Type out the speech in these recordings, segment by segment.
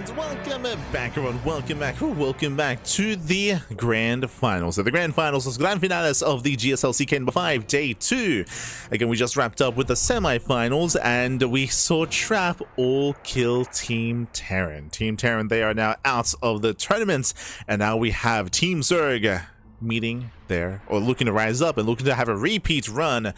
And welcome back, everyone. Welcome back to the Grand Finals. So the Grand Finals, los Grand Finales of the GSL CK5 Day 2. Again, we just wrapped up with the semifinals, and we saw Trap all kill Team Terran. Team Terran, they are now out of the tournament, and now we have Team Zerg meeting there, or looking to rise up and looking to have a repeat run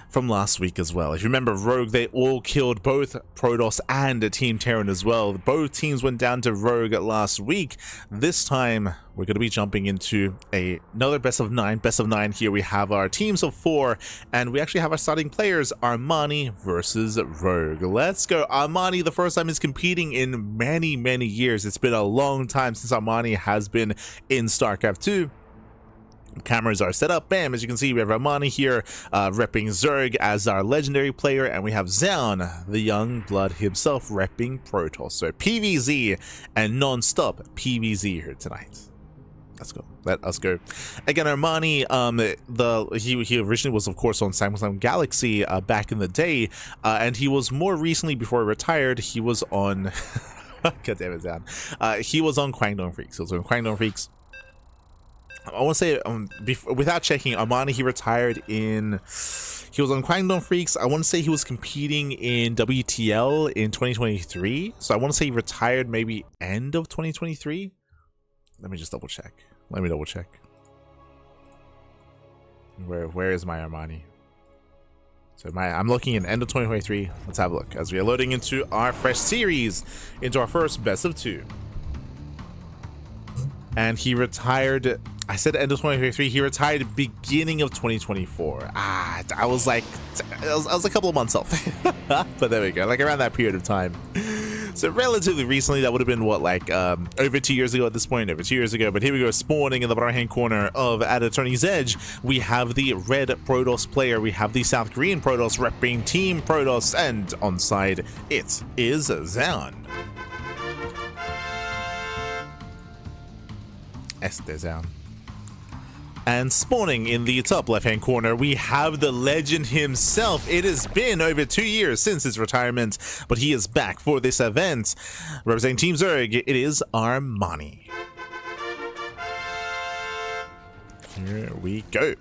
from last week as well. If you remember, Rogue, they all killed both Protoss and Team Terran as well. Both teams went down to Rogue last week. This time, we're going to be jumping into another best of nine here. We have our teams of 4, and we actually have our starting players, Armani versus Rogue. Let's go. Armani, the first time is competing in many years. It's been a long time since Armani has been in StarCraft 2. Cameras are set up. Bam, as you can see, we have Armani here repping Zerg as our legendary player, and we have Zoun, the young blood himself, repping Protoss. So PvZ and non-stop PvZ here tonight. Let's go. Let us go. Again, Armani, he originally was, of course, on Samsung Galaxy back in the day, and he was more recently, before he retired, he was on God damn it, Zoun. He was on Kwangdong Freaks. He was on Kwangdong Freaks. I want to say, without checking, Armani, he retired in, he was on Kwangdong Freaks. I want to say he was competing in WTL in 2023. So I want to say he retired maybe end of 2023. Let me just double check. Let me double check. Where is my Armani? So I'm looking in end of 2023. Let's have a look as we are loading into our fresh series, into our first best of 2. And he retired, I said end of 2023, he retired beginning of 2024. I was like, I was a couple of months off. But there we go, like around that period of time. So relatively recently, that would have been what, like over 2 years ago at this point, over 2 years ago. But here we go, spawning in the bottom hand corner of at Attorney's Edge, we have the red Protoss player, we have the South Korean Protoss repping Team Protoss, and on side, it is Zoun. Zoun. And spawning in the top left-hand corner, we have the legend himself. It has been over 2 years since his retirement, but he is back for this event. Representing Team Zerg, it is Armani. Here we go.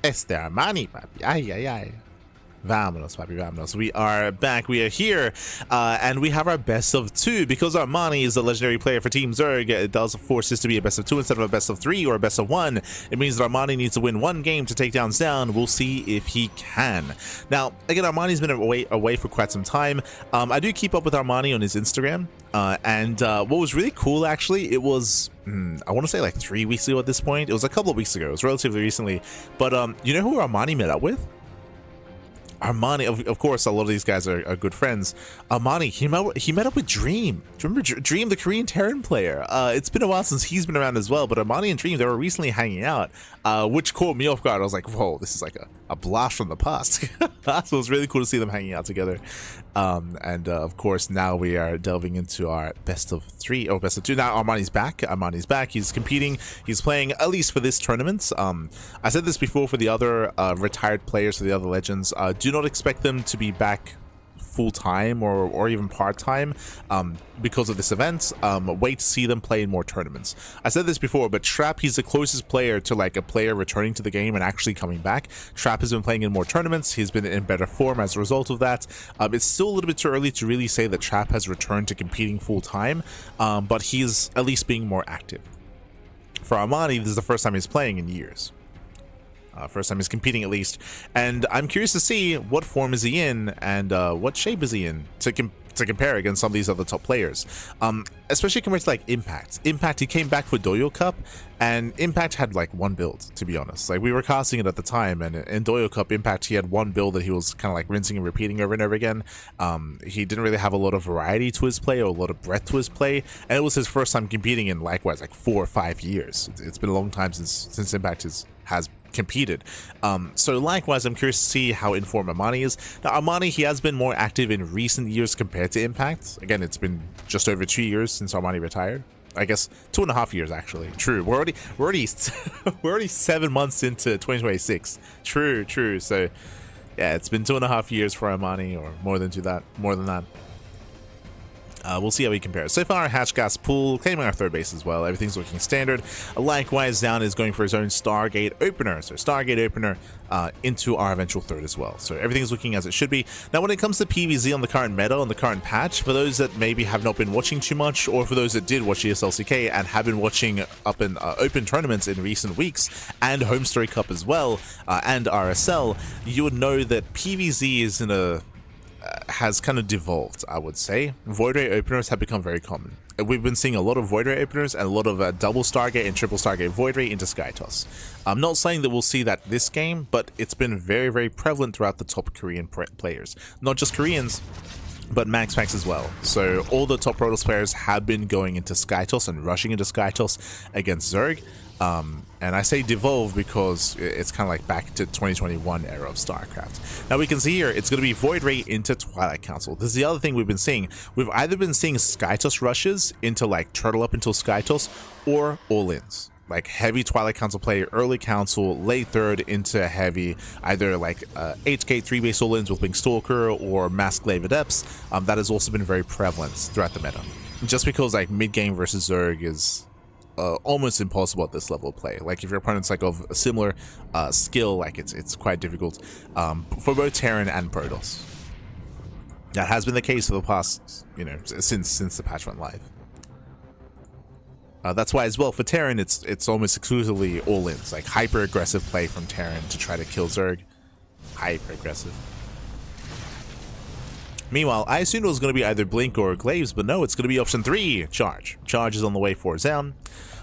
Armani, papi. Ay, ay, ay. Vámonos, papi, vámonos. We are back, we are here, and we have our best of 2. Because Armani is the legendary player for Team Zerg, it does force this to be a best of 2 instead of a best of 3 or a best of 1. It means that Armani needs to win 1 game to take down Zoun. We'll see if he can. Now, again, Armani's been away for quite some time. I do keep up with Armani on his Instagram, and what was really cool, actually, it was, I want to say like 3 weeks ago at this point. It was a couple of weeks ago. It was relatively recently. But you know who Armani met up with? Armani, of course, a lot of these guys are good friends. Armani, he met up with Dream. Do you remember Dream, the Korean Terran player? It's been a while since he's been around as well, but Armani and Dream, they were recently hanging out, which caught me off guard. I was like, whoa, this is like a blast from the past. So it was really cool to see them hanging out together. And of course, now we are delving into our best of 3 or best of 2. Now Armani's back. Armani's back. He's competing. He's playing, at least for this tournament. I said this before for the other retired players, for the other legends. Do not expect them to be back full-time or even part-time because of this event. Wait to see them play in more tournaments. I said this before, but Trap, he's the closest player to like a player returning to the game and actually coming back. Trap has been playing in more tournaments. He's been in better form as a result of that. It's still a little bit too early to really say that Trap has returned to competing full-time, but he's at least being more active. For Armani, this is the first time he's playing in years. First time he's competing, at least, and I'm curious to see what form is he in and what shape is he in to compare against some of these other top players, especially compared to like Impact. He came back for Doyo Cup, and Impact had like 1 build, to be honest. Like, we were casting it at the time, and in Doyo Cup Impact, he had 1 build that he was kind of like rinsing and repeating over and over again. He didn't really have a lot of variety to his play or a lot of breadth to his play, and it was his first time competing in likewise like 4 or 5 years. It's been a long time since Impact has competed. So likewise, I'm curious to see how informed Armani is. Now, Armani, he has been more active in recent years compared to Impact. Again, it's been just over 2 years since Armani retired. I guess 2.5 years, actually. True. We're already 7 months into 2026. True. So yeah, it's been 2.5 years for Armani, or more than that. We'll see how we compare. So far, Hatchgas pool, claiming our third base as well. Everything's looking standard. Likewise, Zoun is going for his own Stargate opener. So Stargate opener into our eventual third as well. So everything's looking as it should be. Now, when it comes to PvZ on the current meta, on the current patch, for those that maybe have not been watching too much, or for those that did watch GSL CK and have been watching up in open tournaments in recent weeks, and Home Story Cup as well, and RSL, you would know that PvZ is in a has kind of devolved, I would say. Void Ray openers have become very common. We've been seeing a lot of Void Ray openers and a lot of double Stargate and triple Stargate Void Ray into SkyToss. I'm not saying that we'll see that this game, but it's been very, very prevalent throughout the top Korean players. Not just Koreans, but Max Packs as well. So all the top Protoss players have been going into SkyToss and rushing into SkyToss against Zerg. And I say devolve because it's kind of like back to 2021 era of StarCraft. Now we can see here, it's going to be Void Ray into Twilight Council. This is the other thing we've been seeing. We've either been seeing SkyToss rushes into like Turtle Up until SkyToss, or all-ins. Like heavy Twilight Council play, early Council, late third into heavy, either like 8K 3-base all-ins with Blink Stalker or Masked Glaive Adepts. That has also been very prevalent throughout the meta. Just because like mid-game versus Zerg is almost impossible at this level of play. Like if your opponent's like of a similar skill, like it's quite difficult for both Terran and Protoss. That has been the case for the past, you know, since the patch went live. That's why as well for Terran, it's almost exclusively all-ins, like hyper aggressive play from Terran to try to kill Zerg. Hyper aggressive. Meanwhile, I assumed it was going to be either Blink or Glaives, but no, it's going to be option 3, Charge. Charge is on the way for Zoun.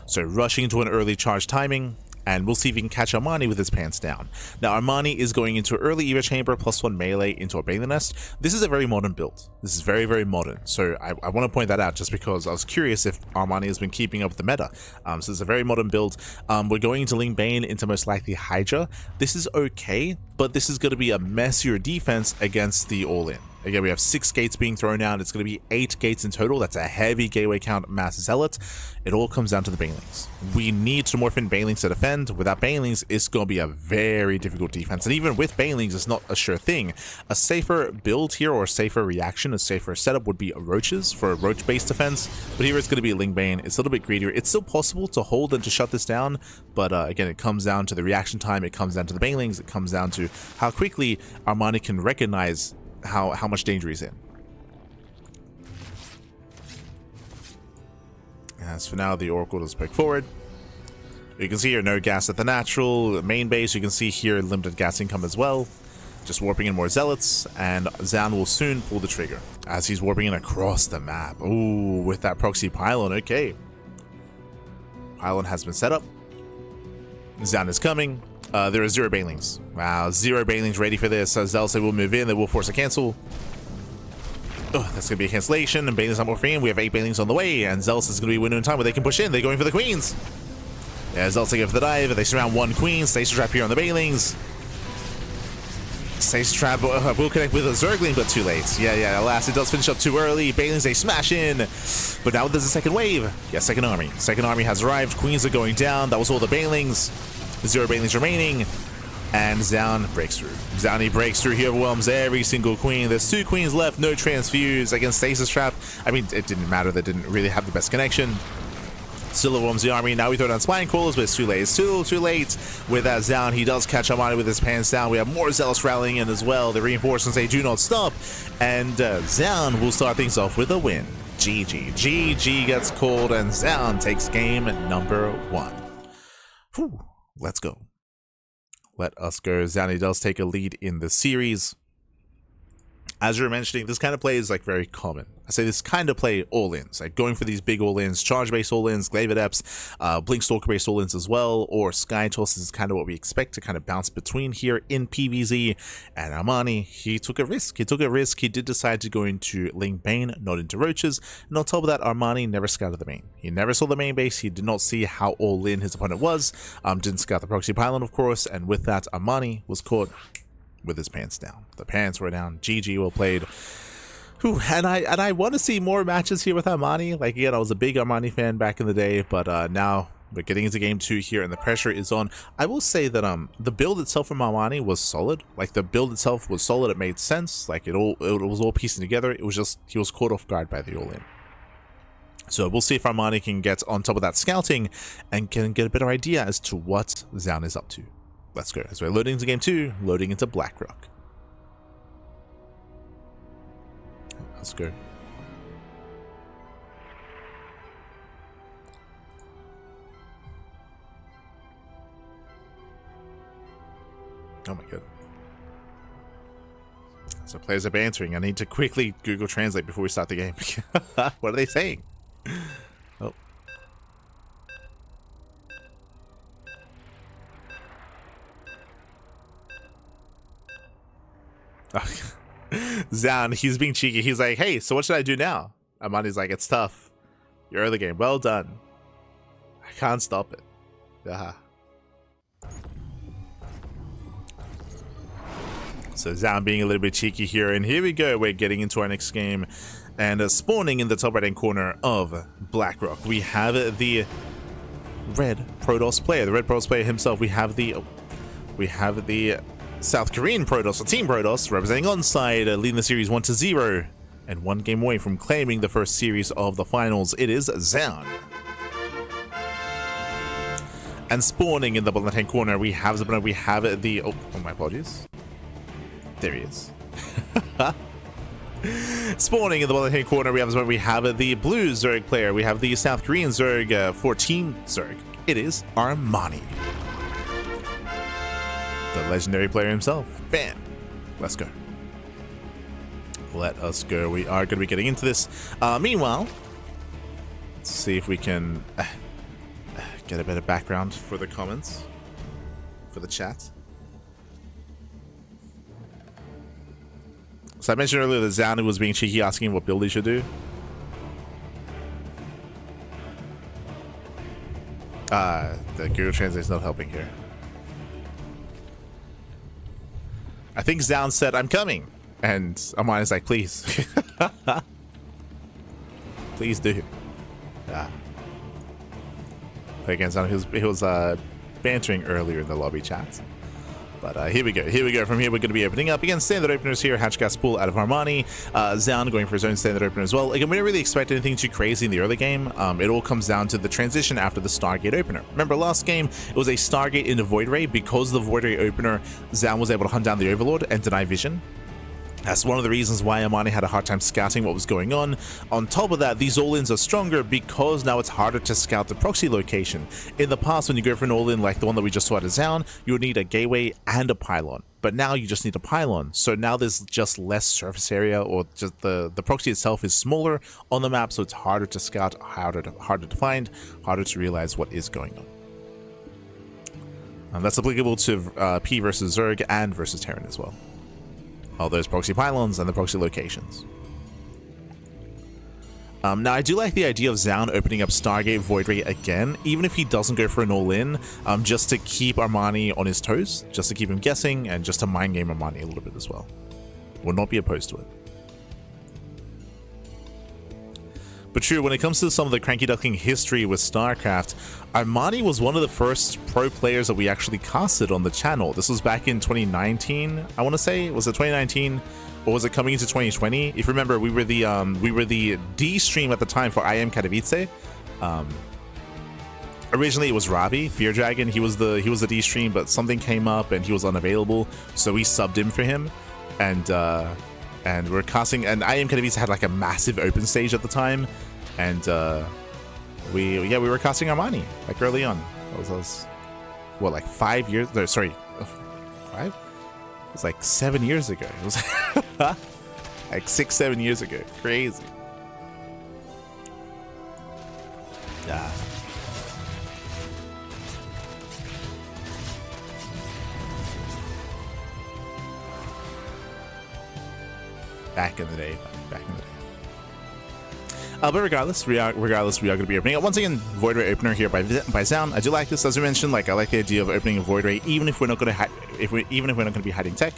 So rushing into an early charge timing, and we'll see if he can catch Armani with his pants down. Now, Armani is going into early Eva Chamber, +1 melee into a Bailey Nest. This is a very modern build. This is very, very modern. So I want to point that out just because I was curious if Armani has been keeping up with the meta. So it's a very modern build. We're going into Ling Bane into most likely Hydra. This is okay, but this is going to be a messier defense against the all-in. Again, we have 6 gates being thrown out. It's going to be 8 gates in total. That's a heavy gateway count mass zealot. It all comes down to the Banelings. We need to morph in Banelings to defend. Without Banelings, it's going to be a very difficult defense. And even with Banelings, it's not a sure thing. A safer build here, or a safer reaction, a safer setup would be Roaches for a Roach-based defense. But here it's going to be Ling Bane. It's a little bit greedier. It's still possible to hold and to shut this down. But again, it comes down to the reaction time. It comes down to the Banelings. It comes down to how quickly Armani can recognize how much danger he's in. As for now, the Oracle does pick forward. You can see here no gas at the natural main base. You can see here limited gas income as well. Just warping in more zealots, and Zoun will soon pull the trigger as he's warping in across the map. Ooh, with that proxy pylon. Okay, pylon has been set up. Zoun is coming. There are 0 Banelings. Wow, 0 Banelings ready for this. Zealots will move in. They will force a cancel. Oh, that's going to be a cancellation. And Banelings not more free. And we have 8 Banelings on the way. And Zealots is going to be a window in time where they can push in. They're going for the Queens. Yeah, Zealots take it for the dive. They surround 1 Queen. Stasis Trap here on the Banelings. Stasis Trap will connect with a Zergling, but too late. Yeah, alas, it does finish up too early. Banelings, they smash in. But now there's a second wave. Yeah, second army. Second army has arrived. Queens are going down. That was all the Banelings. 0 Banelings remaining, and Zoun breaks through. Zoun breaks through. He overwhelms every single queen. There's 2 queens left, no transfuse against Stasis Trap. I mean, it didn't matter. They didn't really have the best connection. Still overwhelms the army. Now we throw down Spine Crawlers, but it's too late. It's too late with that Zoun. He does catch Armani with his pants down. We have more Zealots rallying in as well. The reinforcements, they do not stop, and Zoun will start things off with a win. GG gets called, and Zoun takes game number 1. Whew. Let's go. Let us go. Zoun does take a lead in the series. As you were mentioning, this kind of play is like very common. I say this kind of play all-ins, like going for these big all-ins, charge-based all-ins, Glaive Adepts, Blink Stalker-based all-ins as well, or SkyToss is kind of what we expect to kind of bounce between here in PvZ. And Armani, he took a risk. He did decide to go into Ling Bane, not into Roaches. And on top of that, Armani never scouted the main. He never saw the main base. He did not see how all-in his opponent was. Didn't scout the proxy pylon, of course. And with that, Armani was caught with his pants down. The pants were down. GG, well played. Whew, and I want to see more matches here with Armani. Like, again, I was a big Armani fan back in the day, but now We're getting into game 2 here, and the pressure is on. I will say that the build itself from Armani was solid. Like, the build itself was solid. It made sense. Like, it was all piecing together. It was just he was caught off guard by the all-in. So we'll see if Armani can get on top of that scouting and can get a better idea as to what Zoun is up to. Let's go. As we're loading into game 2, loading into Blackrock. Let's go. Oh my god. So players are bantering. I need to quickly Google Translate before we start the game. What are they saying? Oh. Zoun, he's being cheeky. He's like, hey, so what should I do now? Armani's like, it's tough. You're early game. Well done. I can't stop it. So Zoun being a little bit cheeky here, and here we go. We're getting into our next game, and spawning in the top right-hand corner of Blackrock, we have the red Protoss player, himself. We have the South Korean Protoss, or Team Protoss, representing onside, leading the series 1-0, and 1 game away from claiming the first series of the finals. It is Zoun. And spawning in the bottom left-hand corner, we have the oh my apologies. There he is. Spawning in the bottom right corner, we have the blue Zerg player. We have the South Korean Zerg for Team Zerg. It is Armani, the legendary player himself. Bam. Let's go. Let us go. We are going to be getting into this. Meanwhile, let's see if we can get a bit of background for the comments, for the chat. So I mentioned earlier that Zoun was being cheeky, asking what build he should do. The Google Translate is not helping here. I think Zoun said, "I'm coming," and Armani is like, "Please, please do." Again, Zoun, he was bantering earlier in the lobby chat. But here we go. From here, we're going to be opening up. Again, standard openers here. Hatch gas pool out of Armani. Zoun going for his own standard opener as well. Again, we don't really expect anything too crazy in the early game. It all comes down to the transition after the Stargate opener. Remember, last game, it was a Stargate into Void Ray. Because of the Void Ray opener, Zoun was able to hunt down the Overlord and deny vision. That's one of the reasons why Armani had a hard time scouting what was going on. On top of that, these all-ins are stronger because now it's harder to scout the proxy location. In the past, when you go for an all-in like the one that we just saw at Zoun, you would need a gateway and a pylon. But now you just need a pylon. So now there's just less surface area, or just the proxy itself is smaller on the map, so it's harder to scout, harder to find, harder to realize what is going on. And that's applicable to P versus Zerg and versus Terran as well. All those proxy pylons and the proxy locations. Now, I do like the idea of Zoun opening up Stargate Void Ray again, even if he doesn't go for an all-in, just to keep Armani on his toes, just to keep him guessing, and just to mind game Armani a little bit as well. Will not be opposed to it. But true, when it comes to some of the CranKy Duckling history with StarCraft, Armani was one of the first pro players that we actually casted on the channel. This was back in 2019, I want to say. Was it 2019? Or was it coming into 2020? If you remember, we were the D stream at the time for I Am Katowice. Originally it was Ravi, Fear Dragon. He was the D stream, but something came up and he was unavailable, so we subbed in for him. And we're casting, and I Am Katowice had like a massive open stage at the time, and we were casting Armani like early on. That was what, like 5 years? No, sorry, 5? It was like 7 years ago. It was like 6-7 years ago. Crazy. Yeah. Back in the day. But regardless, we are going to be opening up once again Void Ray opener here by Zoun. I do like this, as we mentioned. Like, I like the idea of opening a Void Ray, even if we're not going to be hiding tech,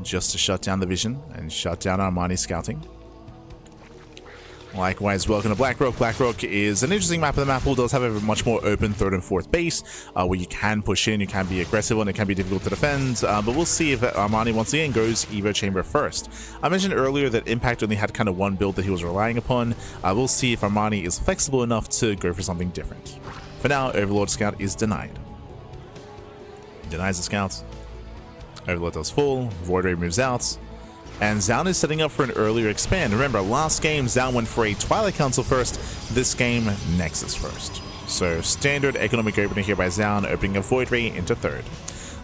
just to shut down the vision and shut down Armani scouting. Likewise, welcome to Blackrock. Blackrock is an interesting map, and the map pool does have a much more open third and fourth base, where you can push in, you can be aggressive, and it can be difficult to defend, but we'll see if Armani once again goes Evo Chamber first. I mentioned earlier that Impact only had kind of one build that he was relying upon. We'll see if Armani is flexible enough to go for something different. For now, Overlord Scout is denied. Denies the Scouts. Overlord does full, Void Ray moves out. And Zoun is setting up for an earlier expand. Remember, last game, Zoun went for a Twilight Council first. This game, Nexus first. So, standard economic opener here by Zoun, opening a Void Ray into third.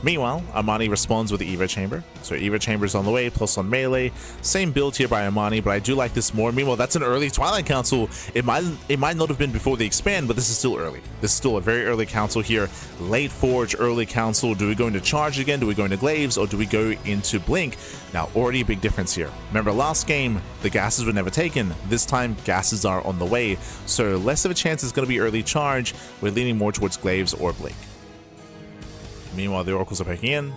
Meanwhile, Armani responds with the Evo Chamber. So Evo Chamber is on the way, plus on melee. Same build here by Armani, but I do like this more. Meanwhile, that's an early Twilight Council. It might not have been before the expand, but this is still early. This is still a very early council here. Late Forge, early council. Do we go into Charge again? Do we go into Glaives? Or do we go into Blink? Now, already a big difference here. Remember, last game, the gases were never taken. This time, gases are on the way. So less of a chance it's going to be early Charge. We're leaning more towards Glaives or Blink. Meanwhile, the Oracles are poking in.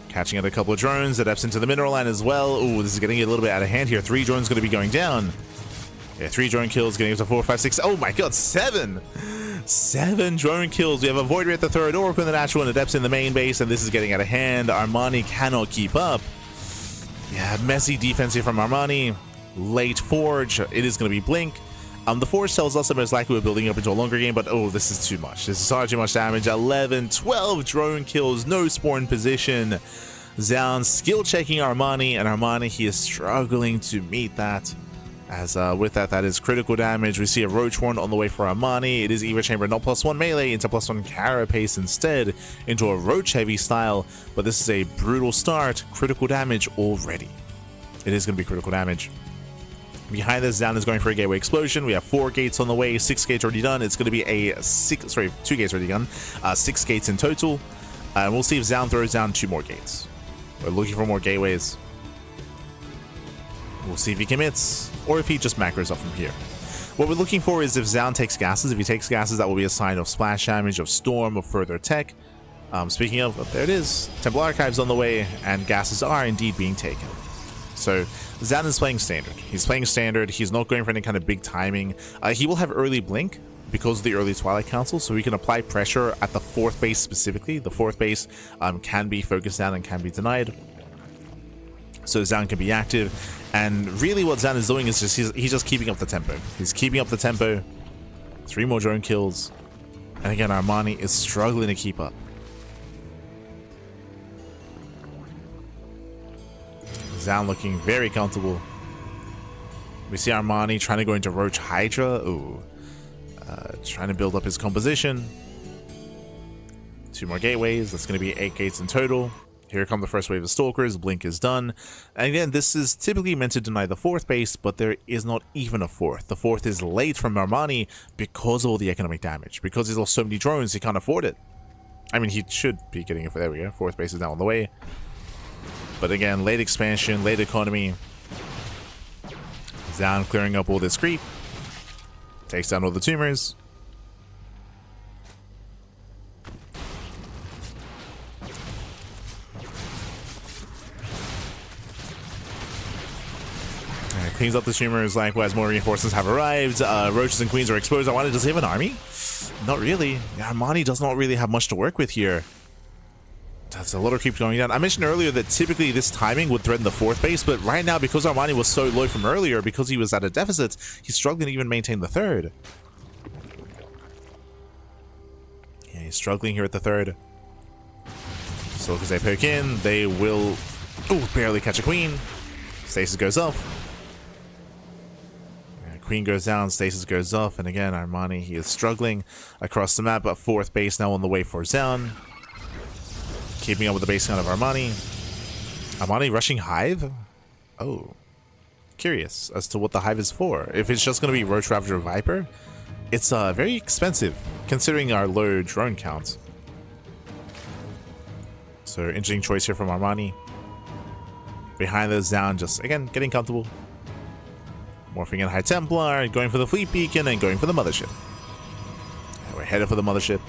Catching out a couple of drones. Adepts into the mineral line as well. Ooh, this is getting a little bit out of hand here. 3 drones going to be going down. Yeah, 3 drone kills, getting up to 4, 5, 6. Oh my god, 7! 7 drone kills. We have a Void Ray at the third, Oracle in the natural, and Adepts in the main base, and this is getting out of hand. Armani cannot keep up. Yeah, messy defense here from Armani. Late Forge. It is going to be Blink. The Forge tells us that most likely we're building up into a longer game, but oh, this is too much. This is far too much damage. 11, 12 drone kills, no spawn position. Zoun skill checking Armani, and Armani, he is struggling to meet that. As with that is critical damage. We see a Roach Horn on the way for Armani. It is Evo Chamber, not +1 melee, into +1 Carapace instead, into a Roach heavy style. But this is a brutal start. Critical damage already. It is going to be critical damage. Behind this, Zoun is going for a gateway explosion. We have 4 gates on the way, 6 gates already done. It's going to be a 2 gates already done, 6 gates in total. And we'll see if Zoun throws down 2 more gates. We're looking for more gateways. We'll see if he commits, or if he just macros up from here. What we're looking for is if Zoun takes gases. If he takes gases, that will be a sign of splash damage, of storm, of further tech. Speaking of, there it is. Temple Archives on the way, and gases are indeed being taken. So Zoun is playing standard. He's playing standard. He's not going for any kind of big timing. He will have early Blink because of the early Twilight Council, so we can apply pressure at the 4th base specifically. The 4th base can be focused down and can be denied. So Zoun can be active. And really what Zoun is doing is just he's just keeping up the tempo. He's keeping up the tempo. 3 more drone kills. And again, Armani is struggling to keep up. Zoun looking very comfortable. We see Armani trying to go into Roach Hydra. Ooh. Trying to build up his composition. 2 more gateways. That's going to be 8 gates in total. Here come the first wave of Stalkers. Blink is done. And again, this is typically meant to deny the 4th base, but there is not even a 4th. The 4th is late from Armani because of all the economic damage. Because he's lost so many drones, he can't afford it. I mean, he should be getting it for, there we go. 4th base is now on the way. But again, late expansion, late economy. Zoun clearing up all this creep. Takes down all the tumors. Cleans up the tumors. Likewise, more reinforcements have arrived. Roaches and Queens are exposed. I wanted to save an army. Not really. Armani does not really have much to work with here. That's a lot of creep going down. I mentioned earlier that typically this timing would threaten the 4th base, but right now, because Armani was so low from earlier, because he was at a deficit, he's struggling to even maintain the 3rd. Yeah, he's struggling here at the 3rd. So because they poke in, they will barely catch a Queen. Stasis goes up. Queen goes down, Stasis goes off, and again, Armani, he is struggling across the map, but 4th base now on the way for Zoun. Keeping up with the base count of Armani. Armani rushing Hive? Oh. Curious as to what the Hive is for. If it's just going to be Roach Ravager Viper, it's very expensive, considering our low drone count. So, interesting choice here from Armani. Behind the Zoun, just, again, getting comfortable. Morphing in High Templar, going for the Fleet Beacon, and going for the Mothership. We're headed for the Mothership.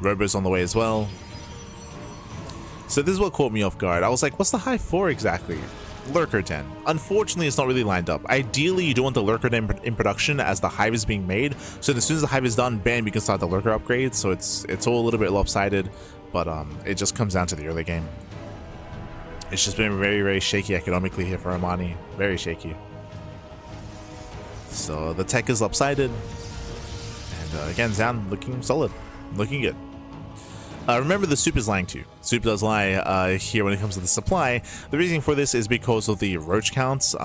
Robo's on the way as well. So this is what caught me off guard. I was like, what's the Hive for exactly? Lurker Den. Unfortunately, it's not really lined up. Ideally, you don't want the Lurker Den in production as the hive is being made. So as soon as the hive is done, bam, you can start the Lurker upgrade. So it's all a little bit lopsided, but it just comes down to the early game. It's just been very, very shaky economically here for Armani. Very shaky. So the tech is lopsided. And again, Zoun looking solid. Looking good. Remember, the soup is lying too. Soup does lie here when it comes to the supply. The reason for this is because of the roach counts.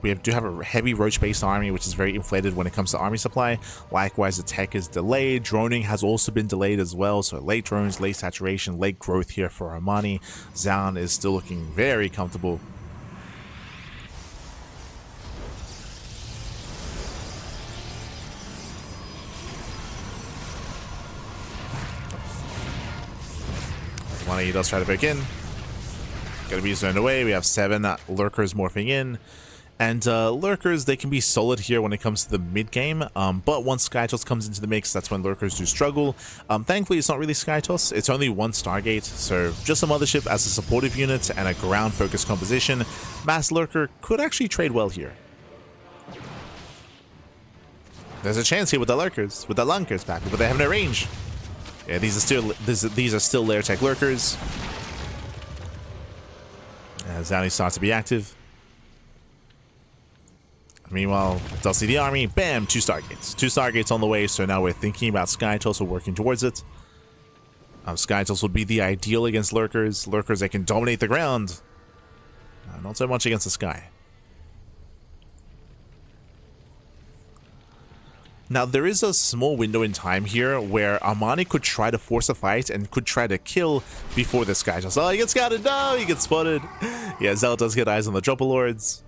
We do have a heavy roach-based army, which is very inflated when it comes to army supply. Likewise, the tech is delayed. Droning has also been delayed as well. So late drones, late saturation, late growth here for Armani. Zoun is still looking very comfortable. He does try to break in. Gonna be zoned away. We have 7 lurkers morphing in. And lurkers, they can be solid here when it comes to the mid game. But once Skytoss comes into the mix, that's when lurkers do struggle. Thankfully, it's not really Skytoss. It's only 1 Stargate. So just a mothership as a supportive unit and a ground focused composition. Mass lurker could actually trade well here. There's a chance here with the lurkers, Pappy, but they have no range. Yeah, these are still lair tech lurkers. As Zoun starts to be active. Meanwhile, does see the army. Bam! 2 Stargates. 2 Stargates on the way, so now we're thinking about Skytoss. We're working towards it. Skytoss would be the ideal against lurkers. Lurkers, they can dominate the ground. Not so much against the sky. Now, there is a small window in time here where Armani could try to force a fight and could try to kill before this guy just, oh, he gets scouted, no, he gets spotted. Yeah, Zell does get eyes on the Dropper Lords.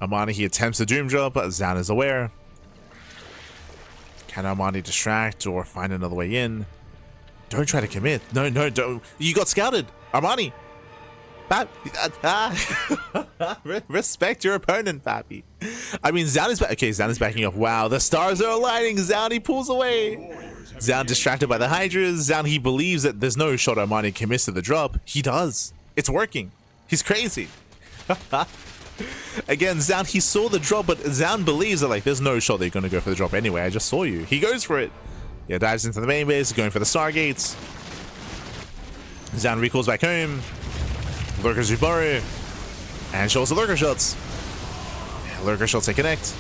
Armani, he attempts to Doom Drop, Zoun is aware. Can Armani distract or find another way in? Don't try to commit. No, don't. You got scouted, Armani. Respect your opponent, Pappy. I mean, Zoun is back. Okay, Zoun is backing up. Wow, the stars are aligning. Zoun, he pulls away. Zoun distracted by the Hydras. Zoun, he believes that there's no shot Armani commits to the drop. He does. It's working. He's crazy. Again, Zoun, he saw the drop, but Zoun believes that, like, there's no shot that you're going to go for the drop anyway. I just saw you. He goes for it. Yeah, dives into the main base, going for the Stargates. Zoun recalls back home. Lurkers reborrow. And shows the lurker shots. Yeah, lurker shots, they connect.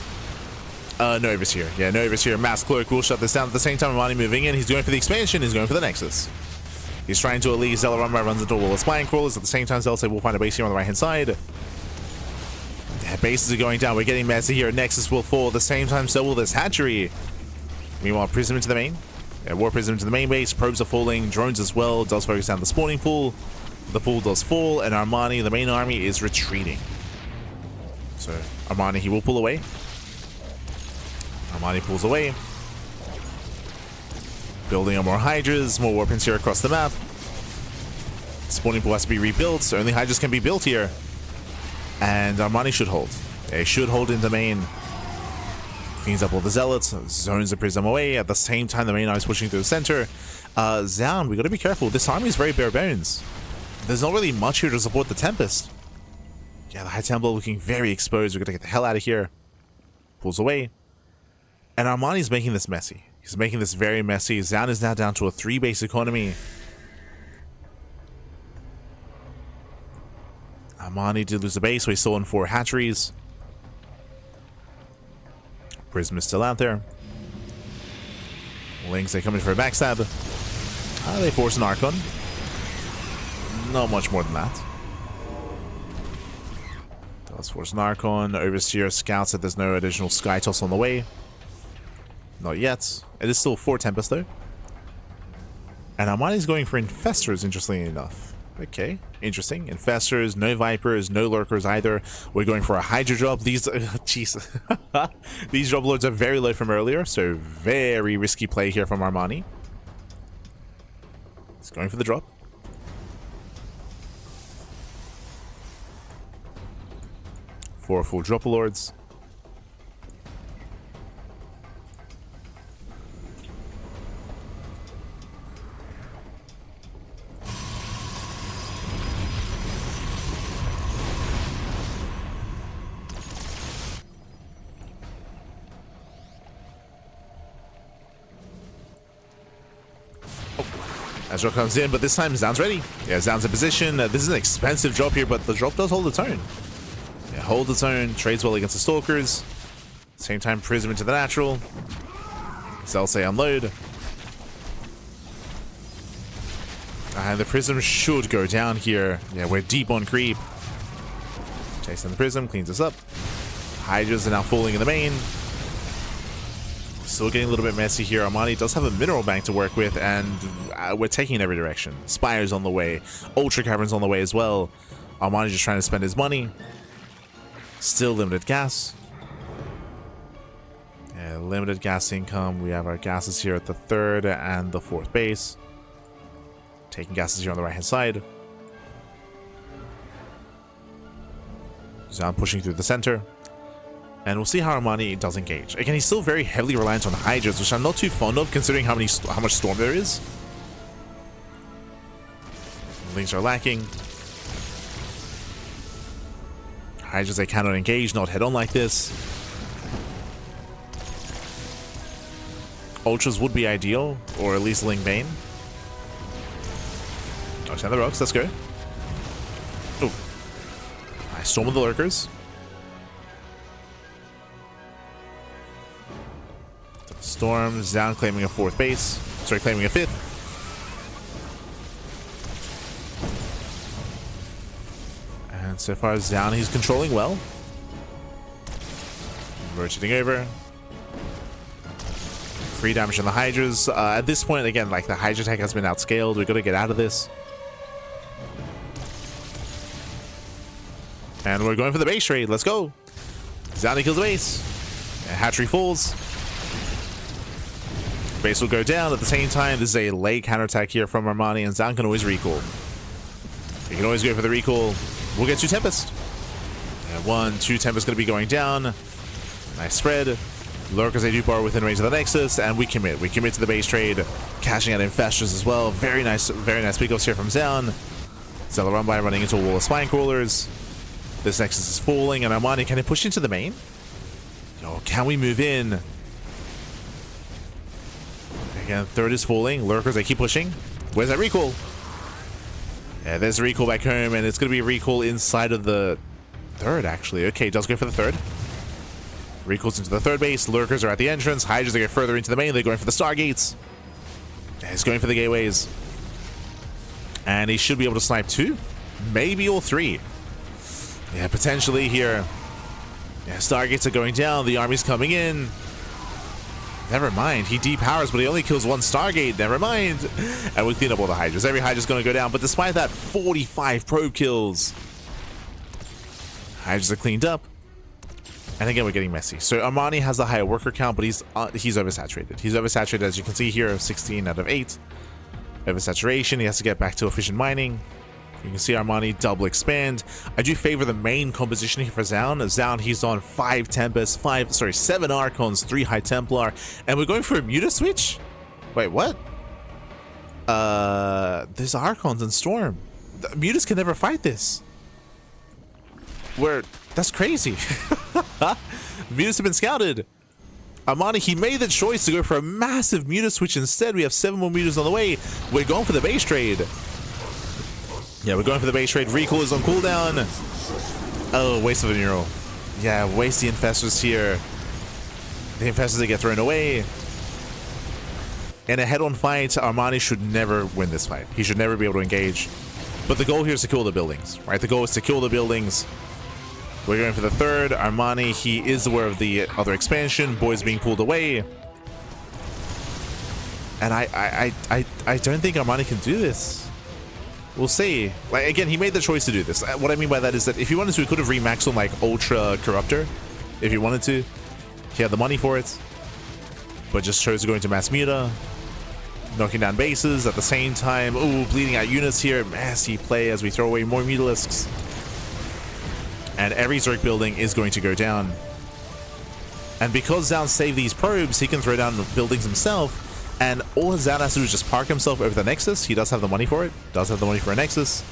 No Overseer. Yeah, no Overseer. Mass Cloak will shut this down at the same time. Armani moving in. He's going for the expansion. He's going for the Nexus. He's trying to elite Zelarama, runs into a wall of Spine Crawlers. At the same time, Zelsa will find a base here on the right hand side. Yeah, bases are going down. We're getting messy here. Nexus will fall. At the same time, so will this hatchery. Meanwhile, Prism into the main. Yeah, War Prism into the main base. Probes are falling. Drones as well. Does focus down the spawning pool. The pool does fall, and Armani, the main army, is retreating. So, Armani, he will pull away. Armani pulls away. Building on more Hydras, more Warpins here across the map. Spawning pool has to be rebuilt, so only Hydras can be built here. And Armani should hold. They should hold in the main. Cleans up all the Zealots, zones the Prism away. At the same time, the main army is pushing through the center. Zoun, we gotta be careful. This army is very bare bones. There's not really much here to support the Tempest. Yeah, the High Templar looking very exposed. We're gonna get the hell out of here. Pulls away. And Armani's making this messy. He's making this very messy. Zoun is now down to a 3-base economy. Armani did lose a base, so he's still in 4 hatcheries. Prism is still out there. Lings, they come in for a backstab. They force an Archon. Not much more than that. Does force an Archon. Overseer scouts that there's no additional Skytoss on the way. Not yet. It is still 4 Tempest though. And Armani's going for Infestors, interestingly enough. Okay, interesting. Infestors, no Vipers, no Lurkers either. We're going for a Hydra drop. These, jeez. These drop lords are very low from earlier, so very risky play here from Armani. He's going for the drop. For full drop lords. As drop comes in, but this time Zoun's ready. Yeah, Zoun's in position. This is an expensive drop here, but the drop does hold its own. Yeah, hold its own. Trades well against the Stalkers. Same time, Prism into the natural. Zell say unload. And the Prism should go down here. Yeah, we're deep on creep. Chasing the Prism, cleans us up. Hydras are now falling in the main. Still getting a little bit messy here. Armani does have a mineral bank to work with, and we're taking in every direction. Spire's on the way. Ultra Cavern's on the way as well. Armani just trying to spend his money. Still limited gas. Yeah, limited gas income. We have our gases here at the 3rd and the 4th base. Taking gases here on the right-hand side. Zoun pushing through the center. And we'll see how Armani does engage. Again, he's still very heavily reliant on Hydras, which I'm not too fond of considering how much Storm there is. Links are lacking. Hydras, they cannot engage, not head on like this. Ultras would be ideal, or at least Ling Bane. Dodge down the rocks, let's go. Oh. Nice Storm of the Lurkers. Storm's down, claiming a 4th base. Sorry, claiming a 5th. And so far, Zoun, he's controlling well. Rotating over. 3 damage on the Hydras. At this point, again, like the Hydra tech has been outscaled. We've got to get out of this. And we're going for the base trade. Let's go. Zoun kills the base. And hatchery falls. Base will go down. At the same time, this is a late counterattack here from Armani, and Zoun can always recall. You can always go for the recall. We'll get 2 Tempest. And 1, 2 Tempest going to be going down. Nice spread. Lurkers, they do bar within range of the Nexus, and we commit. We commit to the base trade, cashing out Infestors as well. Very nice pickups here from Zoun. Zell run by running into a wall of Spine Crawlers. This Nexus is falling, and Armani, can he push into the main? Yo, can we move in? Again, 3rd is falling. Lurkers, they keep pushing. Where's that recall? Yeah, there's a recall back home, and it's going to be a recall inside of the 3rd, actually. Okay, does go for the 3rd. Recalls into the 3rd base. Lurkers are at the entrance. Hydras, they get further into the main. They're going for the Stargates. Yeah, he's going for the gateways. And he should be able to snipe 2. Maybe all 3. Yeah, potentially here. Yeah, Stargates are going down. The army's coming in. Never mind. He depowers, but he only kills 1 Stargate. Never mind. And we clean up all the Hydras. Every Hydra's going to go down. But despite that, 45 probe kills. Hydras are cleaned up. And again, we're getting messy. So Armani has the higher worker count, but he's oversaturated. He's oversaturated, as you can see here, 16 out of 8. Oversaturation. He has to get back to efficient mining. You can see Armani double expand. I do favor the main composition here for Zoun. Zoun, he's on 5 Tempest, 7 Archons, 3 High Templar, and we're going for a Muta switch? Wait, what? There's Archons and Storm. The Mutas can never fight this. That's crazy. Mutas have been scouted. Armani, he made the choice to go for a massive Muta switch instead. We have 7 more Mutas on the way. We're going for the base trade. Yeah, we're going for the base trade. Recall is on cooldown. Oh, waste of a neural. Yeah, waste the Infestors here. The Infestors, they get thrown away. In a head-on fight, Armani should never win this fight. He should never be able to engage. But the goal here is to kill the buildings, right? The goal is to kill the buildings. We're going for the 3rd. Armani, he is aware of the other expansion. Boys being pulled away. And I don't think Armani can do this. We'll see. Like, again, he made the choice to do this. What I mean by that is that if he wanted to, he could have remaxed on like Ultra Corruptor. If he wanted to. He had the money for it. But just chose to go into Mass Muta. Knocking down bases at the same time. Ooh, bleeding out units here. Messy play as we throw away more Mutalisks. And every Zerg building is going to go down. And because Zoun saved these probes, he can throw down buildings himself. And all Zoun has to do is just park himself over the Nexus. He does have the money for it. Does have the money for a Nexus.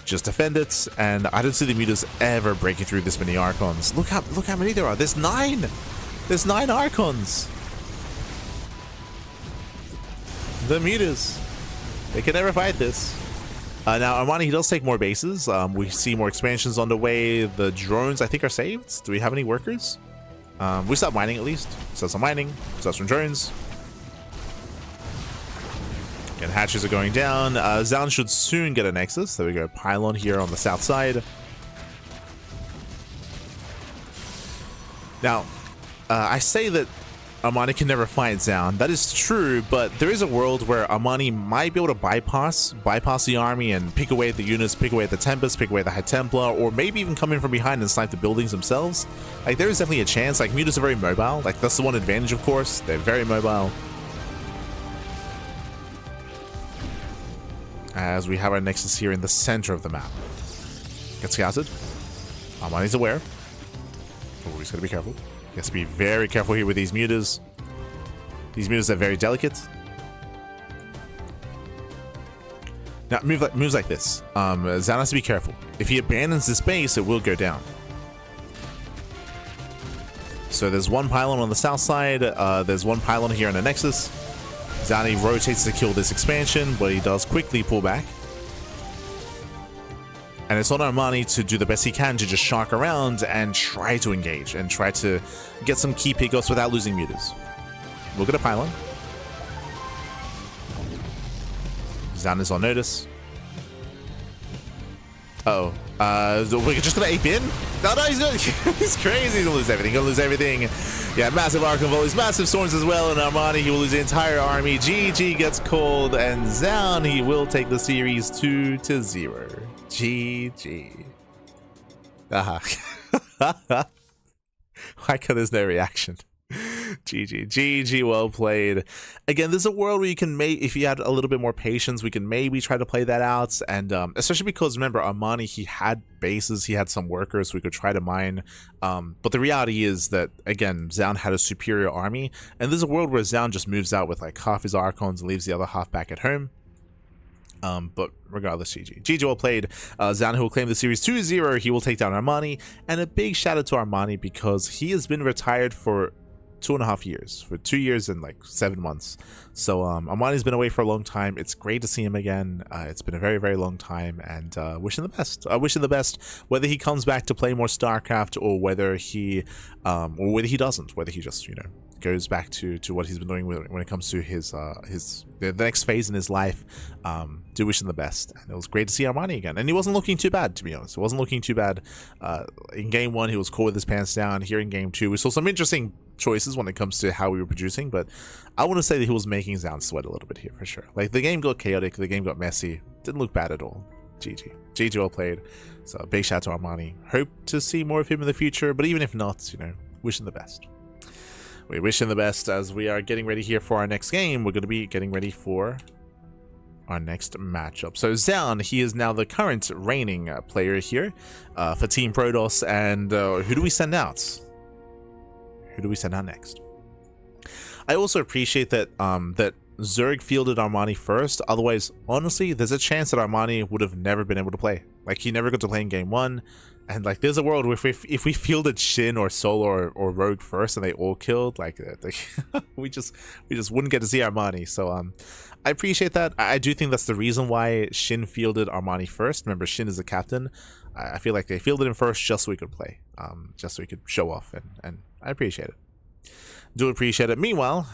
Just defend it. And I don't see the Mutas ever breaking through this many Archons. Look how many there are. There's 9. There's 9 Archons. The Mutas. They can never fight this. Now, Armani, he does take more bases. We see more expansions on the way. The drones, I think, are saved. Do we have any workers? We stopped mining, at least. So some mining. So some drones. And hatches are going down. Zoun should soon get a nexus. There we go. Pylon here on the south side. Now, I say that Armani can never fight Zoun. That is true, but there is a world where Armani might be able to bypass the army and pick away at the units, pick away at the Tempest, pick away at the High Templar, or maybe even come in from behind and snipe the buildings themselves. Like, there is definitely a chance. Like, Mutas are very mobile. Like, that's the one advantage, of course. They're very mobile. As we have our nexus here in the center of the map. Get scouted. Armani's aware. Oh, we just gotta be careful. He has to be very careful here with these mutas. These mutas are very delicate. Now, moves like this. Zoun has to be careful. If he abandons this base, it will go down. So there's one pylon on the south side. There's one pylon here in the nexus. Zoun rotates to kill this expansion, but he does quickly pull back. And it's on Armani to do the best he can to just shark around and try to engage and try to get some key pickups without losing mutas. Look at a pylon. Zoun is on notice. Uh-oh. We're just gonna ape in? No, he's crazy. He's gonna lose everything. Gonna lose everything. Yeah, massive Archon volleys, massive storms as well, and Armani, he will lose the entire army. GG gets called, and Zoun, he will take the series 2-0. GG. Why can there's no reaction? GG, well played. Again, there's a world where you can if you had a little bit more patience, we can maybe try to play that out, and especially because, remember, Armani, he had bases, he had some workers we could try to mine, but the reality is that, again, Zoun had a superior army, and there's a world where Zoun just moves out with like half his Archons and leaves the other half back at home. But regardless, GG well played. Zoun, who will claim the series 2-0, he will take down Armani, and a big shout out to Armani because he has been retired for 2.5 years, for 2 years and like 7 months. So Armani's been away for a long time. It's great to see him again. It's been a very, very long time, and wish him the best. I wish him the best, whether he comes back to play more StarCraft or whether he doesn't, whether he just, you know, goes back to what he's been doing when it comes to the next phase in his life. Do wish him the best, and it was great to see Armani again, and he wasn't looking too bad, to be honest. It wasn't looking too bad. In game 1 he was cool with his pants down. Here in game 2 we saw some interesting choices when it comes to how we were producing, but I want to say that he was making Zoun sweat a little bit here for sure. Like, the game got chaotic, the game got messy, didn't look bad at all. GG well played. So big shout out to Armani. Hope to see more of him in the future, but even if not, you know, wish him the best. We wish him the best as we are getting ready here for our next game. We're going to be getting ready for our next matchup. So Zoun, he is now the current reigning player here for Team Protoss, and who do we send out? Who do we send out next? I also appreciate that that Zerg fielded Armani first. Otherwise, honestly, there's a chance that Armani would have never been able to play. Like, he never got to play in game 1. And like, there's a world where if we fielded Shin or Solo or Rogue first and they all killed, like we just wouldn't get to see Armani. So I appreciate that. I do think that's the reason why Shin fielded Armani first. Remember, Shin is the captain. I feel like they fielded him first just so we could play, just so we could show off, and I appreciate it. Do appreciate it. Meanwhile,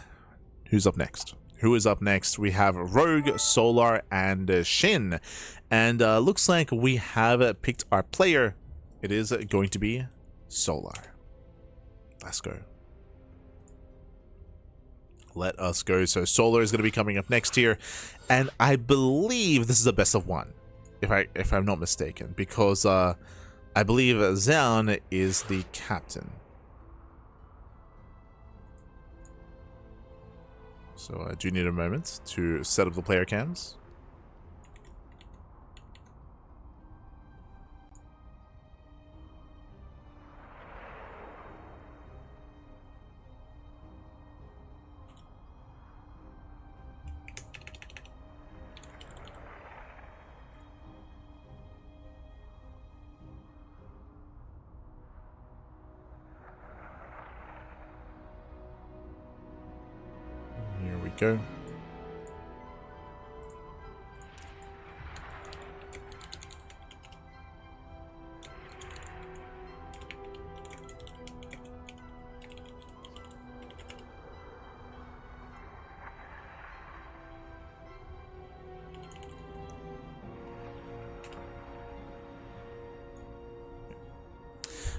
who's up next? Who is up next? We have Rogue, Solar, and Shin, and looks like we have picked our player. It is going to be Solar. Let's go. Let us go. So Solar is going to be coming up next here, and I believe this is a best of 1, if I'm not mistaken, because I believe Zoun is the captain. So I do need a moment to set up the player cams. Go.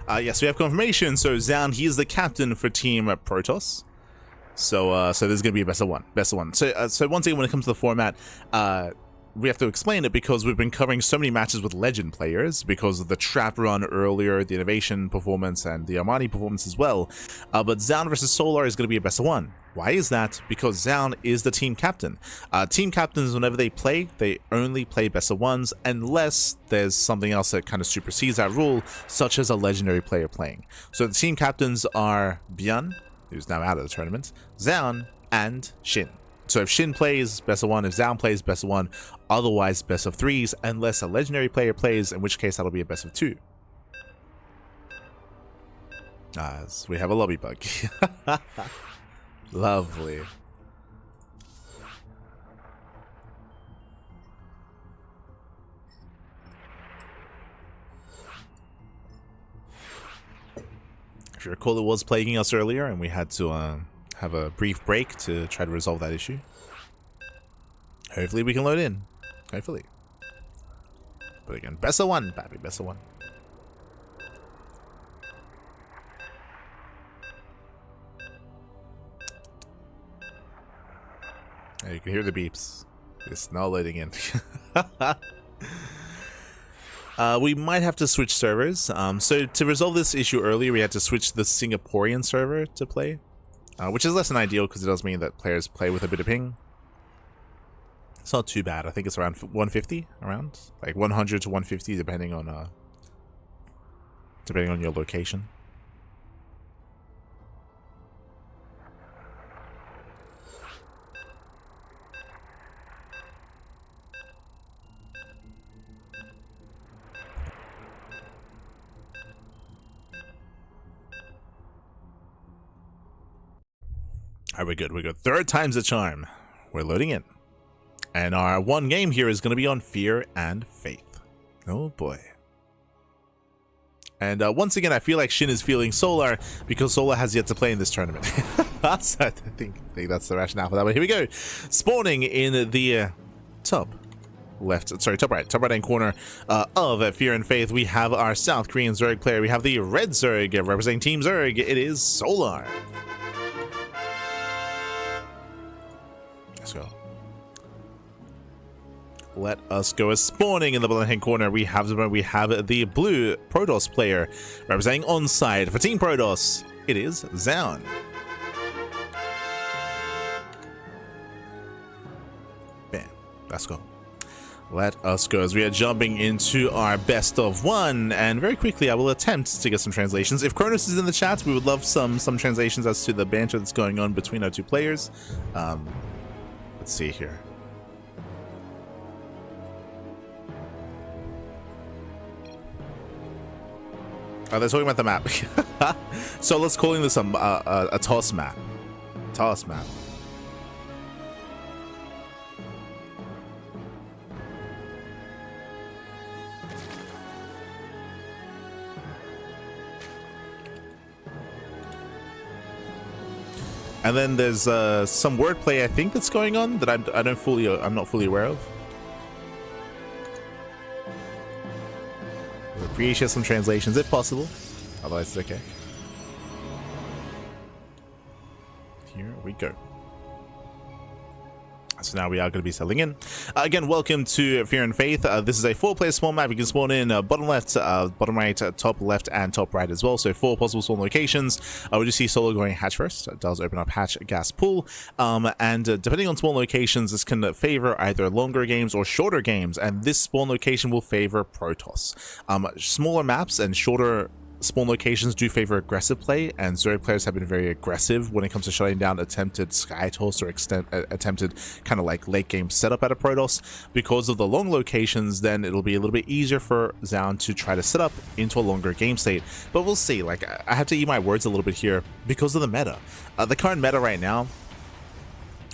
Yes, we have confirmation. So Zoun, he is the captain for Team Protoss. So there's gonna be a best of one. So once again, when it comes to the format, we have to explain it because we've been covering so many matches with legend players because of the trap run earlier, the innovation performance, and the Armani performance as well. But Zoun versus Solar is going to be a best of one. Why is that? Because Zoun is the team captain. Team captains, whenever they play, they only play best of ones unless there's something else that kind of supersedes that rule, such as a legendary player playing. So the team captains are Björn, who's now out of the tournament, Zoun, and Shin. So if Shin plays, best of one. If Zoun plays, best of one. Otherwise, best of threes, unless a legendary player plays, in which case that'll be a best of two. As we have a lobby bug. Lovely. If you recall, it was plaguing us earlier, and we had to have a brief break to try to resolve that issue. Hopefully we can load in. Hopefully. But again, best of one, baby, best of one. Yeah, you can hear the beeps. It's not loading in. We might have to switch servers. So to resolve this issue earlier, we had to switch the Singaporean server to play. Which is less than ideal because it does mean that players play with a bit of ping. It's not too bad. I think it's around 150, around like 100 to 150, depending on your location. Alright, we're good. We're good. Third time's the charm. We're loading in. And our one game here is going to be on Fear and Faith. Oh boy. And once again, I feel like Shin is feeling Solar because Solar has yet to play in this tournament. So I think that's the rationale for that. But here we go. Spawning in the top right hand corner of Fear and Faith, we have our South Korean Zerg player. We have the red Zerg representing Team Zerg. It is Solar. Let's go. Let us go. As spawning in the bottom hand corner, we have the blue Protoss player representing onside for Team Protoss. It is Zoun. Bam. Let's go. Let us go as we are jumping into our best of one, and very quickly I will attempt to get some translations. If Kronos is in the chat, we would love some translations as to the banter that's going on between our two players. Let's see here. Oh, they're talking about the map. So let's calling this a toss map. Toss map. And then there's some wordplay I think that's going on that I'm not fully aware of. We'll appreciate some translations if possible. Otherwise it's okay. Here we go. So now we are going to be settling in. Again, welcome to Fear and Faith. This is a 4-player spawn map. You can spawn in bottom left, bottom right, top left, and top right as well. So 4 possible spawn locations. We do see Solo going hatch first. It does open up hatch gas pool. And depending on spawn locations, this can favor either longer games or shorter games. And this spawn location will favor Protoss. Smaller maps and shorter spawn locations do favor aggressive play, and Zerg players have been very aggressive when it comes to shutting down attempted sky toss or attempted kind of like late game setup at a Protoss. Because of the long locations, then it'll be a little bit easier for Zoun to try to set up into a longer game state. But we'll see. Like, I have to eat my words a little bit here because of the meta. The current meta right now,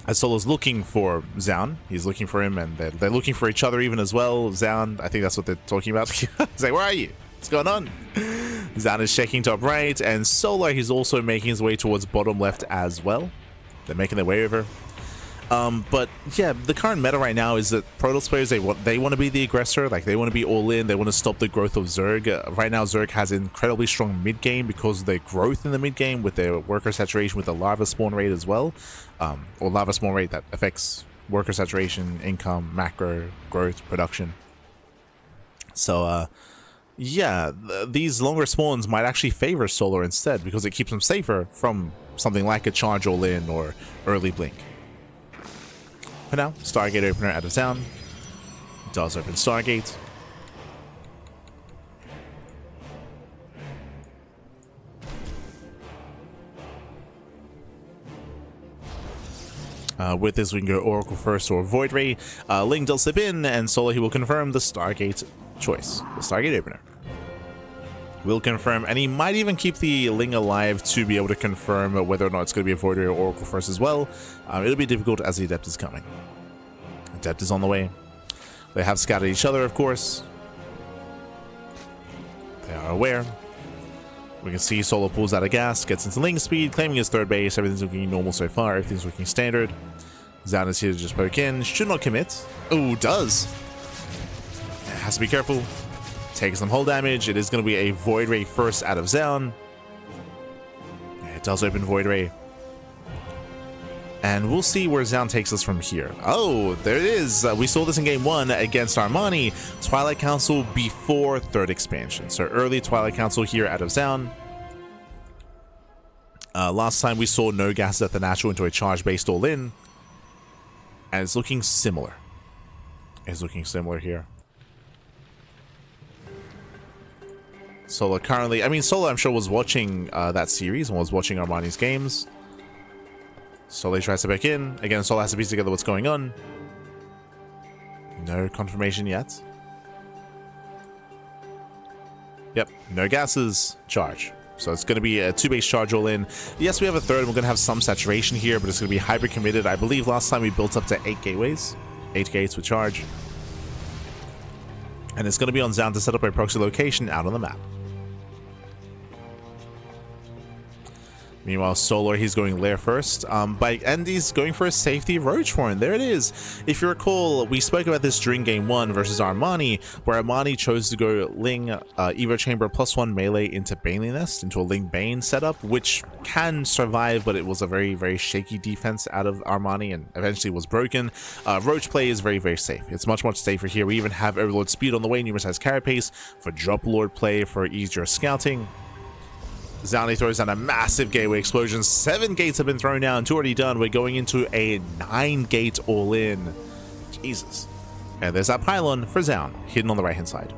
as Solo's looking for Zoun, he's looking for him, and they're looking for each other even as well. Zoun, I think that's what they're talking about. He's like, where are you? What's going on? Zoun is checking top right, and Solar, he's also making his way towards bottom left as well. They're making their way over. But yeah, the current meta right now is that Protoss players, they want to be the aggressor, like they want to be all in, they want to stop the growth of Zerg. Right now Zerg has an incredibly strong mid game because of their growth in the mid game with their worker saturation, with the lava spawn rate as well, or lava spawn rate that affects worker saturation, income, macro, growth, production. So yeah, these longer spawns might actually favor Solar instead because it keeps them safer from something like a charge all in or early blink. For now, Stargate opener out of town. Does open Stargate. With this, we can go Oracle first or Void Ray. Ling does slip in, and Solar, he will confirm the Stargate choice. The Stargate opener will confirm, and he might even keep the Ling alive to be able to confirm whether or not it's going to be a Void Ray or Oracle first as well. It'll be difficult as the Adept is coming. Adept is on the way. They have scouted each other, of course. They are aware. We can see Solo pulls out of gas, gets into Ling speed, claiming his third base. Everything's looking normal so far. Everything's looking standard. Zoun is here to just poke in. Should not commit. Oh, does. Has to be careful. Takes some hull damage. It is going to be a Void Ray first out of Zoun. It does open Void Ray. And we'll see where Zoun takes us from here. Oh, there it is. We saw this in game 1 against Armani. Twilight Council before 3rd expansion. So early Twilight Council here out of Zoun. Last time we saw no gas at the natural into a charge-based all-in. And it's looking similar. It's looking similar here. Solo currently... I mean, Solo, I'm sure, was watching that series and was watching Armani's games. Solo tries to back in. Again, Solo has to piece together what's going on. No confirmation yet. Yep, no gases. Charge. So it's going to be a 2-base charge all in. Yes, we have a third. We're going to have some saturation here, but it's going to be hyper committed. I believe last time we built up to 8 gateways. 8 gates with charge. And it's going to be on Zoun to set up a proxy location out on the map. Meanwhile, Solar, he's going Lair first. And he's going for a safety Roach Horn. There it is. If you recall, we spoke about this during game 1 versus Armani, where Armani chose to go Ling Evo Chamber +1 melee into Baneley Nest, into a Ling Bane setup, which can survive, but it was a very, very shaky defense out of Armani and eventually was broken. Roach play is very, very safe. It's much, much safer here. We even have Overlord Speed on the way, numerous has Carapace for Drop Lord play for easier scouting. Zoun throws down a massive gateway explosion. 7 gates have been thrown down. 2 already done. We're going into a 9-gate all-in. Jesus. And there's that pylon for Zoun, hidden on the right-hand side.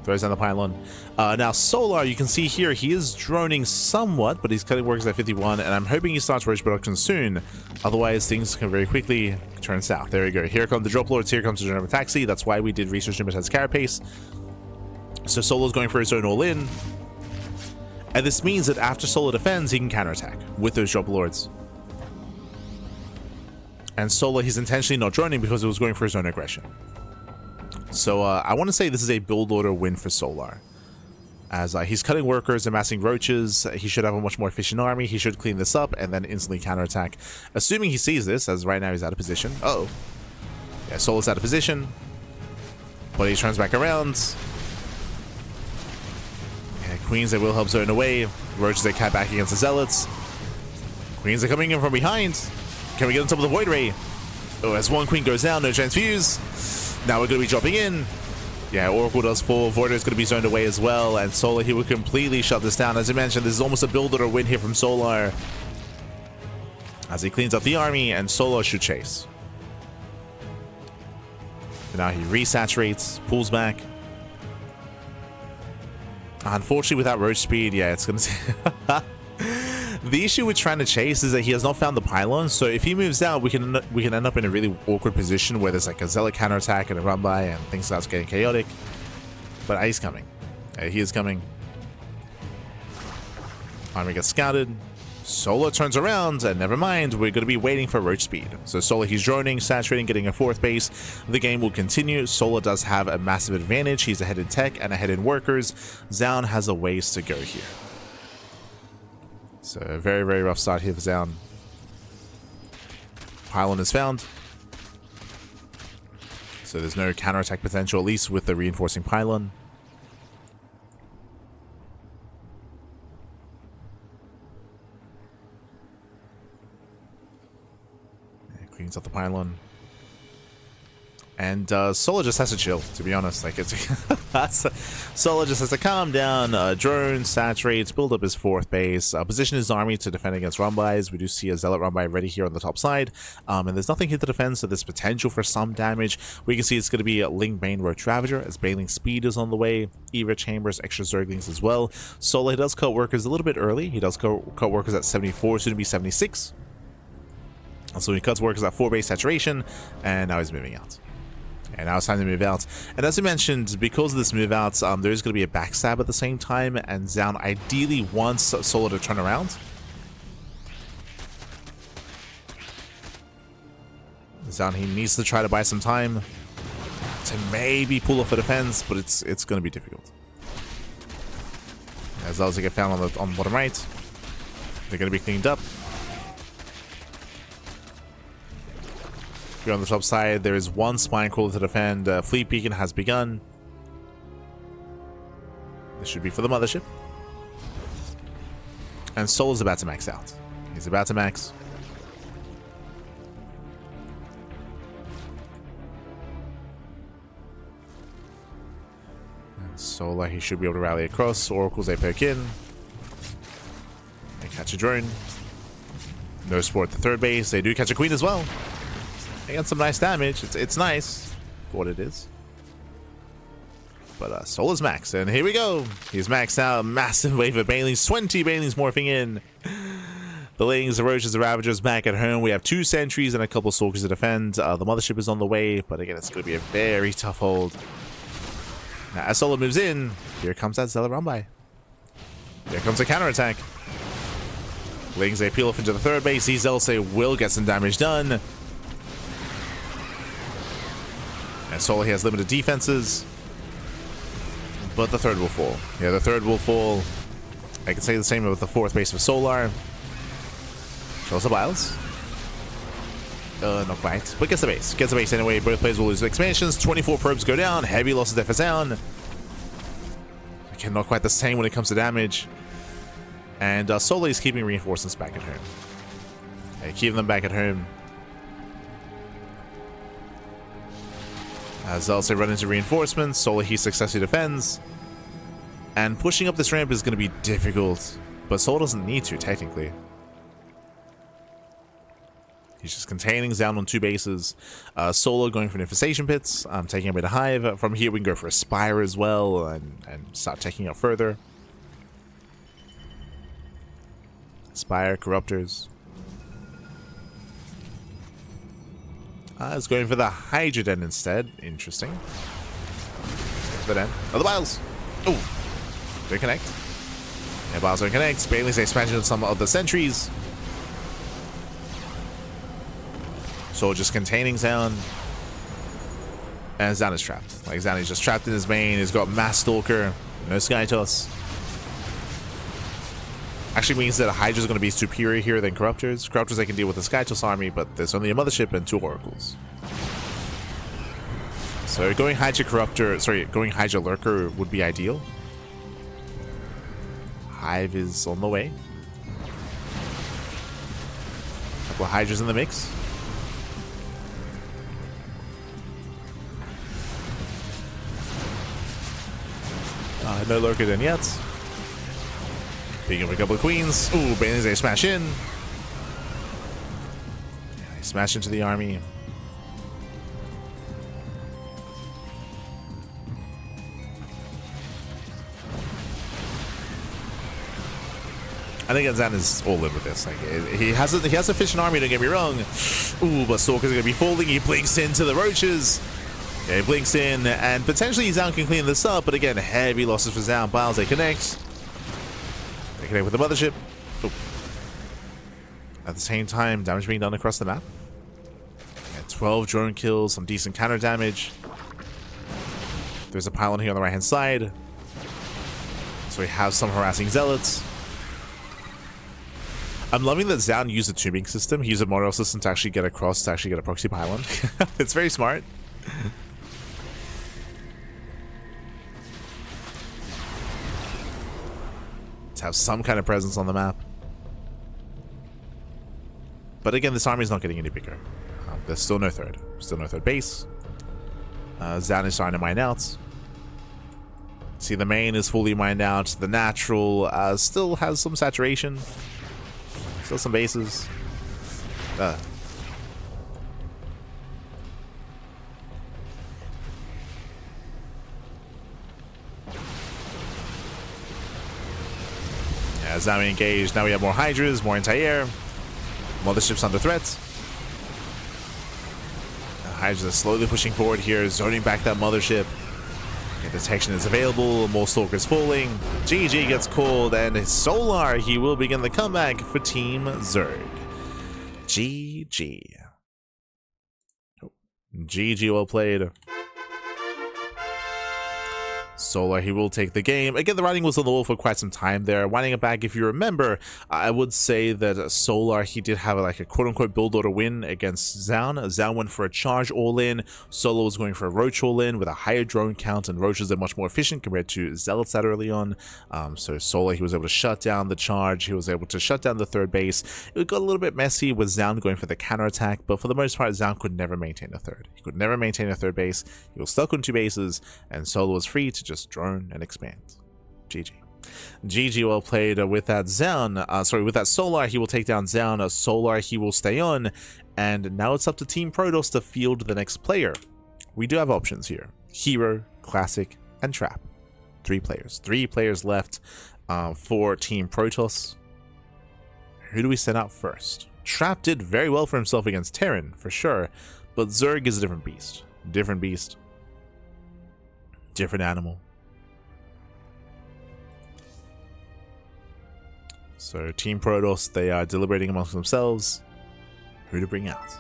Throws down the pylon. Now, Solar, you can see here, he is droning somewhat, but he's cutting works at 51, and I'm hoping he starts Roach production soon. Otherwise, things can very quickly turn south. There we go. Here come the Drop Lords. Here comes the Genova Taxi. That's why we did research him as Carapace. So Solar's going for his own all-in. And this means that after Solar defends, he can counterattack with those Drop Lords. And Solar, he's intentionally not droning because it was going for his own aggression. So I want to say this is a build order win for Solar. As he's cutting workers, amassing roaches, he should have a much more efficient army. He should clean this up and then instantly counterattack. Assuming he sees this, as right now he's out of position. Uh-oh. Yeah, Solar's out of position. But he turns back around. Queens, they will help Zone away. Roaches, they cat back against the Zealots. Queens are coming in from behind. Can we get on top of the Void Ray? Oh, as one Queen goes down, no transfuse. Now we're going to be dropping in. Yeah, Oracle does fall. Void Ray is going to be zoned away as well. And Solar, he will completely shut this down. As I mentioned, this is almost a build or win here from Solar. As he cleans up the army, and Solar should chase. And now he resaturates, pulls back. Unfortunately, without Roach speed, yeah, it's gonna... The issue with trying to chase is that he has not found the pylon, so if he moves out, we can end up in a really awkward position where there's like a Zealot counterattack and a run by, and things start getting chaotic. But he's coming. He is coming. Army gets scouted. Solar turns around, and never mind, we're going to be waiting for Roach speed. So Solar, he's droning, saturating, getting a 4th base. The game will continue. Solar does have a massive advantage. He's ahead in tech and ahead in workers. Zoun has a ways to go here. So a very, very rough start here for Zoun. pylon is found. So there's no counterattack potential, at least with the reinforcing pylon. Cleans up the pylon. And Solo just has to chill, to be honest. Like, it's Solo just has to calm down, drone, saturates, build up his fourth base, position his army to defend against run-bys. We do see a Zealot run-by ready here on the top side, and there's nothing here to defend, so there's potential for some damage. We can see it's going to be a Ling Bane Roach Ravager, as Baneling Speed is on the way, Eva Chambers, extra Zerglings as well. Solo, he does cut workers a little bit early. He does cut workers at 74, soon to be 76. So he cuts workers at 4 base saturation, and now he's moving out. And now it's time to move out. And as I mentioned, because of this move out, there is going to be a backstab at the same time, and Zoun ideally wants Solo to turn around. Zoun, he needs to try to buy some time to maybe pull off a defense, but it's going to be difficult. As long as they get found on the bottom right, they're going to be cleaned up. Here on the top side, there is one spine crawler to defend. Fleet beacon has begun. This should be for the mothership. And Solo's about to max out. He's about to max. And Solo, he should be able to rally across. Oracles, they poke in. They catch a drone. No support at the third base. They do catch a queen as well. They got some nice damage. It's nice for what it is. But Solo's max, and here we go. He's maxed out. Massive wave of Banelings. 20 Banelings morphing in. The Lings, the Roaches, the Ravagers back at home. We have 2 sentries and a couple Stalkers to defend. The mothership is on the way, but again, it's going to be a very tough hold. Now, as Solo moves in, here comes that Zealot run-by. Here comes a counterattack. Lings, they peel off into the third base. These Zealots, they will get some damage done. And Solo, he has limited defenses, but the third will fall. Yeah, the third will fall. I can say the same with the fourth base of Solar. Shows the biles. Not quite, but gets the base. Gets the base anyway. Both players will lose expansions. 24 probes go down. Heavy losses there for Zoun. Again, not quite the same when it comes to damage. And Solo is keeping reinforcements back at home. Yeah, keeping them back at home. As also run into reinforcements, Solo he successfully defends. And pushing up this ramp is going to be difficult, but Solo doesn't need to, technically. He's just containing Zoun on 2 bases. Solo going for an infestation pits, taking a bit of hive. From here we can go for a spire as well, and start taking out further. Spire, corruptors. It's going for the Hydra Den instead. Interesting. The Den. Oh, the Biles! Oh! They connect. Yeah, Biles don't connect. Bailey's expansion of some of the sentries. So just containing Zoun. And Zoun is trapped. Like, Zoun is just trapped in his main. He's got Mass Stalker. No Sky Toss. Actually means that a Hydra is going to be superior here than Corruptors. Corruptors, they can deal with the Skytoss army, but there's only a Mothership and 2 Oracles. So going Hydra Corruptor, sorry, going Hydra Lurker would be ideal. Hive is on the way. Couple of Hydras in the mix. No Lurker then yet. Picking up a couple of queens. Ooh, Banelings, they smash in. Yeah, they smash into the army. I think Zoun is all in with this. Like, he has a efficient army, don't get me wrong. Ooh, but Stalker's gonna be falling. He blinks into the Roaches. Yeah, he blinks in, and potentially Zoun can clean this up, but again, heavy losses for Zoun. Biles, they connect. They connect with the mothership. Ooh. At the same time, damage being done across the map. Yeah, 12 drone kills, some decent counter damage. There's a pylon here on the right-hand side. So we have some harassing zealots. I'm loving that Zoun used a tubing system. He used a monorail system to actually get across, to actually get a proxy pylon. It's very smart. To have some kind of presence on the map. But again, this army is not getting any bigger. There's still no third. Still no third base. Zoun is starting to mine out. See, the main is fully mined out. The natural still has some saturation. Still some bases. Yeah, as now we engage. Now we have more Hydras, more anti-air. Motherships under threat. Hydras are slowly pushing forward here, zoning back that mothership. Detection is available, more Stalkers falling. GG gets called, and Solar, he will begin the comeback for Team Zerg. GG. GG, well played. Solar, he will take the game. Again, the writing was on the wall for quite some time there. Winding it back, if you remember, I would say that Solar, he did have like a quote-unquote build order win against Zoun. Zoun went for a charge all-in. Solar was going for a Roach all-in with a higher drone count, and Roaches are much more efficient compared to Zealots that early on. So Solar, he was able to shut down the charge. He was able to shut down the third base. It got a little bit messy with Zoun going for the counterattack, but for the most part, Zoun could never maintain a third. He could never maintain a third base. He was stuck on two bases, and Solar was free to just drone and expand. GG. GG, well played with that Zoun. Sorry, with that Solar, he will take down Zoun. Solar, he will stay on. And now it's up to Team Protoss to field the next player. We do have options here. herO, Classic, and Trap. 3 players. 3 players left for Team Protoss. Who do we send out first? Trap did very well for himself against Terran, for sure. But Zerg is a different beast. Different beast. Different animal. So Team Protoss, they are deliberating amongst themselves who to bring out.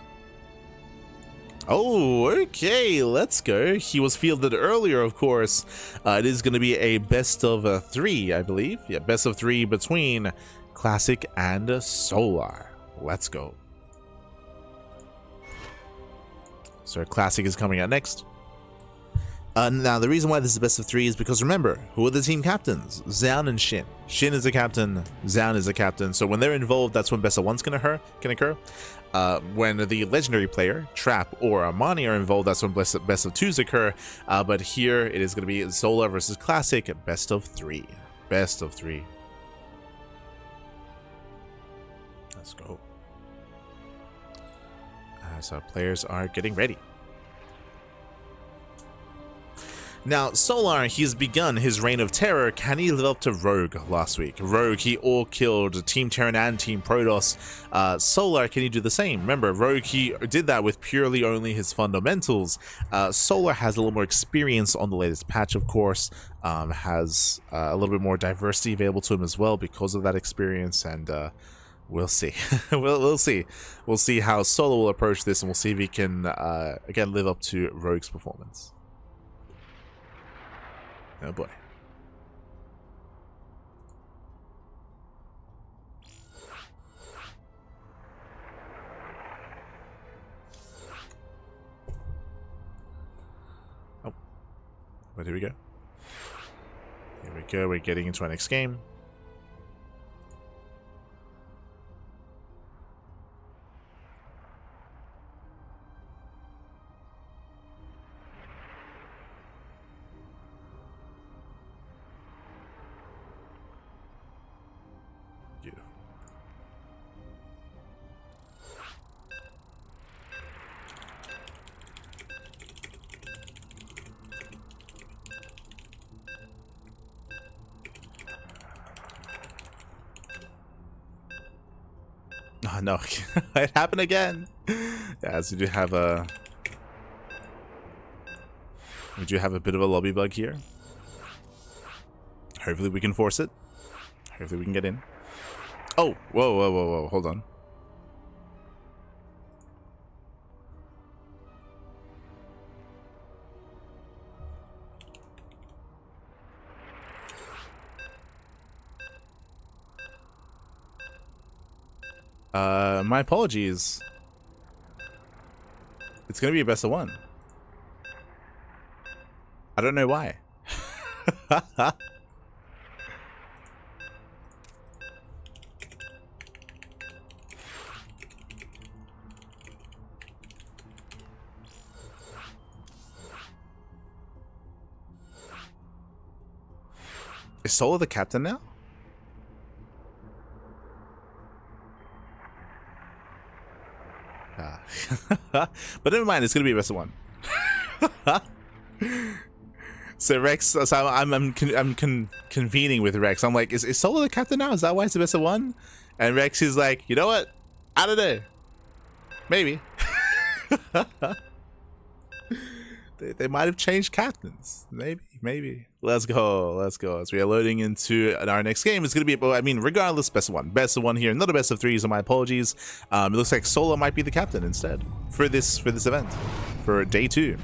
Oh, okay, let's go. He was fielded earlier, of course. It is going to be a best of 3, I believe. Yeah, best of 3 between Classic and Solar. Let's go. So Classic is coming out next. Now, the reason why this is best of 3 is because, remember, who are the team captains? Zoun and Shin. Shin is a captain, Zoun is a captain, so when they're involved, that's when best of 1's can occur. When the legendary player, Trap or Armani, are involved, that's when best of 2's occur. But here, it is going to be Solar versus Classic, best of 3. Best of 3. Let's go. So players are getting ready. Now, Solar, he's begun his reign of terror. Can he live up to Rogue last week? Rogue, he all killed Team Terran and Team Protoss. Solar, can he do the same? Remember, Rogue, he did that with purely only his fundamentals. Solar has a little more experience on the latest patch, of course. Has a little bit more diversity available to him as well because of that experience, and we'll see. we'll see. We'll see how Solar will approach this, and we'll see if he can, again, live up to Rogue's performance. Oh boy. Oh. But here we go. Here we go. We're getting into our next game. Oh no, it happened again. Yeah, so we do have a bit of a lobby bug here. Hopefully we can force it. Hopefully we can get in. Oh, whoa, hold on. My apologies. It's gonna be a best of one. I don't know why. Is Solo the captain now? But never mind, it's gonna be a best of one. So Rex, so I'm convening with Rex. I'm like, is Solo the captain now? Is that why it's the best of one? And Rex is like, you know what? I don't know. Maybe. They might have changed captains. Maybe. Let's go. As we are loading into our next game, it's going to be, I mean, regardless, best of one. Best of one here. Not a best of three, so my apologies. It looks like Solo might be the captain instead for this event, for day 2.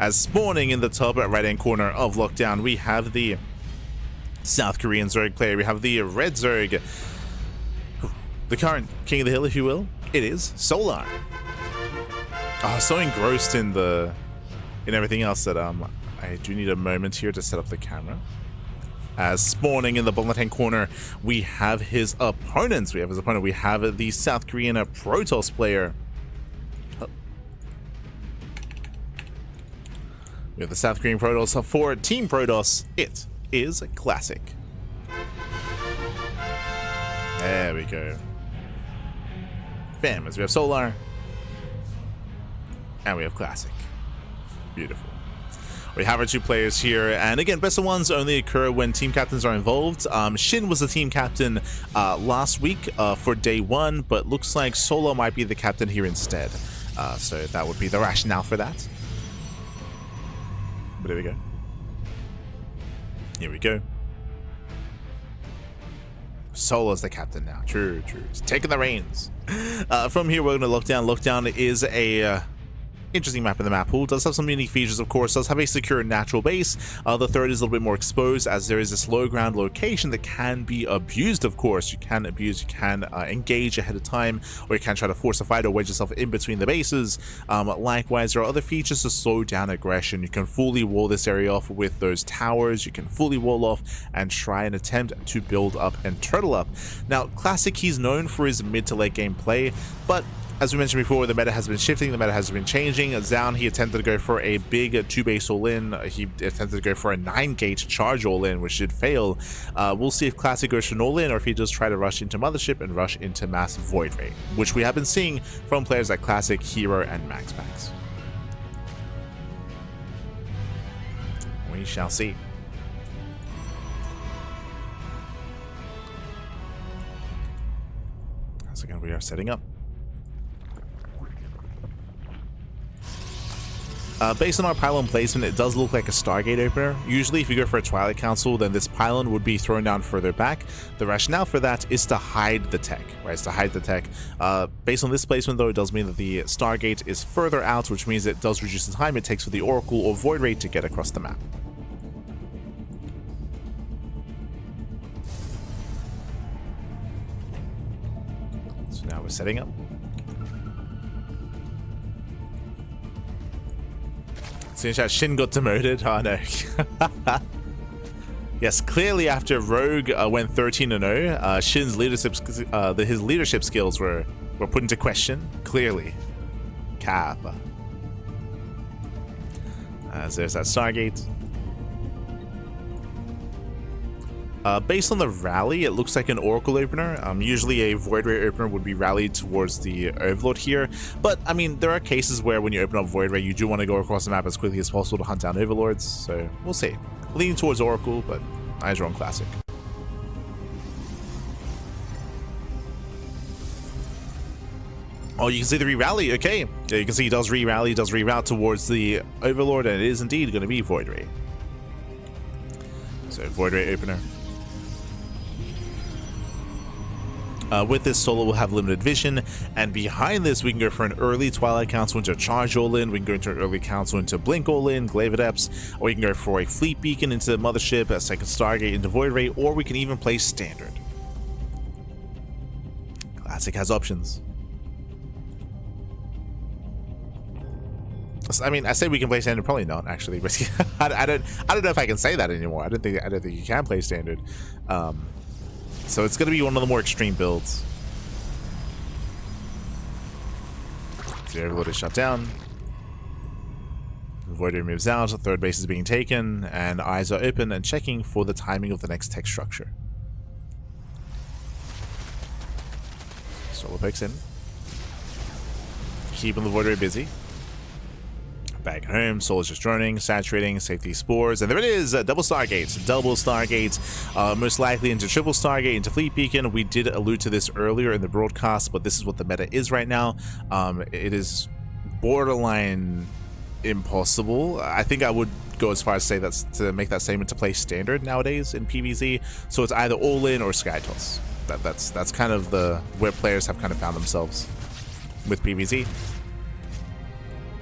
As spawning in the top right-hand corner of Lockdown, we have the South Korean Zerg player. We have the Red Zerg. The current king of the hill, if you will. It is Solar. Oh, so engrossed in everything else that I do need a moment here to set up the camera. As spawning in the bottom left-hand corner, we have his opponents. We have the South Korean Protoss player. We have the South Korean Protoss for Team Protoss. It is Classic. There we go. Bam, as we have Solar. And we have Classic. Beautiful. We have our 2 players here, and again, best of ones only occur when team captains are involved. Shin was the team captain last week for day 1, but looks like Solo might be the captain here instead. So that would be the rationale for that. But here we go. Here we go. Solo's the captain now. True. He's taking the reins. From here, we're going to Lockdown. Lockdown is a interesting map in the map pool. Does have some unique features, of course. Does have a secure natural base. The third is a little bit more exposed, as there is this low ground location that can be abused, of course. You can engage ahead of time, or you can try to force a fight or wedge yourself in between the bases. Likewise, there are other features to slow down aggression. You can fully wall this area off with those towers. You can fully wall off and try and attempt to build up and turtle up. Now, Classic, he's known for his mid to late game play, but as we mentioned before, the meta has been shifting, the meta has been changing. Zoun, he attempted to go for a big 2-base all-in. He attempted to go for a 9-gate charge all-in, which did fail. We'll see if Classic goes for an all-in, or if he does try to rush into Mothership and rush into Mass Void Ray, which we have been seeing from players like Classic, herO, and MaxPax. We shall see. So again, we are setting up. Based on our pylon placement, it does look like a Stargate opener. Usually if you go for a Twilight Council, then this pylon would be thrown down further back. The rationale for that is to hide the tech, right? It's to hide the tech. Based on this placement, though, it does mean that the Stargate is further out, which means it does reduce the time it takes for the Oracle or Void Ray to get across the map. So now we're setting up. Since that Shin got demoted, oh no. Yes, clearly after Rogue went 13-0, Shin's leadership skills were put into question. Clearly, Cap. As there's that Stargate. Based on the rally, it looks like an Oracle opener. Usually a Void Ray opener would be rallied towards the Overlord here, but I mean, there are cases where when you open up Void Ray, you do want to go across the map as quickly as possible to hunt down Overlords, so we'll see. Leaning towards Oracle, but eyes are on Classic. Oh, you can see the re-rally, okay. Yeah, you can see he does re-rally, does reroute towards the Overlord, and it is indeed going to be Void Ray. So, Void Ray opener. With this, Solo will have limited vision, and behind this, we can go for an early Twilight Council into Charge All-In, we can go into an early Council into Blink All-In, Glaive Adepts, or we can go for a Fleet Beacon into Mothership, a second Stargate into Void Ray, or we can even play Standard. Classic has options. I mean, I say we can play standard, probably not actually. I don't know if I can say that anymore. I don't think you can play standard. So it's going to be one of the more extreme builds. So Overlord is shut down. Voidray moves out. Third base is being taken, and eyes are open and checking for the timing of the next tech structure. Solar picks in, keeping the Voidray busy. Back home, Soul's just droning, saturating, safety spores, and there it is, double Stargates, most likely into triple Stargate, into Fleet Beacon. We did allude to this earlier in the broadcast, but this is what the meta is right now. It is borderline impossible. I think I would go as far as say that's to make that statement to play standard nowadays in PvZ. So it's either all in or sky toss. That's kind of where players have kind of found themselves with PvZ.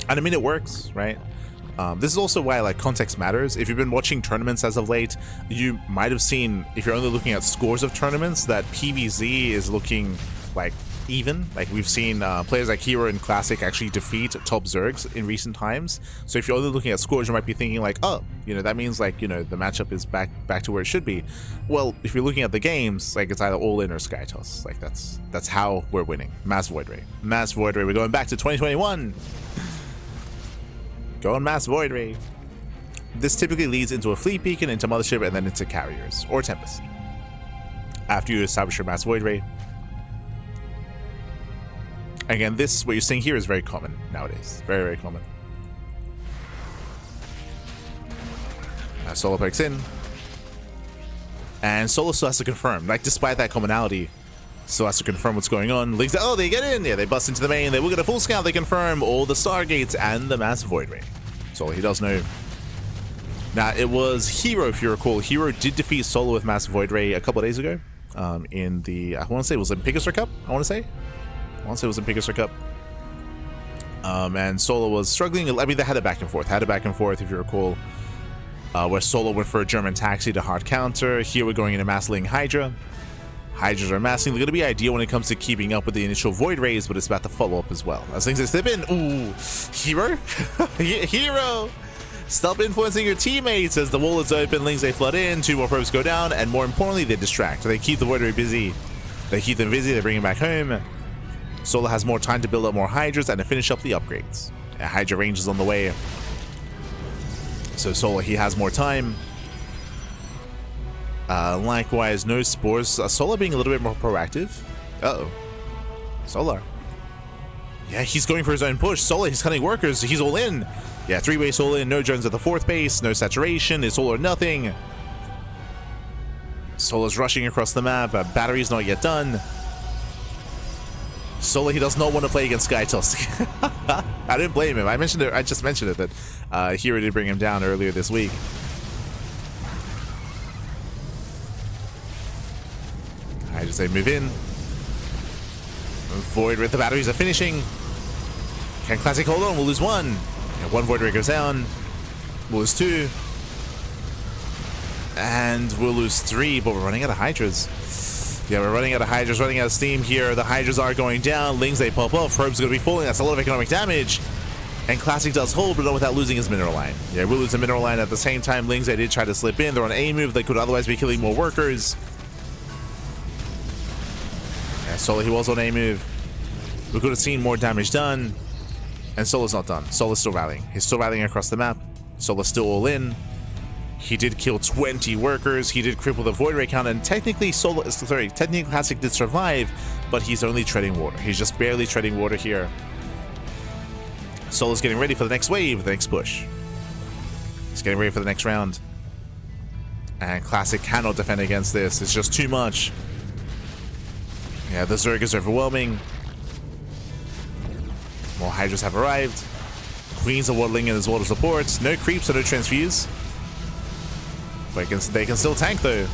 And I mean, it works, right? This is also why like context matters. If you've been watching tournaments as of late, you might have seen, if you're only looking at scores of tournaments, that PvZ is looking like even. Like we've seen players like herO and Classic actually defeat top Zergs in recent times. So if you're only looking at scores, you might be thinking like, oh, you know, that means like, you know, the matchup is back to where it should be. Well, if you're looking at the games, like it's either all in or sky toss. Like that's how we're winning. Mass Voidray. We're going back to 2021. Going Mass Voidray. This typically leads into a Fleet Beacon, into Mothership, and then into Carriers or Tempest. After you establish your Mass Voidray. Again, what you're seeing here is very common nowadays. Very, very common. Solo picks in. And Solo still has to confirm. Like, despite that commonality, still has to confirm what's going on. Links, oh, they get in. Yeah, they bust into the main. They will get a full scout. They confirm all the Stargates and the Mass Voidray. So he does know. Now, it was herO, if you recall. herO did defeat Solo with Mass Voidray a couple of days ago. In the, I want to say it was in Pegasus Cup. I want to say it was in Pegasus Cup. And Solo was struggling. I mean, they had a back and forth. If you recall. Where Solo went for a German taxi to hard counter. Here we're going into massing Hydra. Hydras are massing. They're going to be ideal when it comes to keeping up with the initial Void Rays, but it's about to follow up as well. As things that step in. Ooh, herO? herO! Stop influencing your teammates as the wall is open. Lings, they flood in. 2 more probes go down. And more importantly, they distract. They keep the Void Ray busy. They bring him back home. Solo has more time to build up more Hydras and to finish up the upgrades. A Hydra range is on the way. So Solo, he has more time. Likewise, no spores. Solar being a little bit more proactive. Uh-oh. Solar. Yeah, he's going for his own push. Solar, he's cutting workers. He's all in. Yeah, 3-way all in. No drones at the 4th base. No saturation. It's all or nothing. Solar's rushing across the map. Battery's not yet done. Solar, he does not want to play against Skytoss. I didn't blame him. I just mentioned it that herO did bring him down earlier this week. I just say move in. Void with the batteries are finishing. Can Classic hold on? We'll lose 1. Yeah, 1 Void Ray goes down. We'll lose 2. And we'll lose 3, but we're running out of Hydras. Yeah, we're running out of Hydras, running out of steam here. The Hydras are going down. Lings, they pop off. Probes are going to be falling. That's a lot of economic damage. And Classic does hold, but not without losing his mineral line. Yeah, we'll lose the mineral line at the same time. Lings, they did try to slip in. They're on A move. They could otherwise be killing more workers. Yeah, Solo, he was on A move. We could have seen more damage done. And Solo's not done. Solo's still rallying. He's still rallying across the map. Solo's still all in. He did kill 20 workers. He did cripple the Void Ray count, and technically technically Classic did survive, but he's only treading water. He's just barely treading water here. Solo's getting ready for the next wave, the next push. He's getting ready for the next round. And Classic cannot defend against this. It's just too much. Yeah, the Zerg is overwhelming. More Hydras have arrived. Queens are waddling in as water supports. No creeps or no transfuse. They can still tank though.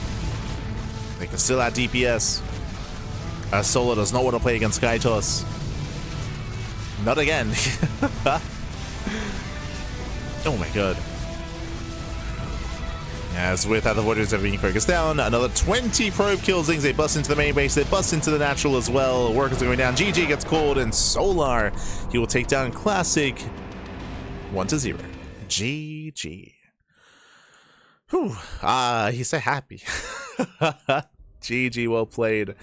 They can still add DPS. Solo does not want to play against Skytoss. Not again. Oh my god. As with other Voiders are being focused down, another 20 probe kills. They bust into the main base, they bust into the natural as well. Workers are going down. GG gets called, and Solar, he will take down Classic 1-0. GG. Whew. He's so happy. GG, well played.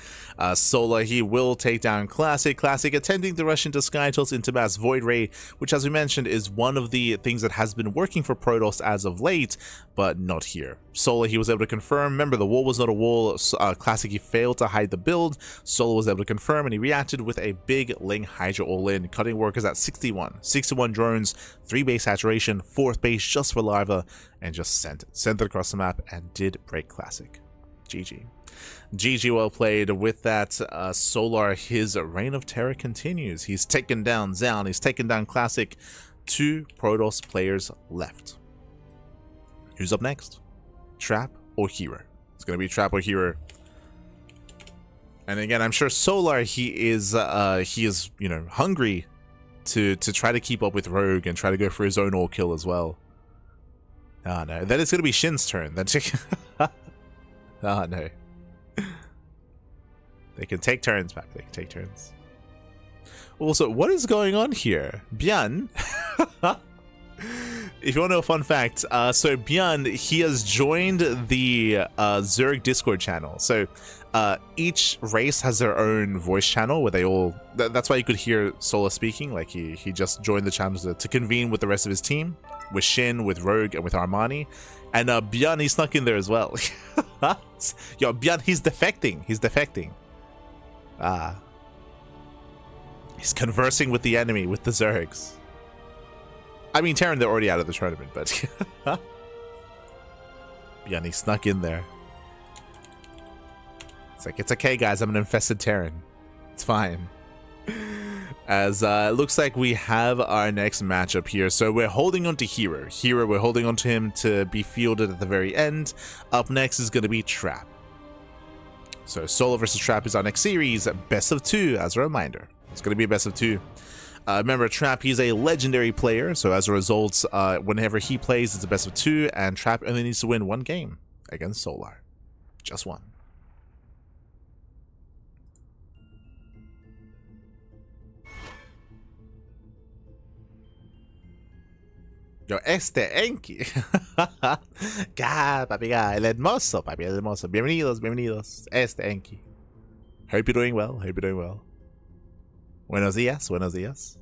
Solar, he will take down Classic. Classic attempting to rush into Skytals into Mass Void Ray, which, as we mentioned, is one of the things that has been working for Protoss as of late, but not here. Solar, he was able to confirm. Remember, the wall was not a wall. Classic, he failed to hide the build. Solar was able to confirm, and he reacted with a big Ling Hydra all-in, cutting workers at 61. 61 drones, 3 base saturation, 4th base just for Larva, and just sent it across the map, and did break Classic. GG. GG, well played. With that, Solar, his reign of terror continues. He's taken down Zoun, he's taken down Classic. 2 Protoss players left. Who's up next? Trap or herO? It's going to be Trap or herO. And again, I'm sure Solar, he is you know, hungry to try to keep up with Rogue and try to go for his own all kill as well. Oh no, that is going to be Shin's turn. That's oh no. They can take turns, Papi. They can take turns. Also, what is going on here? Byan. If you want to know a fun fact, so Byan, he has joined the Zerg Discord channel. So each race has their own voice channel where they all... That's why you could hear Solar speaking. Like he just joined the channel to convene with the rest of his team. With Shin, with Rogue, and with Armani. And Byan, he snuck in there as well. Yo, Byan, he's defecting. He's defecting. He's conversing with the enemy, with the Zergs. I mean, Terran, they're already out of the tournament, but... Byan, he snuck in there. It's like, it's okay, guys. I'm an infested Terran. It's fine. As it looks like we have our next matchup here. So we're holding on to herO. herO, we're holding on to him to be fielded at the very end. Up next is going to be Trap. So Solar versus Trap is our next series. Best of 2, as a reminder. It's going to be a best of 2. Remember, Trap, he's a legendary player. So as a result, whenever he plays, it's a best of 2. And Trap only needs to win 1 game against Solar. Just 1. Yo, enki. Papi, el hermoso, papi, el hermoso. Bienvenidos, bienvenidos. Enki. Hope you're doing well. Hope you're doing well. Buenos dias, buenos dias.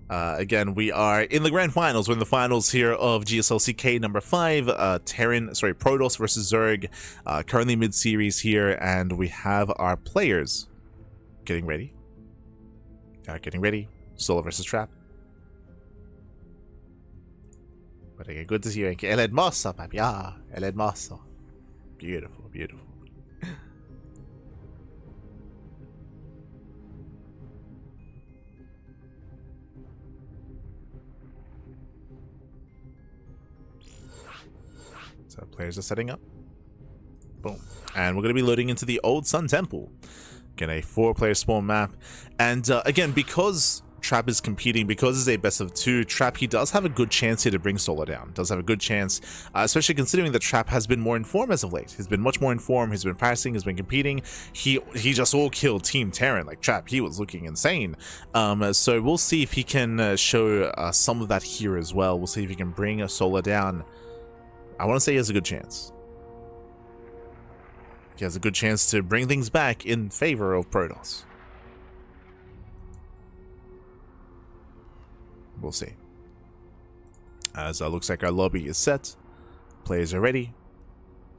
Again, we are in the grand finals. We're in the finals here of GSL CK number 5. Protoss versus Zerg. Currently mid-series here, and we have our players getting ready. Getting ready. Solar versus Trap. But again, good to see you. El hermoso, papi. El hermoso. Beautiful, beautiful. So players are setting up. Boom. And we're going to be loading into the Old Sun Temple. Again, a 4-player spawn map. And again, because Trap is competing, because it's a best of 2, Trap, he does have a good chance here to bring Solar down. Does have a good chance, especially considering that Trap has been more in form as of late. He's been much more in form. He's been practicing. He's been competing. He just all killed Team Terran. Like, Trap, he was looking insane. So we'll see if he can show some of that here as well. We'll see if he can bring Solar down. I want to say he has a good chance. He has a good chance to bring things back in favor of Protoss. We'll see. As looks like our lobby is set. Players are ready.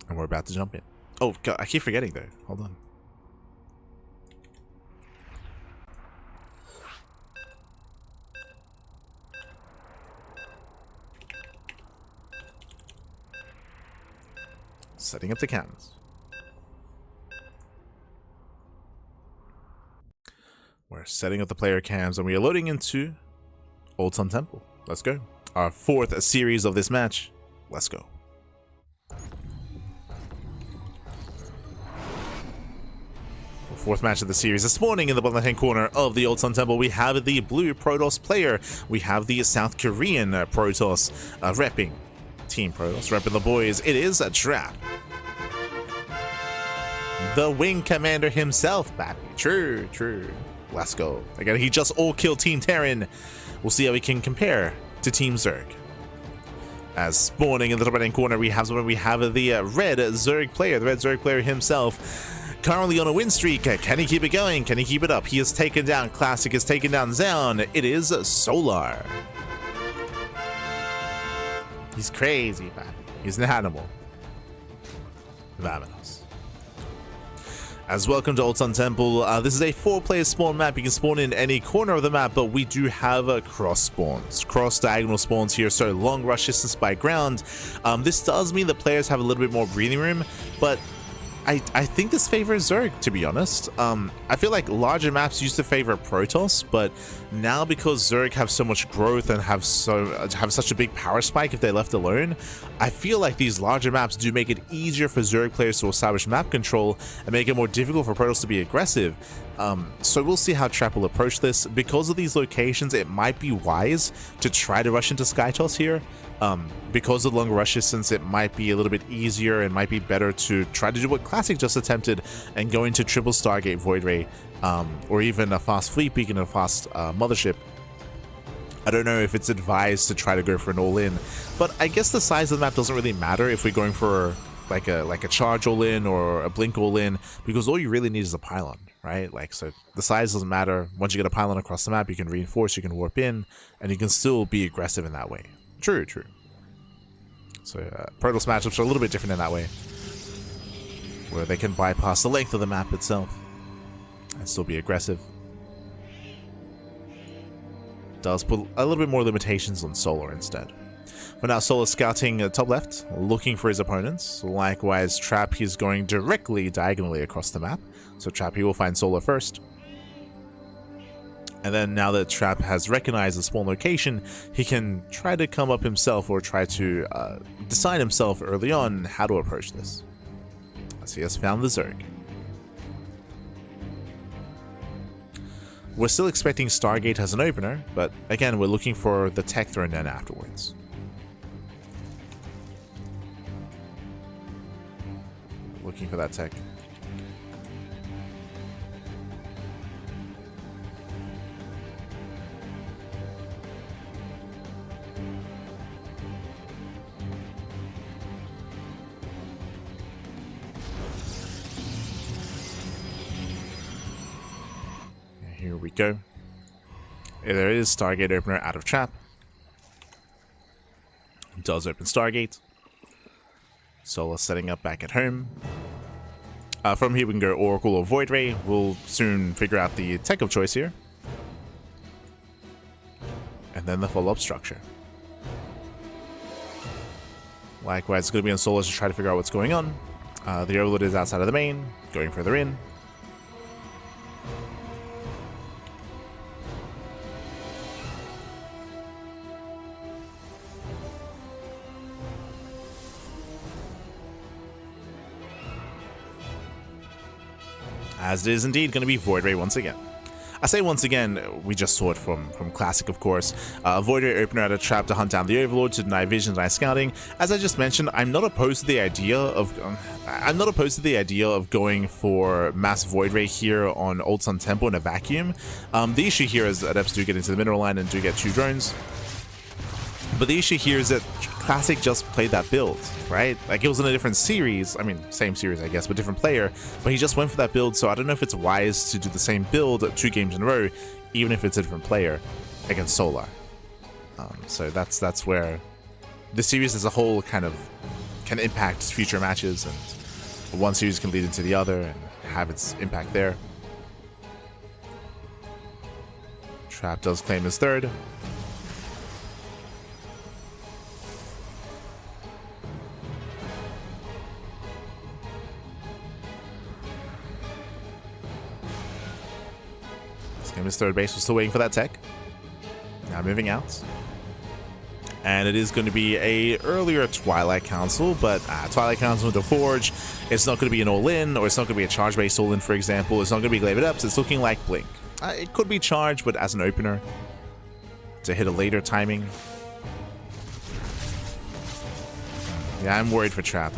And we're about to jump in. Oh, God, I keep forgetting though. Hold on. Setting up the cams. We're setting up the player cams and we are loading into Old Sun Temple. Let's go. Our 4th series of this match. Let's go. The 4th match of the series. This morning in the bottom left-hand corner of the Old Sun Temple, we have the blue Protoss player. We have the South Korean Protoss repping Team Protoss, repping the boys. It is a trap. The wing commander himself, baby. True, true. Let's go. Again, he just all killed Team Terran. We'll see how he can compare to Team Zerg. As spawning in the top right hand corner, we have the red Zerg player, the red Zerg player himself. Currently on a win streak. Can he keep it going? Can he keep it up? He has taken down Classic, has taken down Zoun. It is Solar. He's crazy, man. He's an animal. Vamonos. As welcome to Old Sun Temple. This is a 4-player spawn map. You can spawn in any corner of the map, but we do have cross spawns, cross diagonal spawns here, so long rush distance by ground. This does mean that players have a little bit more breathing room, but I think this favors Zerg, to be honest. I feel like larger maps used to favor Protoss, but now because Zerg have so much growth and have such a big power spike if they're left alone, I feel like these larger maps do make it easier for Zerg players to establish map control and make it more difficult for Protoss to be aggressive. So we'll see how Trap will approach this. Because of these locations, it might be wise to try to rush into Skytoss here. Because of the long rush distance, it might be a little bit easier and might be better to try to do what Classic just attempted and go into triple Stargate Void Ray, or even a fast fleet beacon and a fast mothership. I don't know if it's advised to try to go for an all-in, but I guess the size of the map doesn't really matter if we're going for like a charge all-in or a blink all-in, because all you really need is a pylon, right? Like, so the size doesn't matter. Once you get a pylon across the map, you can reinforce, you can warp in, and you can still be aggressive in that way. True, true. So Protoss matchups are a little bit different in that way, where they can bypass the length of the map itself and still be aggressive. Does put a little bit more limitations on Solar instead. For now, Solar scouting top left, looking for his opponents. Likewise, Trap, he's going directly diagonally across the map. So Trap, he will find Solar first. And then now that Trap has recognized the spawn location, he can try to come up himself or try to decide himself early on how to approach this. As he has found the Zerg. We're still expecting Stargate as an opener, but again, we're looking for the tech thrown in afterwards. Looking for that tech. Here we go. There is Stargate opener out of Trap. Does open Stargate. Solar setting up back at home. From here we can go Oracle or Void Ray. We'll soon figure out the tech of choice here. And then the follow-up structure. Likewise, it's going to be on Solar to try to figure out what's going on. The Overlord is outside of the main, going further in. As it is indeed going to be Void Ray once again. I say once again, we just saw it from Classic, of course. Void Ray opener at a Trap to hunt down the Overlord, to deny vision, deny scouting. As I just mentioned, I'm not opposed to the idea of going for mass Void Ray here on Old Sun Temple in a vacuum. The issue here is Adepts do get into the mineral line and do get 2 drones. But the issue here is that Classic just played that build, right? Like, it was in a different series. I mean, same series, I guess, but different player. But he just went for that build, so I don't know if it's wise to do the same build 2 games in a row, even if it's a different player against Solar. So that's where the series as a whole kind of can impact future matches, and one series can lead into the other and have its impact there. Trap does claim his third. His third base. We're still waiting for that tech. Now moving out. And it is going to be a earlier Twilight Council, but Twilight Council into Forge. It's not going to be an all-in, or it's not going to be a charge-based all-in, for example. It's not going to be Glaive Adepts. It's looking like Blink. It could be charge, but as an opener to hit a later timing. Yeah, I'm worried for Trap.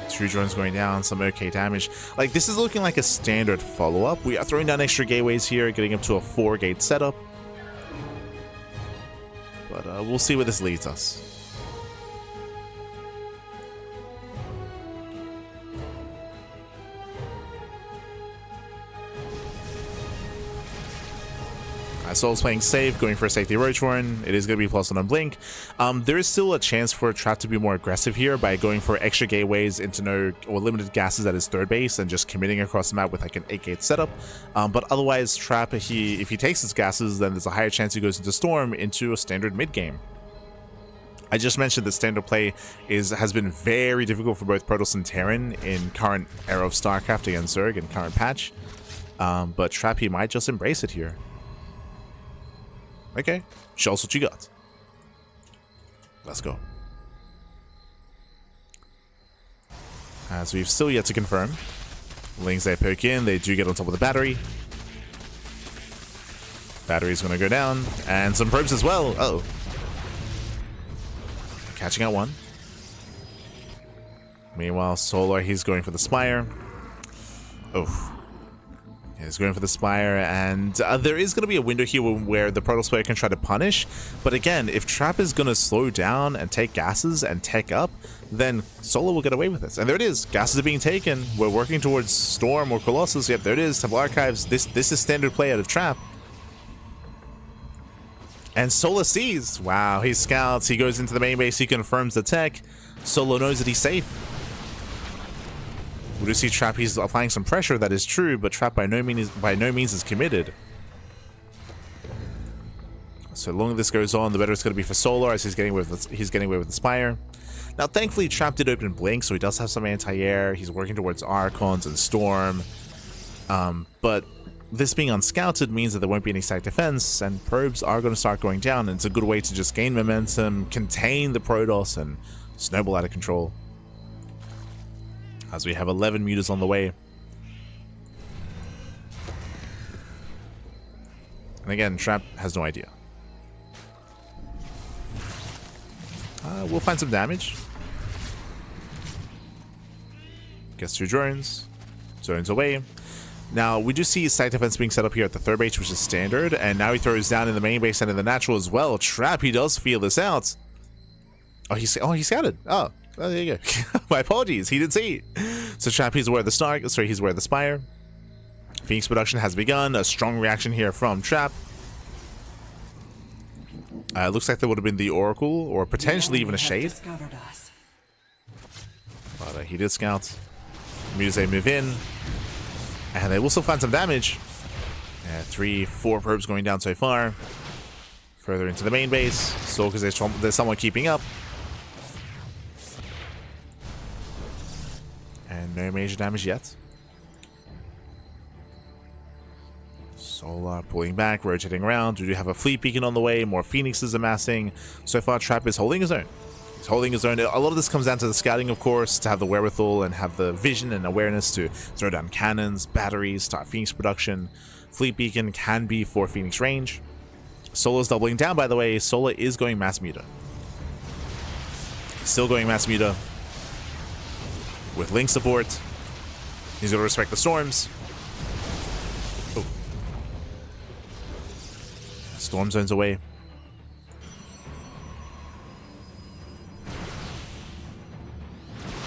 2 drones going down, some okay damage. Like, this is looking like a standard follow-up. We are throwing down extra gateways here, getting up to a 4-gate setup. But we'll see where this leads us. Soul's playing safe, going for a safety Roach Warren. It is going to be +1 on Blink. There is still a chance for Trap to be more aggressive here by going for extra gateways into no or limited gases at his 3rd base and just committing across the map with like an 8-gate setup. But otherwise, Trap, if he takes his gases, then there's a higher chance he goes into Storm into a standard mid game. I just mentioned that standard play has been very difficult for both Protoss and Terran in current era of StarCraft against Zerg and current patch. But Trap, he might just embrace it here. Okay, show us what you got. Let's go. As we've still yet to confirm. Lings, they poke in, they do get on top of the battery. Battery's gonna go down, and some probes as well. Uh-oh. Catching out one. Meanwhile, Solar, he's going for the Spire. Oh. He's going for the Spire, and there is going to be a window here where the Protoss player can try to punish. But again, if Trap is going to slow down and take gases and tech up, then Solar will get away with this. And there it is. Gases are being taken. We're working towards Storm or Colossus. Yep, there it is. Temple Archives. This is standard play out of Trap. And Solar sees. Wow, he scouts. He goes into the main base. He confirms the tech. Solar knows that he's safe. We do see Trap, he's applying some pressure, that is true, but Trap by no means is committed. So the longer this goes on, the better it's going to be for Solar as he's getting away with the Spire. Now, thankfully, Trap did open Blink, so he does have some anti-air. He's working towards Archons and Storm. But this being unscouted means that there won't be any site defense, and probes are going to start going down, and it's a good way to just gain momentum, contain the Protoss, and snowball out of control. As we have 11 mutas on the way. And again, Trap has no idea. We'll find some damage. Gets 2 drones. Zones away. Now, we do see site defense being set up here at the 3rd base, which is standard. And now he throws down in the main base and in the natural as well. Trap, he does feel this out. Oh, he scouted. Oh, well, there you go. My apologies, he didn't see. So Trap, he's aware of the he's aware of the Spire. Phoenix production has begun. A strong reaction here from Trap. Looks like there would have been the Oracle, or potentially even a Shade. But he did scout. Mutas move in. And they will still find some damage. 3, 4 probes going down so far. Further into the main base. So because there's someone keeping up. And no major damage yet. Solar pulling back, rotating around. We do have a fleet beacon on the way. More Phoenixes amassing. So far, Trap is holding his own. He's holding his own. A lot of this comes down to the scouting, of course, to have the wherewithal and have the vision and awareness to throw down cannons, batteries, start Phoenix production. Fleet beacon can be for Phoenix range. Solar's doubling down, by the way. Solar is going mass muta. Still going mass muta. With Link support. He's going to respect the storms. Oh. Storm zones away.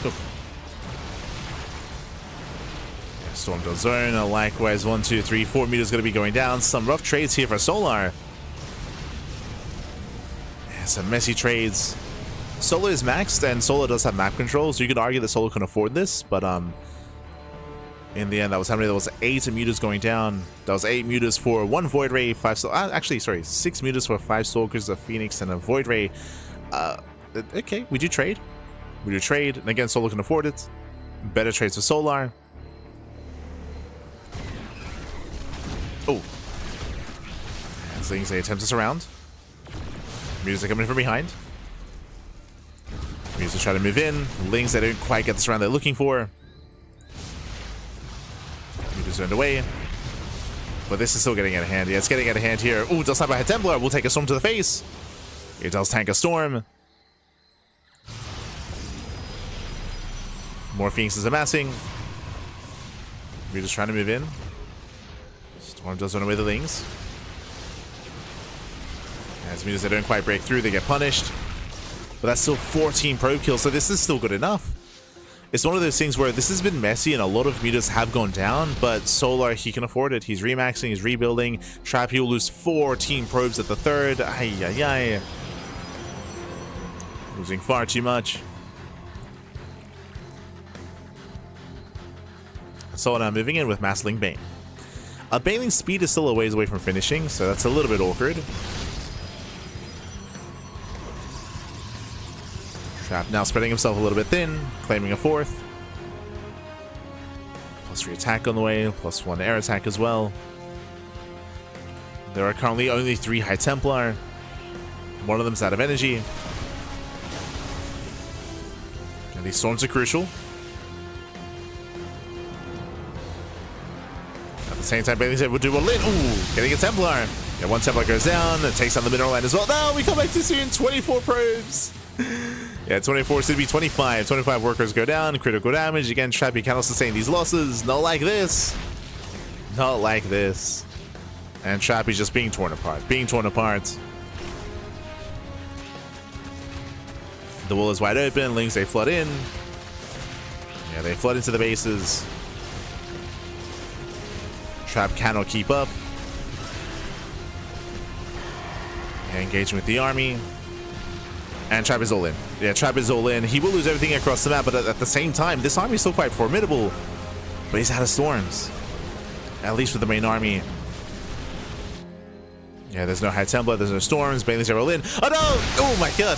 Oh. Yeah, Storm does zone. Likewise, 1, 2, 3, 4 meters going to be going down. Some rough trades here for Solar. Yeah, some messy trades. Solar is maxed, and Solar does have map control, so you could argue that Solar can afford this, but in the end, that was how many? There was 8 mutas going down. That was 8 mutas for 1 Void Ray, 5 actually, sorry, 6 mutas for 5 Stalkers, a Phoenix, and a Void Ray. Okay, we do trade. We do trade, and again, Solar can afford it. Better trades for Solar. Oh. Zings, they attempt us around. Mutas are coming from behind. Mutas try to move in. Lings, they don't quite get the surround they're looking for. Mutas zoned away. But this is still getting out of hand. Yeah, it's getting out of hand here. Ooh, does snipe by a Templar. We'll take a Storm to the face. It does tank a Storm. More Phoenixes amassing. We're just trying to move in. Storm does run away the Lings. As means they don't quite break through, they get punished. But that's still 14 probe kills, so this is still good enough. It's one of those things where this has been messy and a lot of meters have gone down, but Solar, he can afford it. He's remaxing, he's rebuilding. Trap, he will lose 14 probes at the third. Ay, ay, ay. Losing far too much. So now moving in with Massling Bane. Baneling's speed is still a ways away from finishing, so that's a little bit awkward. Trap now spreading himself a little bit thin, claiming a fourth. +3 attack on the way, +1 air attack as well. There are currently only 3 High Templar. One of them's out of energy. And these storms are crucial. At the same time, Bailey said we'll do a lit. Ooh, getting a Templar. Yeah, 1 Templar goes down, it takes down the mineral line as well. No, we come back too soon. 24 probes. Yeah, 24 should be 25. 25 workers go down, critical damage. Again, Trap, you cannot sustain these losses. Not like this. Not like this. And Trap is just being torn apart. Being torn apart. The wall is wide open. Lings, they flood in. Yeah, they flood into the bases. Trap cannot keep up. Yeah, engaging with the army. And Trap is all in. Yeah, Trap is all in. He will lose everything across the map, but at the same time, this army is still quite formidable. But he's out of storms. At least with the main army. Yeah, there's no High Templar, there's no storms. Bailey's are all in. Oh no! Oh my god!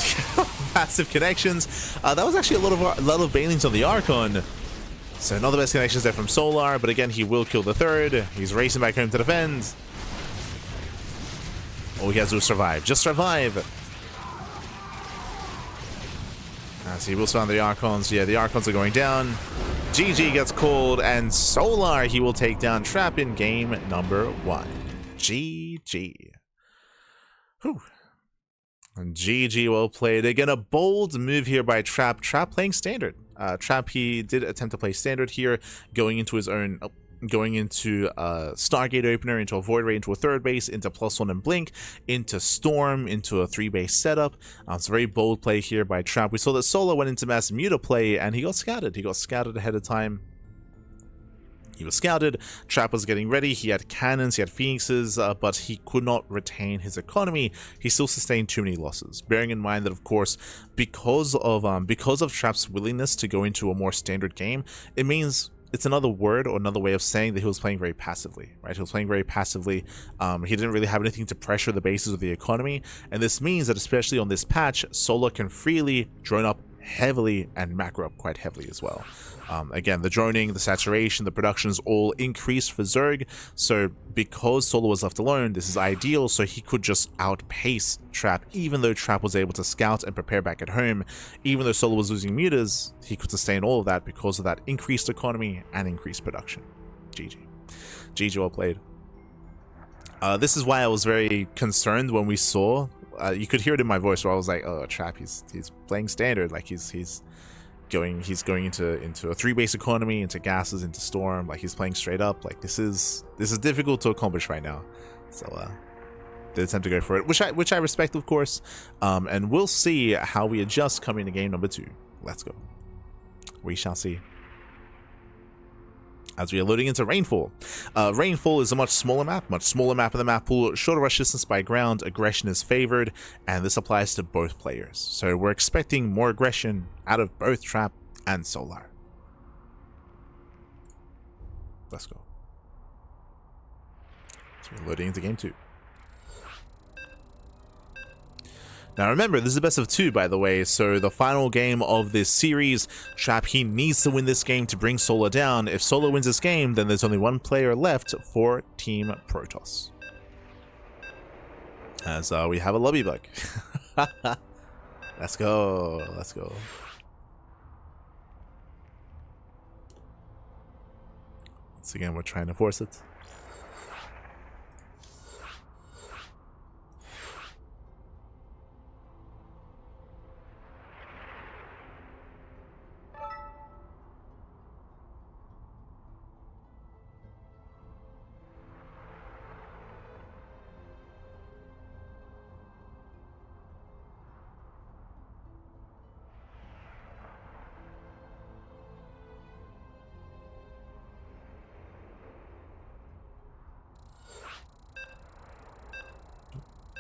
Massive connections. That was actually a lot of Bailings on the Archon. So not the best connections there from Solar, but again, he will kill the third. He's racing back home to defend. All he has to do is survive. Just survive. As he will surround the Archons. Yeah, the Archons are going down. GG gets called, and Solar, he will take down Trap in game number 1. GG. Whew. And GG, well played. Again, a bold move here by Trap. Trap playing standard. Trap, he did attempt to play standard here, going into his own... going into a Stargate opener, into a Void Ray, into a third base, into +1 and Blink, into Storm, into a 3-base setup. It's a very bold play here by Trap. We saw that Solo went into Mass Muta play, and he got scouted. He got scouted ahead of time. He was scouted. Trap was getting ready. He had cannons, he had phoenixes, but he could not retain his economy. He still sustained too many losses. Bearing in mind that, of course, because of Trap's willingness to go into a more standard game, it means it's another word or another way of saying that he was playing very passively, right? He was playing very passively. He didn't really have anything to pressure the bases of the economy, and this means that especially on this patch, Solar can freely drone up heavily and macro up quite heavily as well. Again, the droning, the saturation, the productions all increased for Zerg, so because Solar was left alone, this is ideal, so he could just outpace Trap, even though Trap was able to scout and prepare back at home. Even though Solar was losing mutas, he could sustain all of that because of that increased economy and increased production. GG. GG, well played. This is why I was very concerned when we saw, you could hear it in my voice where I was like, oh, Trap, he's playing standard, like he's going into a 3-base economy, into gases, into Storm, like he's playing straight up. Like this is difficult to accomplish right now. So did attempt to go for it, which I respect, of course. And we'll see how we adjust coming to game number 2. Let's go. We shall see. As we are loading into Rainfall. Rainfall is a much smaller map in the map pool, shorter rush distance by ground, aggression is favored, and this applies to both players. So we're expecting more aggression out of both Trap and Solar. Let's go. So we're loading into game 2. Now remember, this is a best of 2, by the way, so the final game of this series, Trap, he needs to win this game to bring Solar down. If Solar wins this game, then there's only 1 player left for Team Protoss. As we have a lobby bug. Let's go, let's go. Once again, we're trying to force it.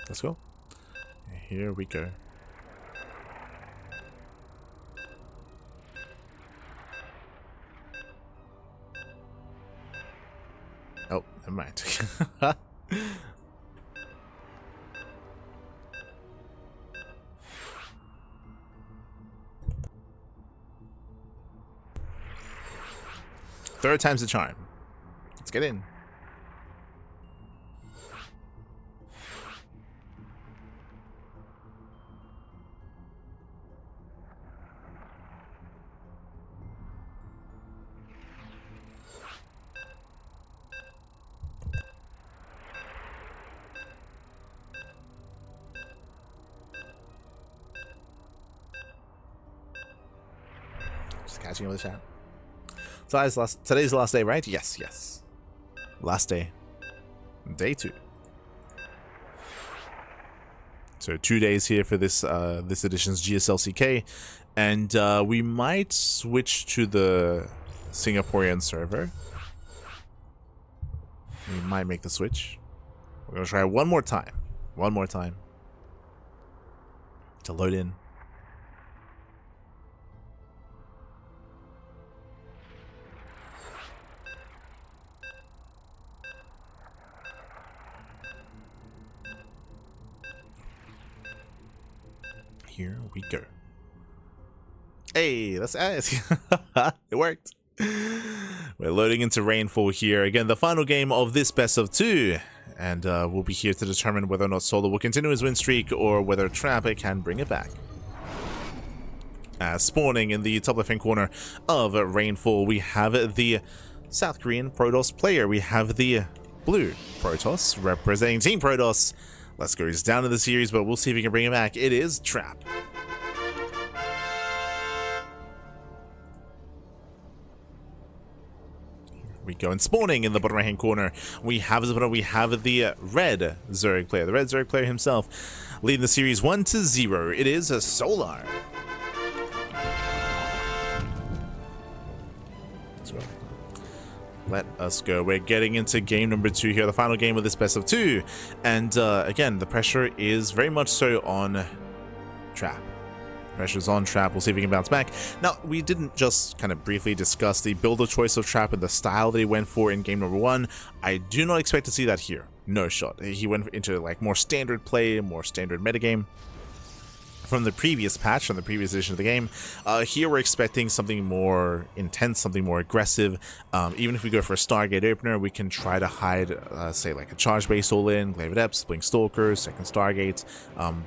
Let's go. Here we go. Oh, never mind. Third time's the charm. Let's get in. Just catching up with the chat. Today's the last day, right? Yes, yes. Last day. Day 2. So 2 days here for this this edition's GSL CK, and we might switch to the Singaporean server. We might make the switch. We're gonna try one more time. One more time. To load in. Here we go. Hey, that's it worked. We're loading into Rainfall here. Again, the final game of this best of 2. And we'll be here to determine whether or not Solo will continue his win streak or whether Trapper can bring it back. Spawning in the top left-hand corner of Rainfall, we have the South Korean Protoss player. We have the blue Protoss representing Team Protoss. Let's go. He's down in the series, but we'll see if we can bring him back. It is Trap. We go, and spawning in the bottom right hand corner, we have the red Zerg player, the red Zerg player himself, leading the series 1-0. It is a Solar. Let us go. We're getting into game number 2 here, the final game of this best of 2, and again, the pressure is very much so on Trap. Pressure's on Trap. We'll see if he can bounce back. Now, we didn't just kind of briefly discuss the builder choice of Trap and the style that he went for in game number 1. I do not expect to see that here. No shot. He went into like more standard play, more standard metagame from the previous patch, from the previous edition of the game. Here we're expecting something more intense, something more aggressive. Even if we go for a Stargate opener, we can try to hide, say, like a charge base all in, Glaive Adepts, Blink Stalkers, second Stargates.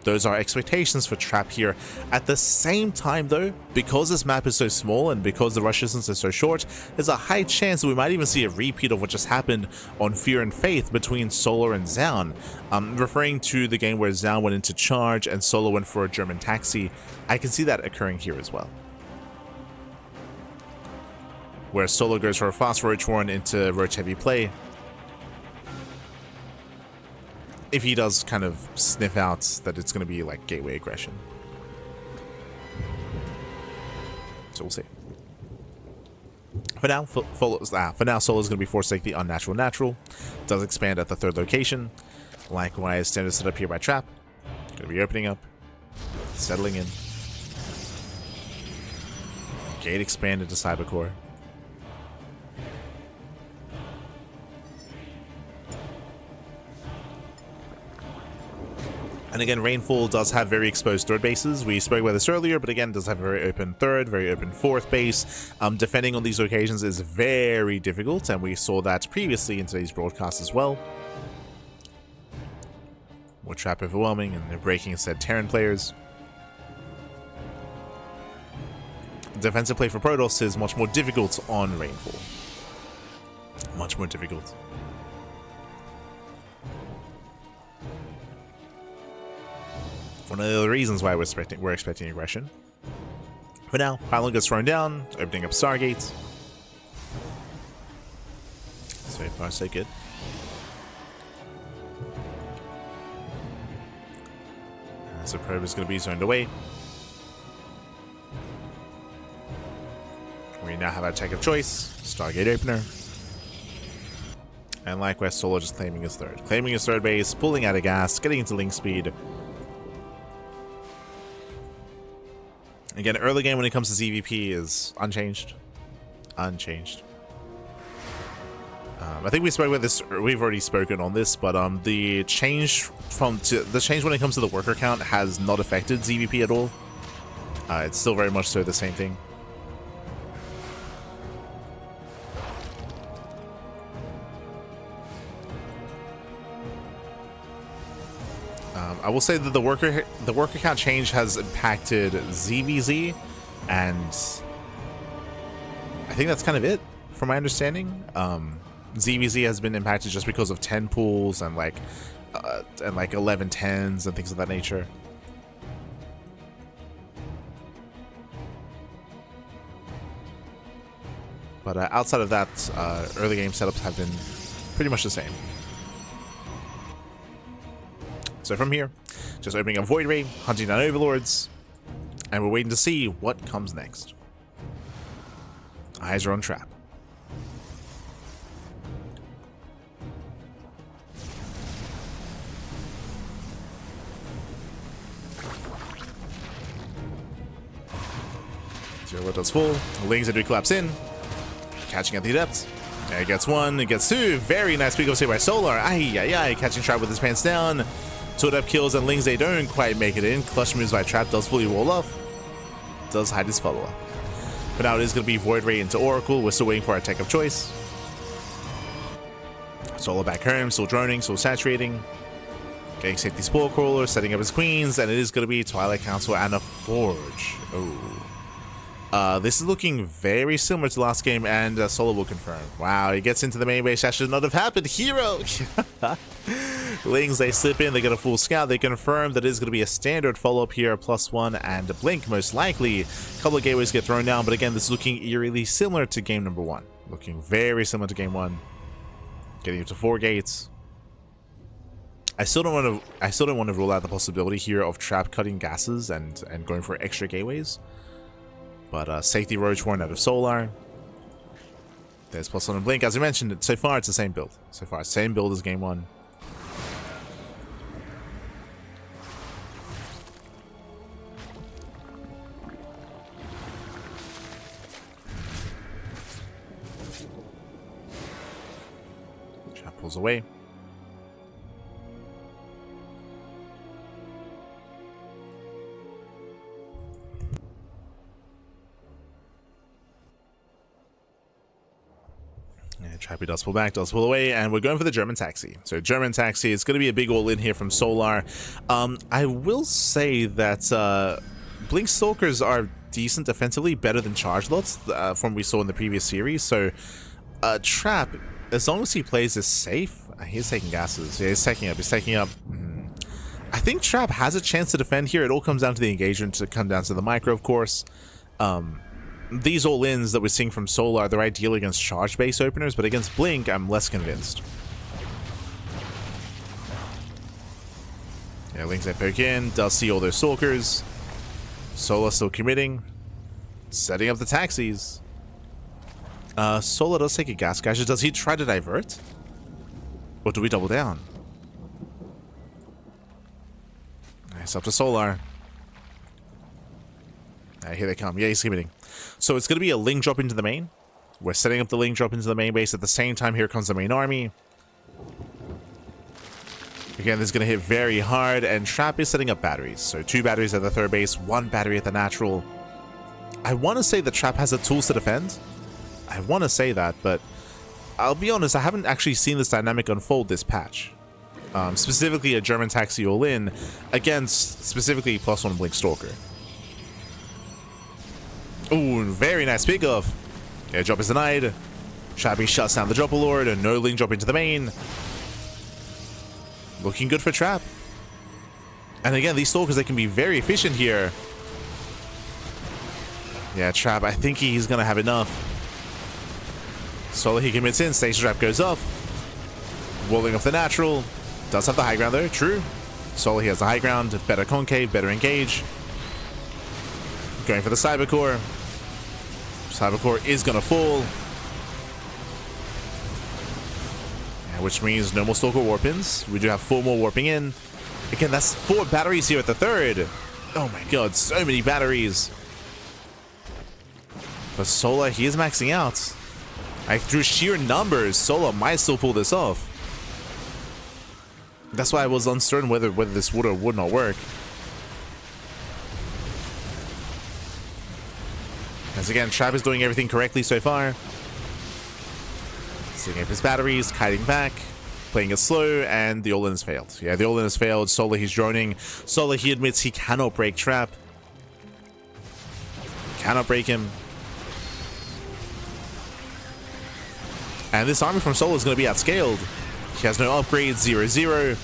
Those are expectations for Trap here. At the same time, though, because this map is so small and because the rush distance is so short, there's a high chance that we might even see a repeat of what just happened on Fear and Faith between Solar and Zoun. Referring to the game where Zoun went into charge and Solo went for a German taxi, I can see that occurring here as well. Where Solo goes for a fast Roach Warren into Roach heavy play. If he does kind of sniff out that it's going to be like gateway aggression. So we'll see. For now, Solo's going to be forced to take the unnatural natural. Does expand at the 3rd location. Likewise, standard setup here by Trap. Going to be opening up. Settling in. Gate expanded to Cybercore. And again, Rainfall does have very exposed 3rd bases. We spoke about this earlier, but again, does have a very open 3rd, very open 4th base. Defending on these locations is very difficult, and we saw that previously in today's broadcast as well. More Trap overwhelming, and they're breaking said Terran players. Defensive play for Protoss is much more difficult on Rainfall. Much more difficult. One of the reasons why we're expecting aggression. For now, Pylon gets thrown down, opening up Stargates. So far, so good. So Probe is going to be zoned away. We now have our tech of choice, Stargate opener. And likewise, Solo just claiming his third. Claiming his third base, pulling out of gas, getting into link speed. Again, early game when it comes to ZVP is unchanged. Unchanged. I think we spoke about this. We've already spoken on this, but the change when it comes to the worker count has not affected ZVP at all. It's still very much so the same thing. I will say that the worker count change has impacted ZVZ, and I think that's kind of it from my understanding. ZVZ has been impacted just because of 10 pools and like 11 10s and things of that nature. But outside of that, early game setups have been pretty much the same. So from here, just opening up Void Ray, hunting down Overlords, and we're waiting to see what comes next. Eyes are on Trap. Zero does full. Lings do collapse in. Catching at the depths. Yeah, he gets one, he gets two. Very nice pick up here by Solar. Catching Trap with his pants down. 2-up kills and Lings, they don't quite make it in. Clutch moves by Trap, does fully wall off. Does hide his follow-up. But now it is going to be Void Ray into Oracle. We're still waiting for our tech of choice. Solar back home, still droning, still saturating. Getting safety Spore Crawler, setting up his queens, and it is going to be Twilight Council and a Forge. Oh. This is looking very similar to last game, and Solo will confirm. Wow, he gets into the main base. That should not have happened. herO! Lings, they slip in, they get a full scout, they confirm that it is going to be a standard follow-up here, +1, and a blink most likely. A couple of gateways get thrown down, but again, this is looking eerily similar to game number 1. Looking very similar to game 1. Getting up to 4 gates. I still don't want to rule out the possibility here of Trap cutting gases and going for extra gateways. But safety Roach Warren out of Solar. There's +1 and blink. As I mentioned, so far it's the same build. So far, same build as game 1. Trap pulls away. Trappy does pull back, does pull away, and we're going for the German Taxi. So German Taxi is going to be a big all-in here from Solar. I will say that Blink Stalkers are decent defensively, better than Charge Lots from what we saw in the previous series. So Trap, as long as he plays this safe, he's taking gases. Yeah, he's taking up. I think Trap has a chance to defend here. It all comes down to the engagement, to come down to the micro, of course. These all-ins that we're seeing from Solar, they're ideal against charge base openers, but against Blink, I'm less convinced. Yeah, Lings, they poke in, does see all those Stalkers. Solar still committing. Setting up the taxis. Solar does take a gas cache. Does he try to divert? Or do we double down? Nice, up to Solar. Here they come. Yeah, he's committing. So it's going to be a link drop into the main. We're setting up the link drop into the main base. At the same time, here comes the main army. Again, this is going to hit very hard, and Trap is setting up batteries. So 2 batteries at the third base, 1 battery at the natural. I want to say that Trap has the tools to defend. I want to say that, but I'll be honest, I haven't actually seen this dynamic unfold this patch. Specifically a German Taxi all-in against specifically +1 Blink Stalker. Ooh, very nice pickoff. Okay, drop is denied. Trappy shuts down the Dropper Lord, and no link drop into the main. Looking good for Trap. And again, these Stalkers, they can be very efficient here. Yeah, Trap, I think he's going to have enough. Solar, he commits in. Station Trap goes off. Walling off the natural. Does have the high ground though, true. Solar, he has the high ground. Better concave, better engage. Going for the Cyber Core. Cyber Core is going to fall. And which means no more Stalker warp-ins. We do have 4 more warping in. Again, that's 4 batteries here at the third. Oh my god, so many batteries. But Solar, he is maxing out. Like, through sheer numbers, Solar might still pull this off. That's why I was uncertain whether this would or would not work. As again, Trap is doing everything correctly so far. Setting up his batteries, kiting back, playing it slow, and the all-in has failed. Yeah, the all-in has failed. Solar, he's droning. Solar, he admits he cannot break Trap. Cannot break him. And this army from Solar is going to be outscaled. He has no upgrades, 0-0.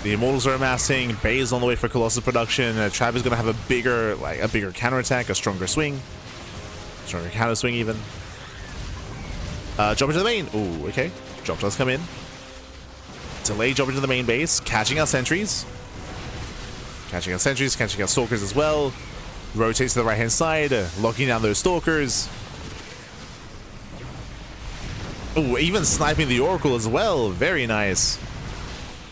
The Immortals are amassing. Bay is on the way for Colossus production. Trap is going to have a bigger counterattack, a stronger swing. Stronger counter swing even. Jump into the main. Ooh, okay. Jump does come in. Delay jump into the main base. Catching out sentries. Catching out sentries, catching out stalkers as well. Rotates to the right-hand side. Locking down those stalkers. Ooh, even sniping the Oracle as well. Very nice.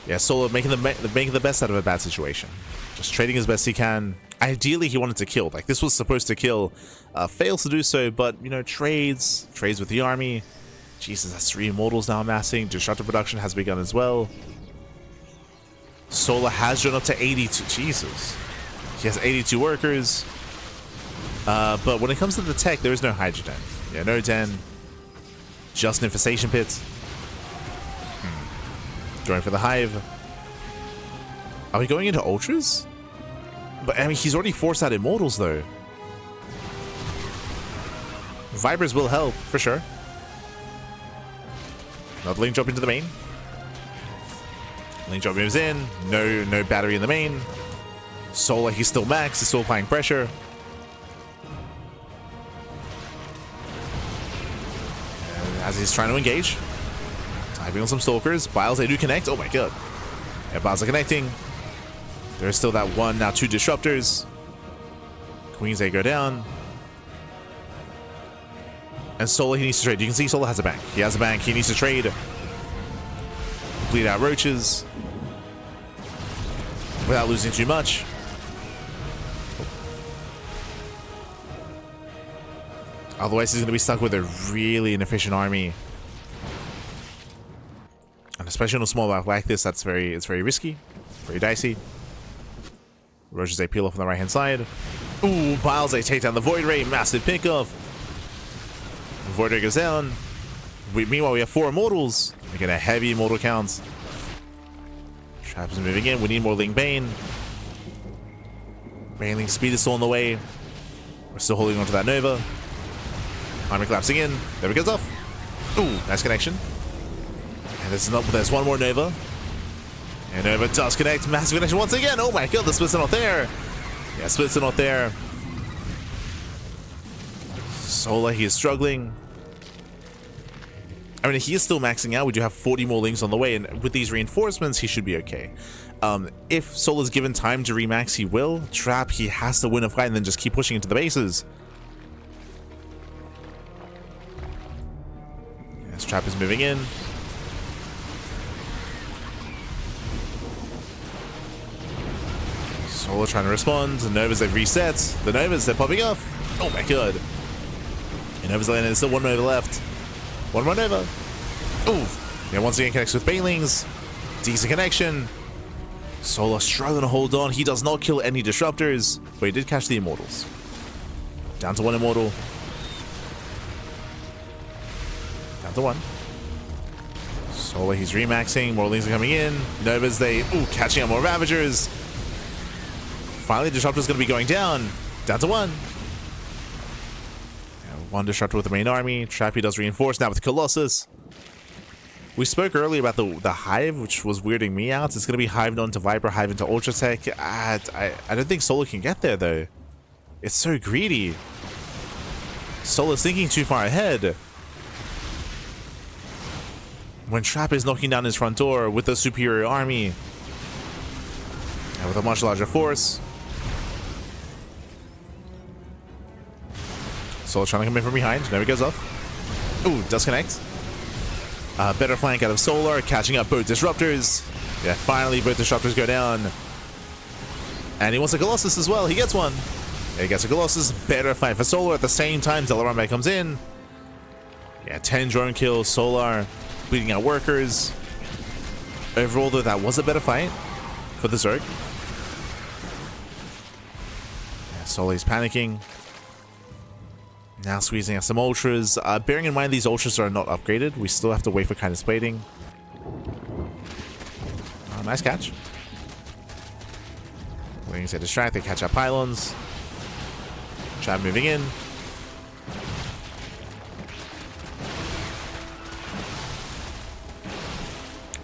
Yeah, Solar making the best out of a bad situation. Just trading as best he can. Ideally, he wanted to kill. Like, this was supposed to kill. Fails to do so, but, you know, trades with the army. Jesus, that's 3 Immortals now amassing. Disruptor production has begun as well. Solar has drawn up to 82. Jesus. He has 82 workers. But when it comes to the tech, there is no hydrogen. Yeah, no den. Just an infestation pit. Going for the hive. Are we going into ultras? But I mean, he's already forced out Immortals though. Vipers will help for sure. Another link drop into the main. Link drop moves in. No battery in the main. Solar, he's still max. He's still applying pressure. And as he's trying to engage. Typing on some stalkers. Biles, they do connect. Oh my god. Yeah, Biles are connecting. There's still that 1, now 2 disruptors. Queens, they go down. And Solar, he needs to trade. You can see Solar has a bank. He has a bank. He needs to trade. Bleed out roaches. Without losing too much. Otherwise, he's going to be stuck with a really inefficient army. And especially on a small map like this, it's very risky, very dicey. Roaches, they peel off on the right-hand side. Ooh, Biles, they take down the Void Ray, massive pickoff. Void Ray goes down. Meanwhile, we have 4 Immortals. We get a heavy Immortal count. Trap is moving in. We need more Ling Bane. Baneling speed is still on the way. We're still holding on to that Nova. Army collapsing in. There it goes off. Ooh, nice connection. And there's one more Nova. And Nova does connect. Massive connection once again. Oh my god, the splits are not there. Yeah, splits are not there. Solar, he is struggling. I mean, he is still maxing out. We do have 40 more links on the way, and with these reinforcements, he should be okay. If Solar's given time to remax, he will. Trap, he has to win a fight and then just keep pushing into the bases. Yes, Trap is moving in. Solar trying to respond. The Novas, they've reset. The Novas, they're popping off. Oh my god. And Nova's landing. There's still 1 Nova left. 1 more Nova. Ooh. Yeah, once again connects with Banelings. Decent connection. Solar struggling to hold on. He does not kill any disruptors, but he did catch the Immortals. Down to 1 Immortal. Down to 1. Solar, he's remaxing. More Lings are coming in. Novas, catching up more Ravagers. Finally, Disruptor's going to be going down. Down to 1. 1 Disruptor with the main army. Trappy does reinforce now with Colossus. We spoke earlier about the Hive, which was weirding me out. It's going to be hived onto Viper, hive into Ultra Tech. I don't think Solar can get there, though. It's so greedy. Solar's thinking too far ahead. When Trap is knocking down his front door with a superior army. And with a much larger force. Solar trying to come in from behind. There he goes off. Ooh, does connect. Better flank out of Solar, catching up both disruptors. Yeah, finally both disruptors go down. And he wants a Colossus as well. He gets one. Yeah, he gets a Colossus. Better fight for Solar at the same time. Delarambe comes in. Yeah, 10 drone kills. Solar bleeding out workers. Overall, though, that was a better fight for the Zerg. Yeah, Solar's panicking. Now squeezing out some ultras. Bearing in mind these ultras are not upgraded, we still have to wait for kindness plating. Oh, nice catch. Wings are distracted, catch up pylons. Trap moving in.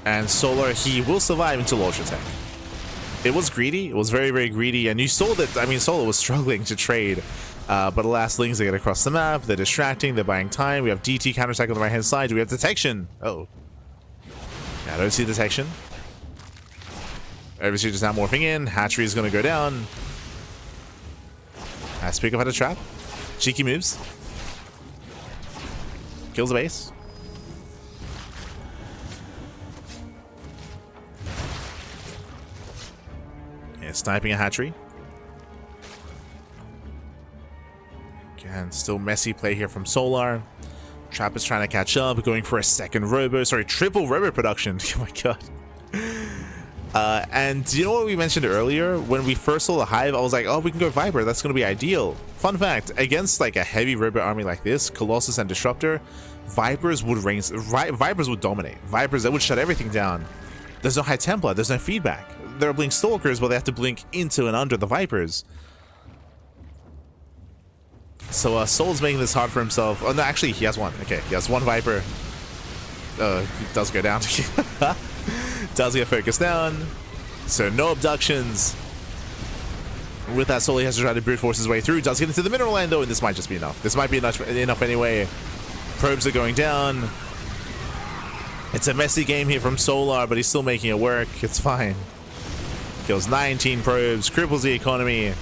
And Solar, he will survive until ultra tech. It was greedy. It was very, very greedy. And you saw that, I mean, Solar was struggling to trade. But alas, Lings, they get across the map. They're distracting. They're buying time. We have DT counterattack on the right-hand side. We have detection. Oh. Yeah, I don't see detection. Overseer just now morphing in. Hatchery is going to go down. Has to pick up at a trap. Cheeky moves. Kills the base. Yeah, sniping a hatchery. Again, still messy play here from Solar. Trap is trying to catch up, going for a second robo. Sorry, triple robo production. Oh my god. And you know what we mentioned earlier? When we first saw the Hive, I was like, oh, we can go Viper. That's going to be ideal. Fun fact, against like a heavy robo army like this, Colossus and Disruptor, Vipers would Vipers would dominate. Vipers, that would shut everything down. There's no High Templar. There's no feedback. There are Blink Stalkers, but they have to blink into and under the Vipers. So Soul's making this hard for himself. Oh no, actually he has one. Okay, he has one Viper. He does go down. Does get focused down. So no abductions. With that, Soul, he has to try to brute force his way through. Does get into the mineral line though, and this might just be enough. This might be enough anyway. Probes are going down. It's a messy game here from Solar, but he's still making it work. It's fine. Kills 19 probes, cripples the economy.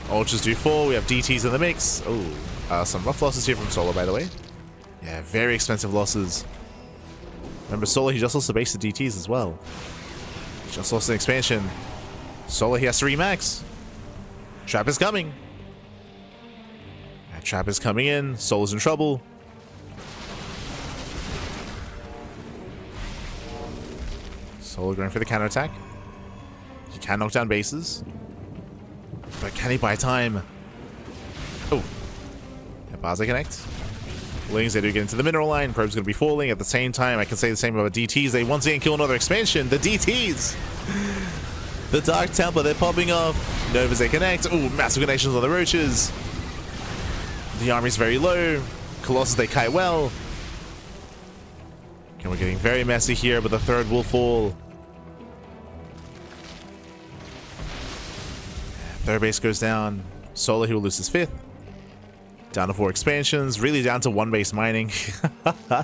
Ultras do 4. We have DTs in the mix. Oh, some rough losses here from Solar, by the way. Yeah, very expensive losses. Remember, Solar, he just lost the base of DTs as well. He just lost an expansion. Solar, he has to remax. Trap is coming. Yeah, Trap is coming in. Solar's in trouble. Solar going for the counterattack. He can knock down bases. But can he buy time? Oh. Yeah, Baza connect. Lings, they do get into the mineral line. Probe's going to be falling. At the same time, I can say the same about DTs. They once again kill another expansion. The DTs! The Dark Templar, they're popping off. Novas, they connect. Oh, massive connections on the Roaches. The army's very low. Colossus, they kite well. Okay, we're getting very messy here, but the third will fall. Third base goes down. Solar, he will lose his 5th. Down to 4 expansions. Really down to 1 base mining. Oh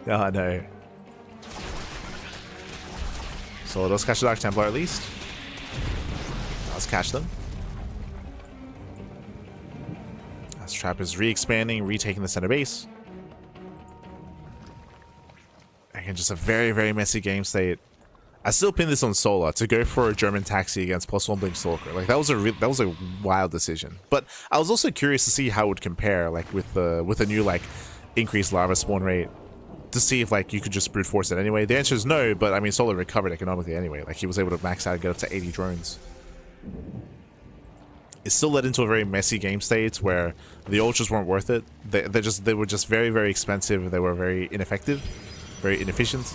no. Solar does catch the Dark Templar at least. Let's catch them. As Trap is re-expanding, retaking the center base. Again, just a very, very messy game state. I still pin this on Solar to go for a German taxi against +1 Blink Stalker. Like that was a wild decision. But I was also curious to see how it would compare, like with the new like increased lava spawn rate, to see if like you could just brute force it anyway. The answer is no, but I mean Solar recovered economically anyway. Like he was able to max out and get up to 80 drones. It still led into a very messy game state where the ultras weren't worth it. They were just very, very expensive. They were very ineffective, very inefficient.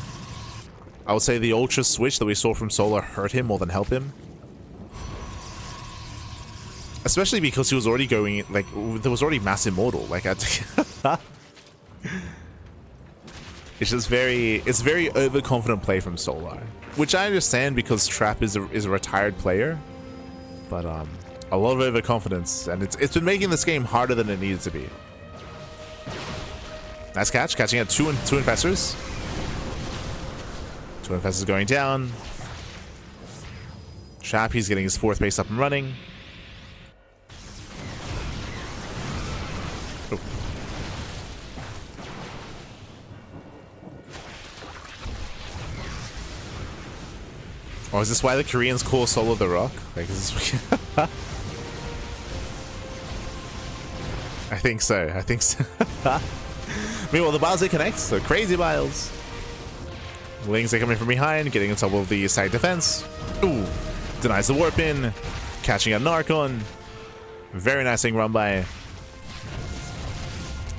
I would say the ultra switch that we saw from Solar hurt him more than helped him. Especially because he was already going, like, there was already Mass Immortal. Like, it's just it's very overconfident play from Solar. Which I understand because Trap is a retired player. But, a lot of overconfidence. And it's been making this game harder than it needed to be. Nice catch. Catching at two infestors. 2 infestors going down. Trap, he's getting his 4th base up and running. Oh. Or is this why the Koreans call Solo the Rock? Like, is this... I think so. I think so. Meanwhile, the Biles, they connect. So crazy Biles. Lings are coming from behind, getting on top of the side defense. Ooh. Denies the warp in. Catching a Narcon. Very nice thing run by.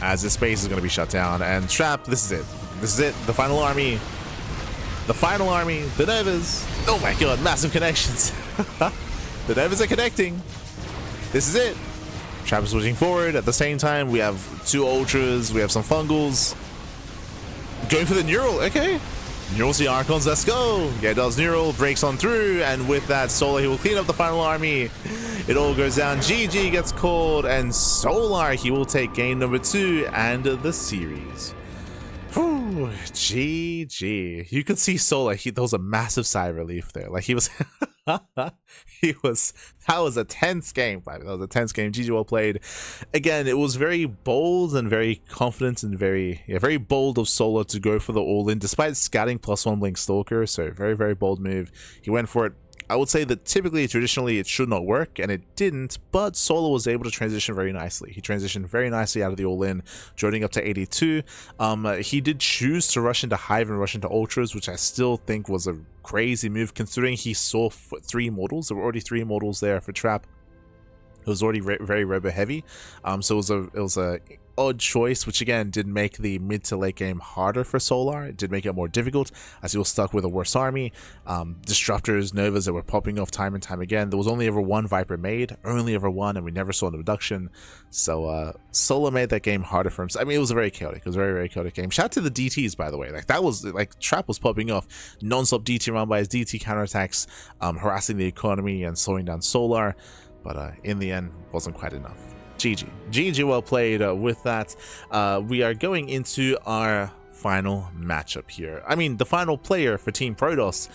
As this space is going to be shut down. And Trap, this is it. This is it. The final army. The final army. The Novas. Oh my god, massive connections. The Novas are connecting. This is it. Trap is switching forward. At the same time, we have 2 Ultras. We have some Fungals. Going for the Neural. Okay. Neural's the Archons. Let's go. Yeah, does Neural. Breaks on through. And with that, Solar, he will clean up the final army. It all goes down. GG gets called. And Solar, he will take game number 2 and the series. Whew, GG. You could see Solar. There was a massive sigh of relief there. Like, he was... that was a tense game. That was a tense game. GG, well played. Again, it was very bold and very confident and very bold of Solar to go for the all-in despite scouting +1 Blink Stalker. So very, very bold move. He went for it. I would say that typically, traditionally, it should not work, and it didn't, but Solar was able to transition very nicely. He transitioned very nicely out of the all-in, joining up to 82. He did choose to rush into Hive and rush into Ultras, which I still think was a crazy move, considering he saw 3 Immortals. There were already 3 Immortals there for Trap. It was already very robo-heavy, so it was a odd choice, which again did make the mid to late game harder for Solar. It did make it more difficult as he was stuck with a worse army. Disruptors, Novas that were popping off time and time again. There was only ever 1 Viper made, only ever 1, and we never saw an abduction. So Solar made that game harder for him. I mean, it was a very chaotic. It was a very chaotic game. Shout out to the DTs, by the way. Like, that was like Trap was popping off non-stop DT run by his DT counterattacks, harassing the economy and slowing down Solar. But in the end, wasn't quite enough. GG. GG, well played. With that, we are going into our final matchup here. I mean, the final player for Team Protoss.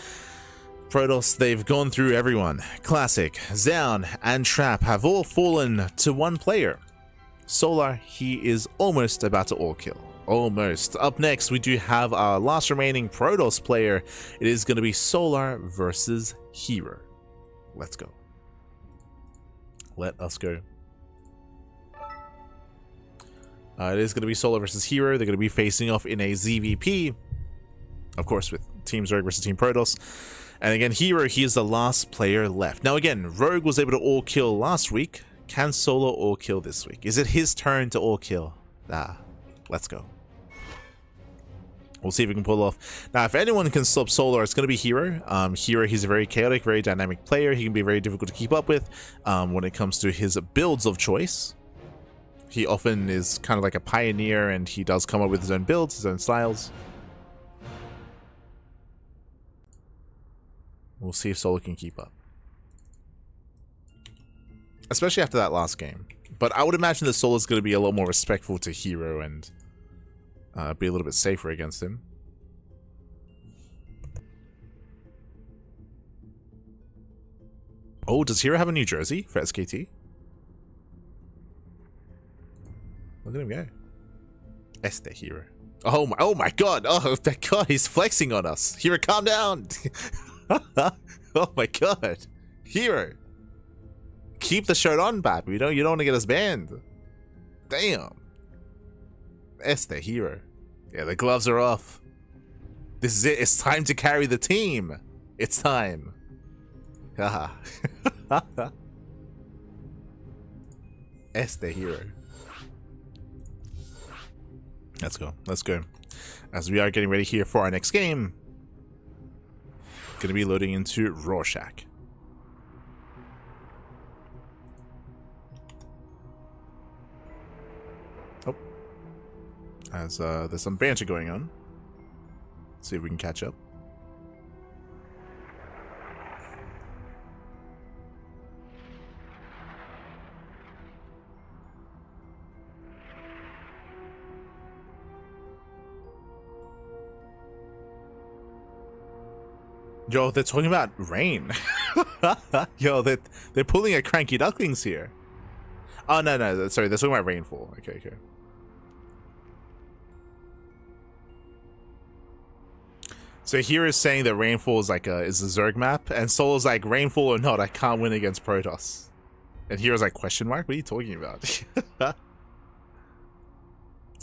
Protoss, they've gone through everyone. Classic, Zoun, and Trap have all fallen to 1 player. Solar, he is almost about to all kill. Almost. Up next, we do have our last remaining Protoss player. It is going to be Solar versus herO. Let's go. Let us go. It is going to be Solar versus herO. They're going to be facing off in a ZVP. Of course, with Team Zerg versus Team Protoss. And again, herO, he is the last player left. Now again, Rogue was able to all kill last week. Can Solar all kill this week? Is it his turn to all kill? Let's go. We'll see if we can pull off. Now, if anyone can stop Solar, it's going to be herO. herO, he's a very chaotic, very dynamic player. He can be very difficult to keep up with when it comes to his builds of choice. He often is kind of like a pioneer, and he does come up with his own builds, his own styles. We'll see if Solar can keep up. Especially after that last game. But I would imagine that Solar's going to be a lot more respectful to herO and be a little bit safer against him. Oh, does herO have a new jersey for SK2? Look at him go. Este herO. Oh my god. Oh my god, he's flexing on us. herO, calm down. Oh my god. herO. Keep the shirt on, Bap. You don't want to get us banned. Damn. Este herO. Yeah, the gloves are off. This is it. It's time to carry the team. It's time. Haha. Este herO. Let's go. Let's go. As we are getting ready here for our next game. Gonna be loading into Rorschach. As there's some banter going on. Let's see if we can catch up. Yo, they're talking about rain. Yo, they're pulling a CranKy Ducklings here. Oh no, sorry, they're talking about rainfall. Okay. So here is saying that Rainfall is like is a Zerg map, and Soul is like, Rainfall or not, I can't win against Protoss. And here is like, question mark? What are you talking about? It's like,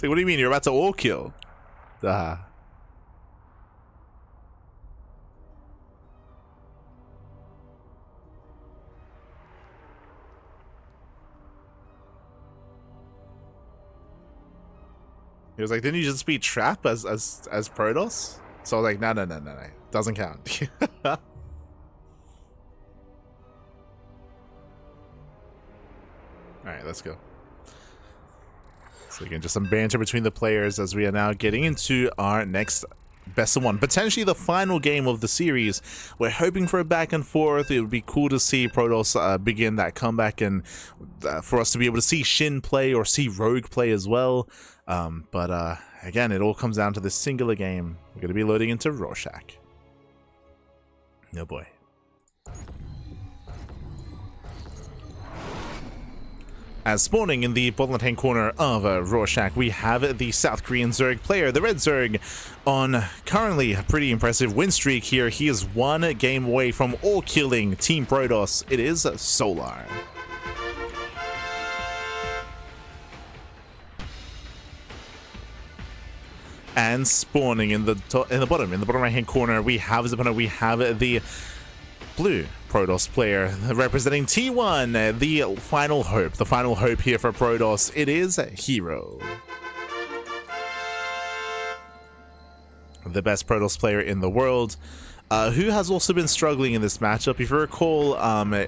what do you mean? You're about to all kill? He was like, didn't you just beat Trap as Protoss? So I was like, no. Doesn't count. Alright, let's go. So again, just some banter between the players as we are now getting into our next best of one. Potentially the final game of the series. We're hoping for a back and forth. It would be cool to see Protoss begin that comeback, and for us to be able to see Shin play or see Rogue play as well. But again, it all comes down to this singular game. We're going to be loading into Rorschach. Oh boy. As spawning in the bottom left-hand corner of Rorschach, we have the South Korean Zerg player, the Red Zerg, on currently a pretty impressive win streak here. He is one game away from all killing Team Protoss. It is Solar. And spawning in the bottom right-hand corner, we have the blue Protoss player representing T1, the final hope here for Protoss. It is herO, the best Protoss player in the world, who has also been struggling in this matchup. If you recall,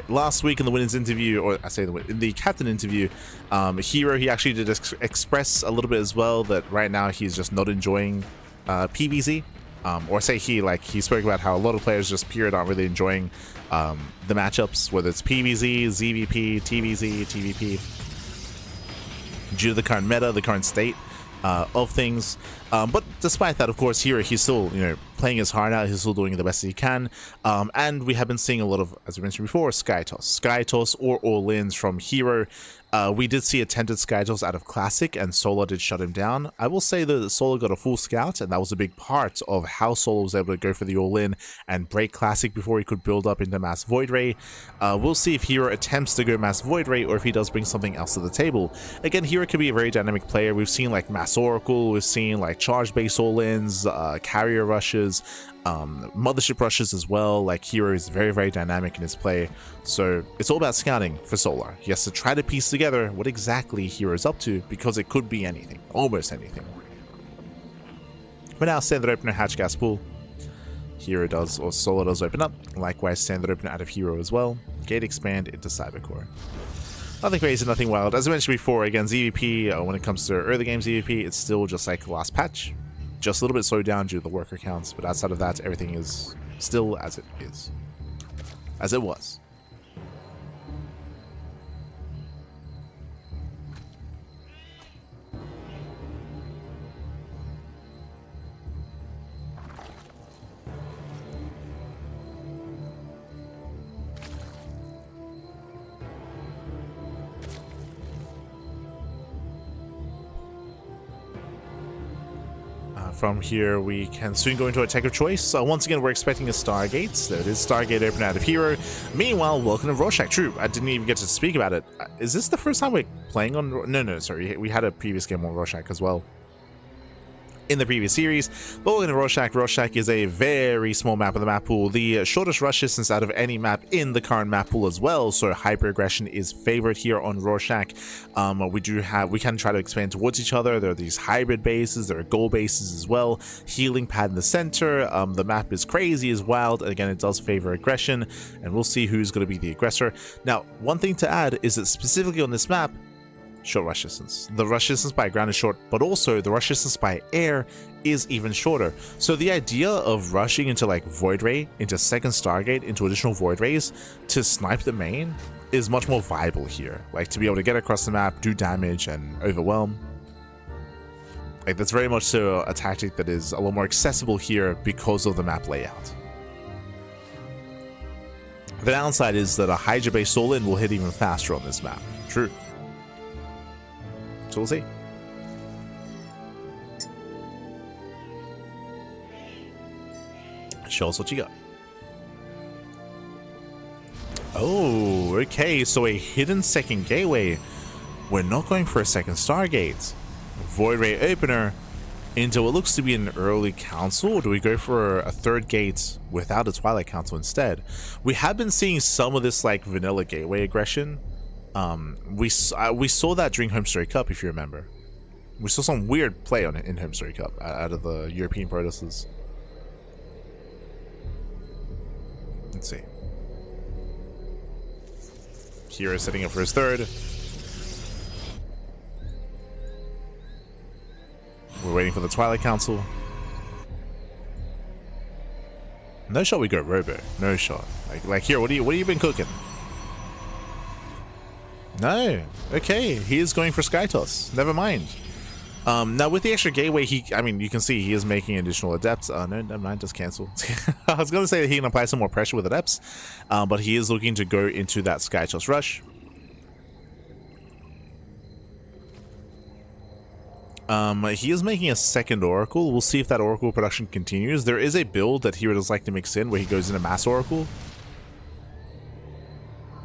last week in the winners interview, or I say in the captain interview, herO, he actually did express a little bit as well that right now he's just not enjoying PvZ. Or say he spoke about how a lot of players just period aren't really enjoying the matchups, whether it's PvZ, ZVP, TvZ, TvP, due to the current meta, the current state of things. But despite that, of course, here he's still, playing his heart out. He's still doing the best he can. And we have been seeing a lot of, as we mentioned before, Sky Toss or all-ins from herO. We did see attempted Sky Toss out of Classic, and Solar did shut him down. I will say that Solar got a full scout, and that was a big part of how Solar was able to go for the all-in and break Classic before he could build up into Mass Void Ray. We'll see if herO attempts to go Mass Void Ray, or if he does bring something else to the table. Again, herO can be a very dynamic player. We've seen like Mass Oracle, we've seen like charge-based all-ins, carrier rushes, mothership rushes as well. Like herO is very, very dynamic in his play, so it's all about scouting for Solar. He has to try to piece together what exactly herO is up to, because it could be anything, almost anything. But now standard opener, hatch gas pool. herO does, or Solar does open up. Likewise, standard opener out of herO as well. Gate expand into Cybercore. Nothing crazy, nothing wild. As I mentioned before, again, ZVP, when it comes to early game ZVP, it's still just like last patch. Just a little bit slowed down due to the worker counts, but outside of that, everything is still as it is. As it was. From here, we can soon go into a tech of choice. Once again, we're expecting a Stargate. There it is, Stargate open out of herO. Meanwhile, welcome to Rorschach. True, I didn't even get to speak about it. Is this the first time we're playing on... No, sorry. We had a previous game on Rorschach as well in the previous series, but we're going to Rorschach. Rorschach is a very small map of the map pool, the shortest rush distance out of any map in the current map pool as well, so hyper aggression is favored here on Rorschach. We can try to expand towards each other. There are these hybrid bases, there are goal bases as well, healing pad in the center. The map is crazy, is wild. Again, it does favor aggression, and we'll see who's going to be the aggressor. Now, one thing to add is that specifically on this map, short rush distance. The rush distance by ground is short, but also the rush distance by air is even shorter. So the idea of rushing into like Void Ray, into second Stargate, into additional Void Rays to snipe the main is much more viable here. Like to be able to get across the map, do damage, and overwhelm. Like that's very much so a tactic that is a lot more accessible here because of the map layout. The downside is that a Hydra-based all-in will hit even faster on this map. True. So we'll see. Show us what you got. Oh, okay, so a hidden second gateway. We're not going for a second Stargate. Void Ray opener into what looks to be an early council, or do we go for a third gate without a Twilight Council instead? We have been seeing some of this like vanilla gateway aggression. We saw that during Home Story Cup, if you remember. We saw some weird play on it in Home Story Cup out of the European Protosses. Let's see. herO setting up for his third. We're waiting for the Twilight Council. No shot we go Robo. No shot. Like here, what have you been cooking? No. Okay, he is going for Sky Toss. Never mind. Now with the extra gateway, I mean, you can see he is making additional adepts. No, never mind, just cancel. I was going to say that he can apply some more pressure with adepts, but he is looking to go into that Sky Toss rush. He is making a second Oracle. We'll see if that Oracle production continues. There is a build that he would just like to mix in where he goes into Mass Oracle.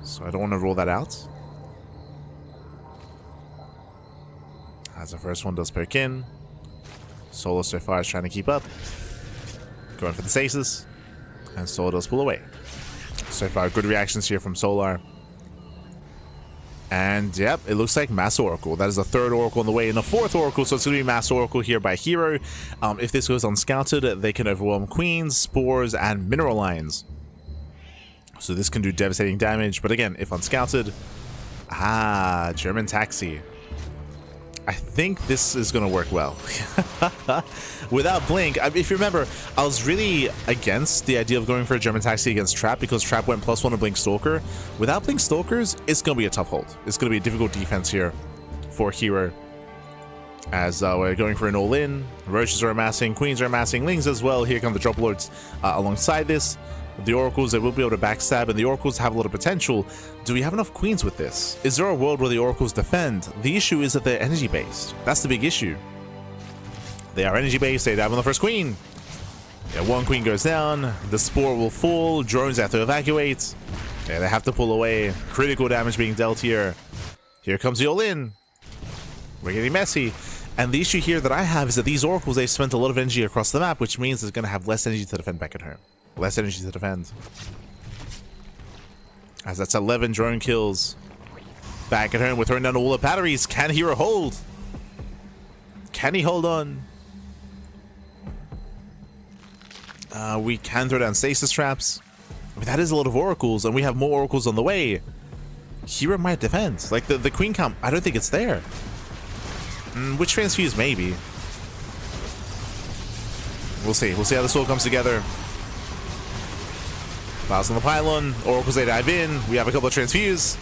So I don't want to rule that out. As the first one does poke in. Solar so far is trying to keep up. Going for the stasis. And Solar does pull away. So far, good reactions here from Solar. And yep, it looks like Mass Oracle. That is the third Oracle on the way, and the fourth Oracle, so it's going to be Mass Oracle here by herO. If this goes unscouted, they can overwhelm Queens, Spores, and Mineral Lines. So this can do devastating damage, but again, if unscouted... German Taxi. I think this is going to work well. Without Blink, if you remember, I was really against the idea of going for a German Taxi against Trap because Trap went +1 to Blink Stalker. Without Blink Stalkers, it's going to be a tough hold. It's going to be a difficult defense here for herO. As we're going for an all-in. Roaches are amassing, Queens are amassing, Lings as well. Here come the Drop Lords alongside this. The Oracles, they will be able to backstab, and the Oracles have a lot of potential. Do we have enough Queens with this? Is there a world where the Oracles defend? The issue is that they're energy-based. That's the big issue. They are energy-based, they dive on the first Queen. Yeah, one Queen goes down, the Spore will fall, drones have to evacuate. Yeah, they have to pull away. Critical damage being dealt here. Here comes the all-in. We're getting messy. And the issue here that I have is that these Oracles, they've spent a lot of energy across the map, which means they're going to have less energy to defend back at home. Less energy to defend. As that's 11 drone kills. Back at home, we're throwing down all the batteries. Can herO hold? Can he hold on? We can throw down stasis traps. I mean, that is a lot of Oracles, and we have more Oracles on the way. herO might defend. Like, the Queen count, I don't think it's there. Which transfuse, maybe. We'll see. We'll see how this all comes together. Files on the pylon. Oracles, they dive in. We have a couple of transfuse.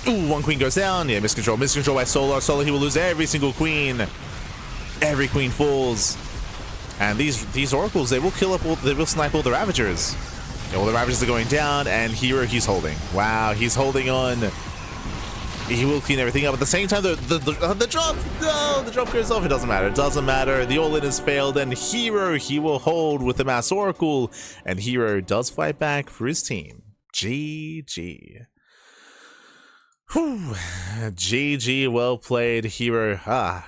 Ooh, one Queen goes down. Yeah, miscontrol. Miscontrol by Solar. Solar, he will lose every single Queen. Every Queen falls. And these Oracles, they will kill up all, they will snipe all the Ravagers. Yeah, all the Ravagers are going down, and herO, he's holding. Wow, he's holding on. He will clean everything up. At the same time, the drop, no, the drop goes off. It doesn't matter. It doesn't matter. The all-in has failed, and herO, he will hold with the Mass Oracle, and herO does fight back for his team. GG. Whew. GG, well played, herO.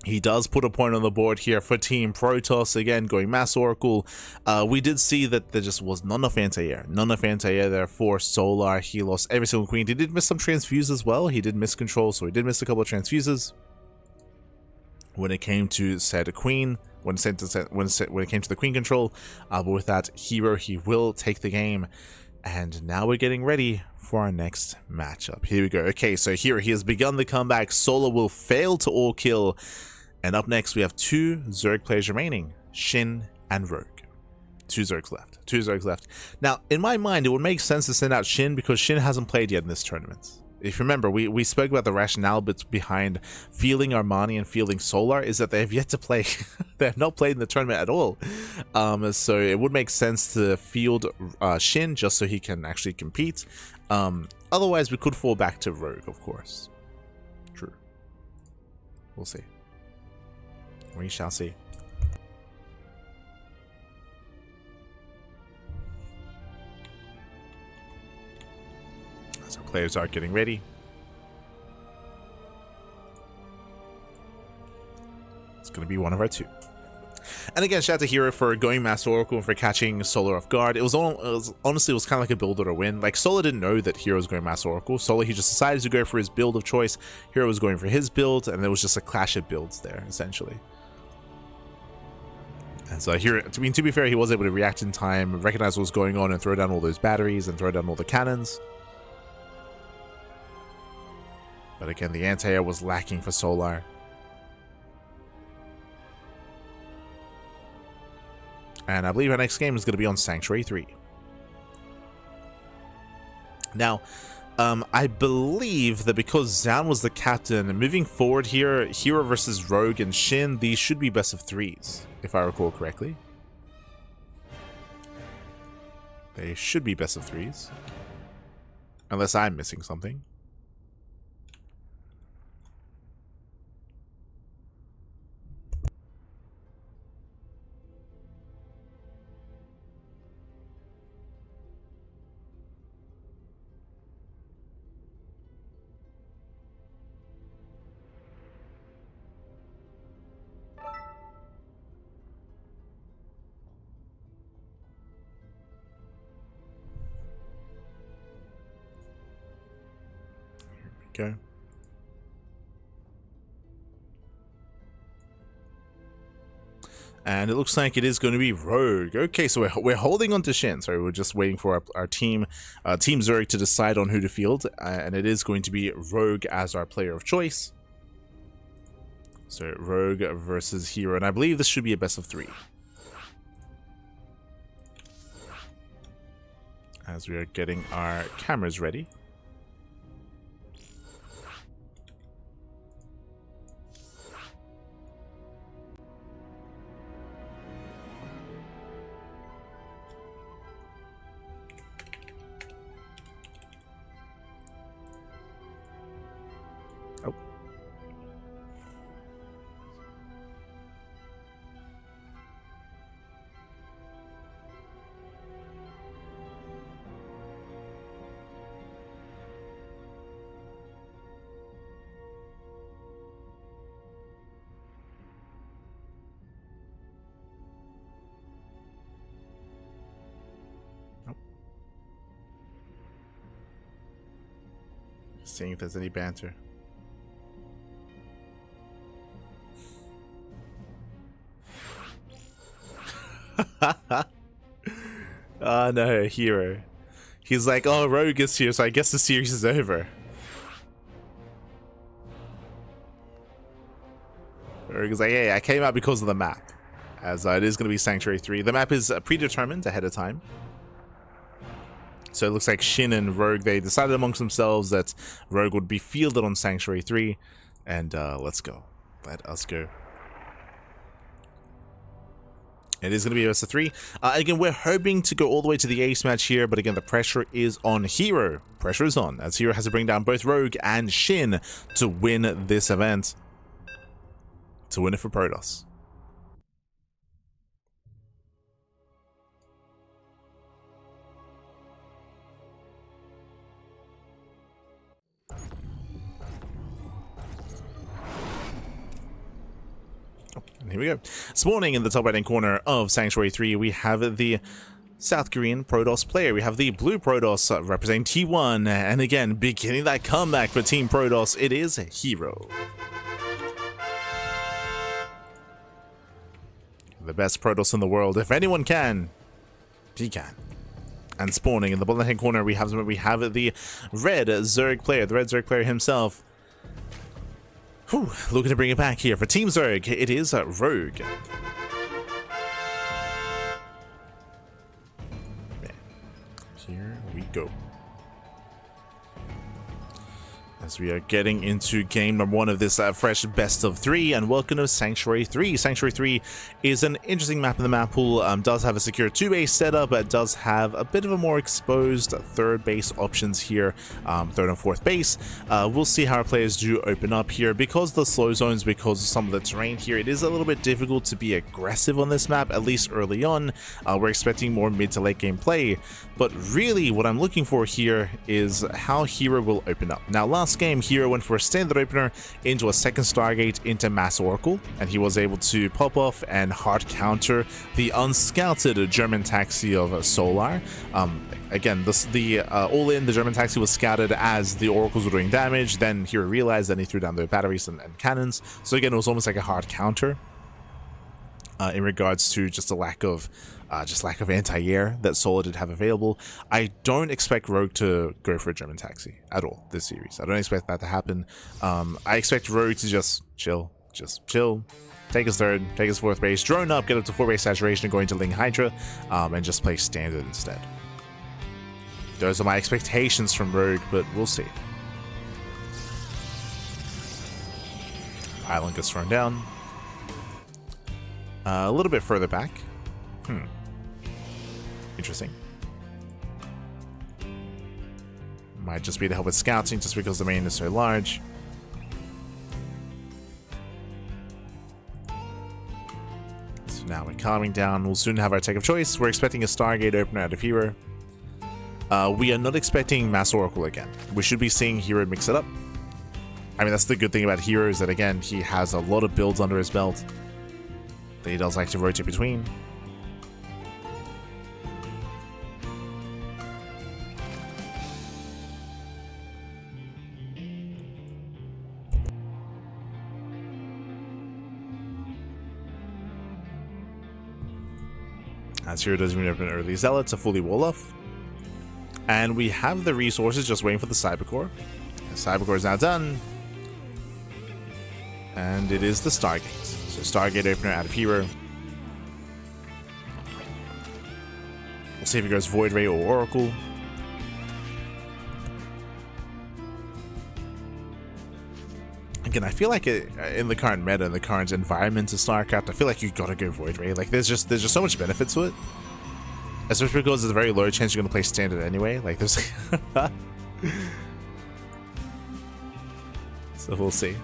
He does put a point on the board here for Team Protoss, again, going Mass Oracle. We did see that there just was not enough anti-air. Not enough anti-air there for Solar. He lost every single Queen. He did miss some transfuses as well. He did miss control, so he did miss a couple of transfuses. When it came to said Queen, when it came to the Queen control, but with that, herO, he will take the game. And now we're getting ready for our next matchup. Here we go. Okay, so here he has begun the comeback. Solar will fail to all kill. And up next, we have two Zerg players remaining, Shin and Rogue. Two Zergs left. Two Zergs left. Now, in my mind, it would make sense to send out Shin because Shin hasn't played yet in this tournament. If you remember, we spoke about the rationale behind fielding Armani and fielding Solar is that they have yet to play. They have not played in the tournament at all. So it would make sense to field Shin just so he can actually compete. Otherwise, we could fall back to Rogue, of course. True. We'll see. We shall see. So players are getting ready. It's going to be one of our two. And again, shout out to herO for going Master Oracle and for catching Solar off guard. Honestly, it was kind of like a build or a win. Like, Solar didn't know that herO was going Master Oracle. Solar, he just decided to go for his build of choice. herO was going for his build, and there was just a clash of builds there, essentially. And so herO, to be fair, he was able to react in time, recognize what was going on, and throw down all those batteries and throw down all the cannons. But again, the anti-air was lacking for Solar. And I believe our next game is going to be on Sanctuary 3. Now, I believe that because Zoun was the captain, moving forward here, herO versus Rogue and Shin, these should be best of 3s, if I recall correctly. They should be best of 3s. Unless I'm missing something. Go. And it looks like it is going to be Rogue. Okay, so we're holding on to Shin. Sorry, we're just waiting for our team, Team Zerg, to decide on who to field. And it is going to be Rogue as our player of choice. So Rogue versus herO. And I believe this should be a best of 3. As we are getting our cameras ready. Seeing if there's any banter. Oh no, herO. He's like, oh, Rogue is here, so I guess the series is over. Rogue is like, hey, I came out because of the map. As it is going to be Sanctuary 3. The map is predetermined ahead of time. So it looks like Shin and Rogue, they decided amongst themselves that Rogue would be fielded on Sanctuary 3. And let's go. Let us go. It is going to be a best of 3. Again, we're hoping to go all the way to the ace match here. But again, the pressure is on herO. Pressure is on, as herO has to bring down both Rogue and Shin to win this event. To win it for Protoss. Here we go. Spawning in the top right-hand corner of Sanctuary 3, we have the South Korean Protoss player. We have the blue Protoss representing T1. And again, beginning that comeback for Team Protoss, it is herO. The best Protoss in the world. If anyone can, he can. And spawning in the bottom right-hand corner, we have the red Zerg player, the red Zerg player himself. Whew, looking to bring it back here for Team Zerg. It is Rogue. Here we go. as we are getting into game number 1 of this fresh best of 3, and welcome to Sanctuary 3. Sanctuary 3 is an interesting map in the map pool. Does have a secure 2-base setup, but does have a bit of a more exposed 3rd base options here, 3rd and 4th base. We'll see how our players do open up here. Because the slow zones, because of some of the terrain here, it is a little bit difficult to be aggressive on this map, at least early on. We're expecting more mid to late game play, but really what I'm looking for here is how herO will open up. Now, last game, herO went for a standard opener into a second Stargate into Mass Oracle, and he was able to pop off and hard counter the unscouted German taxi of Solar. Again, the all-in, the German taxi was scouted as the Oracles were doing damage, then herO realized, then he threw down the batteries and cannons. So again, it was almost like a hard counter in regards to just a lack of anti-air that Solar did have available. I don't expect Rogue to go for a German taxi at all this series. I don't expect that to happen. I expect Rogue to just chill, take his 3rd, take his 4th base, drone up, get up to 4-base saturation, and go into Ling Hydra, and just play standard instead. Those are my expectations from Rogue, but we'll see. Island gets thrown down. A little bit further back. Interesting. Might just be to help with scouting, just because the main is so large. So now we're calming down. We'll soon have our tech of choice. We're expecting a Stargate opener out of herO. We are not expecting Mass Oracle again. We should be seeing herO mix it up. I mean, that's the good thing about herO, is that, again, he has a lot of builds under his belt that he does like to rotate between. As herO doesn't even open early Zealot to fully wall off. And we have the resources, just waiting for the Cybercore. The Cybercore is now done. And it is the Stargate. So Stargate opener out of herO. We'll see if it goes Void Ray or Oracle. Again, I feel like in the current meta, in the current environment of StarCraft, I feel like you gotta go Void Ray. Like, there's just so much benefit to it. Especially because there's a very low chance you're gonna play standard anyway. Like, there's so we'll see.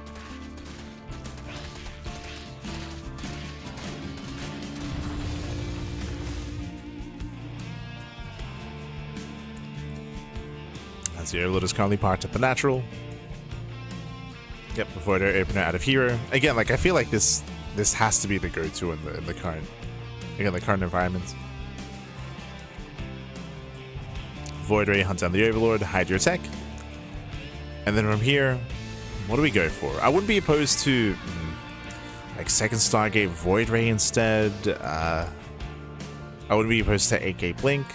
As the Overlord is currently parked at the natural. Yep, before their opener out of herO. Again, like, I feel like this has to be the go-to in the current, again, the current environment. Void Ray, hunt down the Overlord, hide your tech. And then from here, what do we go for? I wouldn't be opposed to like second Stargate Void Ray instead. I wouldn't be opposed to 8-gate Blink.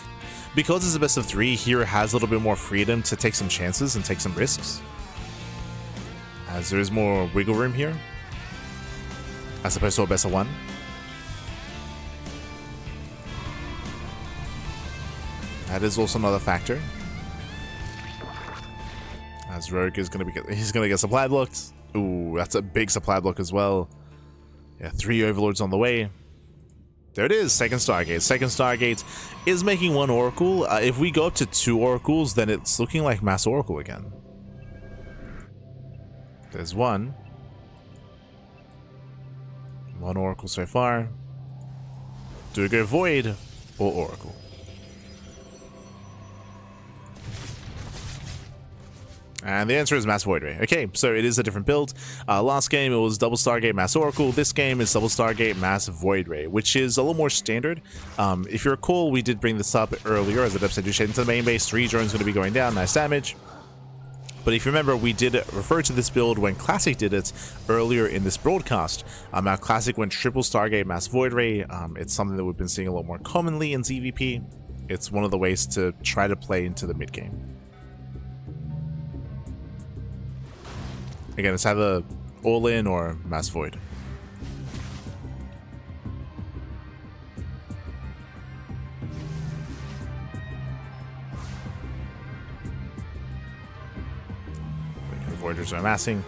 Because it's a best of 3, herO has a little bit more freedom to take some chances and take some risks, as there is more wiggle room here, as opposed to a best of 1. That is also another factor. As Rogue is gonna get supply blocked. Ooh, that's a big supply block as well. Yeah, 3 Overlords on the way. There it is, second Stargate. Second Stargate is making 1 Oracle. If we go up to 2 Oracles, then it's looking like Mass Oracle again. There's 1. 1 Oracle so far. Do we go Void or Oracle? And the answer is Mass Void Ray. Okay, so it is a different build. Last game, it was double Stargate Mass Oracle. This game is double Stargate Mass Void Ray, which is a little more standard. If you recall, we did bring this up earlier as the upside into the main base. 3 drones going to be going down, nice damage. But if you remember, we did refer to this build when Classic did it earlier in this broadcast. Now Classic went triple Stargate Mass Void Ray. It's something that we've been seeing a lot more commonly in ZVP. It's one of the ways to try to play into the mid game. Again, it's either all-in or Mass Void. The Void Rays are amassing.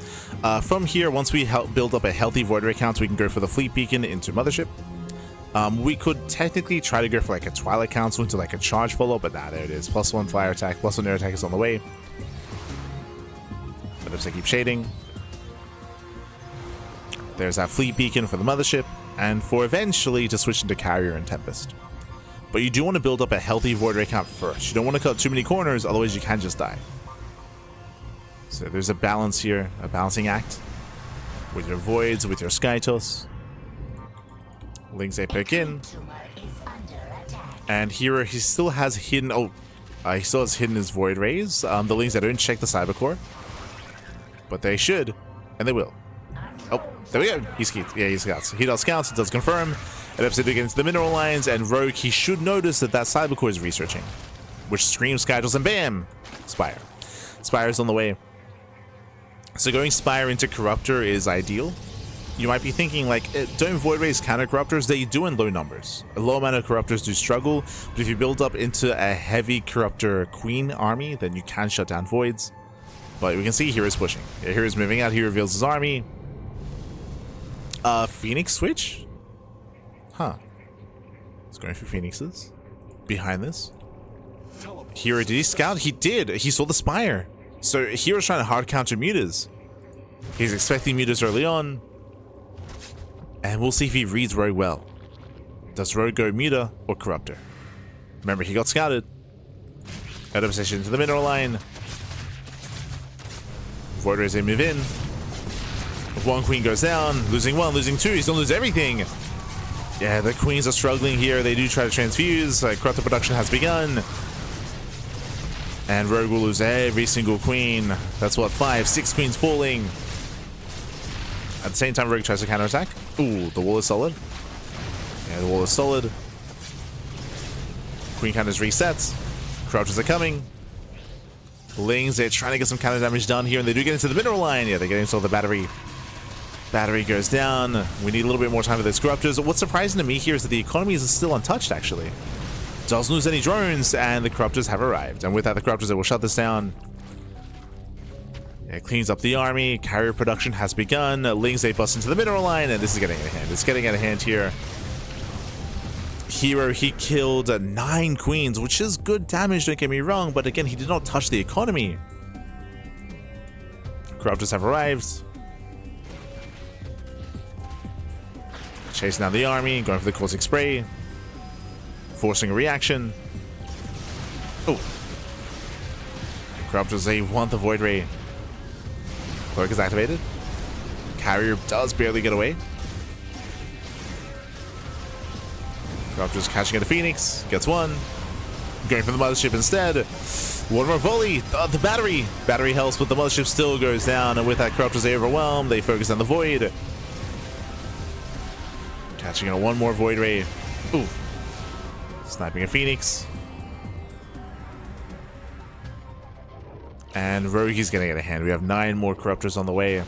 From here, once we build up a healthy Void Ray count, we can go for the Fleet Beacon into Mothership. We could technically try to go for like a Twilight Council into like a charge follow, but nah, there it is. +1 flyer attack, +1 air attack is on the way. But if I keep shading. There's that Fleet Beacon for the Mothership, and for eventually to switch into Carrier and Tempest. But you do want to build up a healthy Void Ray count first. You don't want to cut too many corners, otherwise you can just die. So there's a balance here, a balancing act. With your Voids, with your Skytos. Lings they pick in. And here he still has hidden, he still has hidden his Void Rays. The Lings that don't check the Cybercore. But they should, and they will. Oh, there we go. He scouts. Yeah, he scouts. He does scouts, it does confirm. It ups it against the mineral lines, and Rogue, he should notice that that Cybercore is researching. Which screams Skytles, and bam! Spire. Spire's on the way. So going Spire into Corruptor is ideal. You might be thinking, like, don't Void Rays counter Corruptors? They do in low numbers. A low amount of Corruptors do struggle, but if you build up into a heavy Corruptor Queen army, then you can shut down Voids. But we can see Hero's pushing. Yeah, Hero's moving out, he reveals his army. Phoenix switch? Huh. He's going for Phoenixes. Behind this. Hero, did he scout? He did! He saw the Spire. So Hero's trying to hard counter Mutas. He's expecting Mutas early on. And we'll see if he reads Rogue well. Does Rogue go Muta or Corruptor? Remember, he got scouted. Out of position to the mineral line. Void Rays, they move in. One Queen goes down. Losing one, losing two. He's gonna lose everything. Yeah, the Queens are struggling here. They do try to transfuse. Corruptor production has begun. And Rogue will lose every single Queen. That's what, 5, 6 Queens falling. At the same time, Rogue tries to counterattack. Ooh, the wall is solid. Yeah, the wall is solid. Queen counters resets. Crouches are coming. Lings, they're trying to get some counter damage done here, and they do get into the mineral line. Yeah, they're getting into the battery. Battery goes down. We need a little bit more time for those Corruptors. What's surprising to me here is that the economy is still untouched, actually. Doesn't lose any drones, and the Corruptors have arrived. And with that, the Corruptors, they will shut this down. It cleans up the army. Carrier production has begun. Lings, they bust into the mineral line, and this is getting out of hand. It's getting out of hand here. Hero, he killed 9 Queens, which is good damage, don't get me wrong, but again, he did not touch the economy. Corruptors have arrived. Chasing down the army, going for the caustic spray. Forcing a reaction. Oh. Corruptors, they want the Void Ray. Cloak is activated. Carrier does barely get away. Corruptors catching at a Phoenix. Gets one. Going for the Mothership instead. One more volley. The battery. Battery helps, but the Mothership still goes down. And with that, Corruptors, they overwhelm. They focus on the Void. Catching on one more Void Ray. Ooh. Sniping a Phoenix. And Rogue, he's getting out of hand. We have 9 more Corruptors on the way.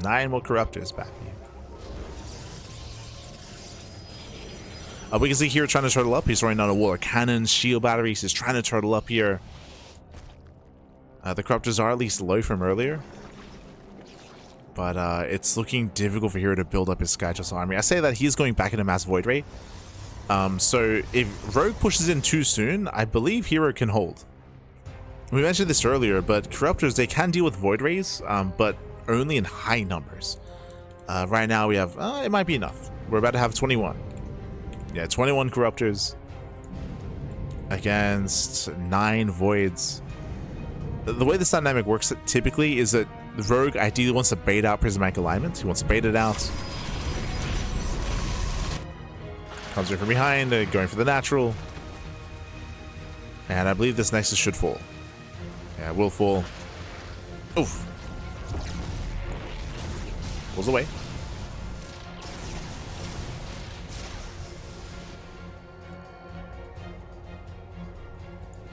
9 more Corruptors back. We can see here trying to turtle up. He's throwing down a wall of cannons, shield batteries. He's trying to turtle up here. The Corruptors are at least low from earlier. But it's looking difficult for Hero to build up his Skytos army. I say that he's going back into mass Void Ray. So if Rogue pushes in too soon, I believe Hero can hold. We mentioned this earlier, but Corruptors, they can deal with Void Rays, but only in high numbers. Right now we have, it might be enough. We're about to have 21. Yeah, 21 Corruptors against 9 Voids. The way this dynamic works typically is that the Rogue ideally wants to bait out Prismatic Alignment. He wants to bait it out. Comes in from behind, going for the natural. And I believe this Nexus should fall. Yeah, it will fall. Oof. Pulls away.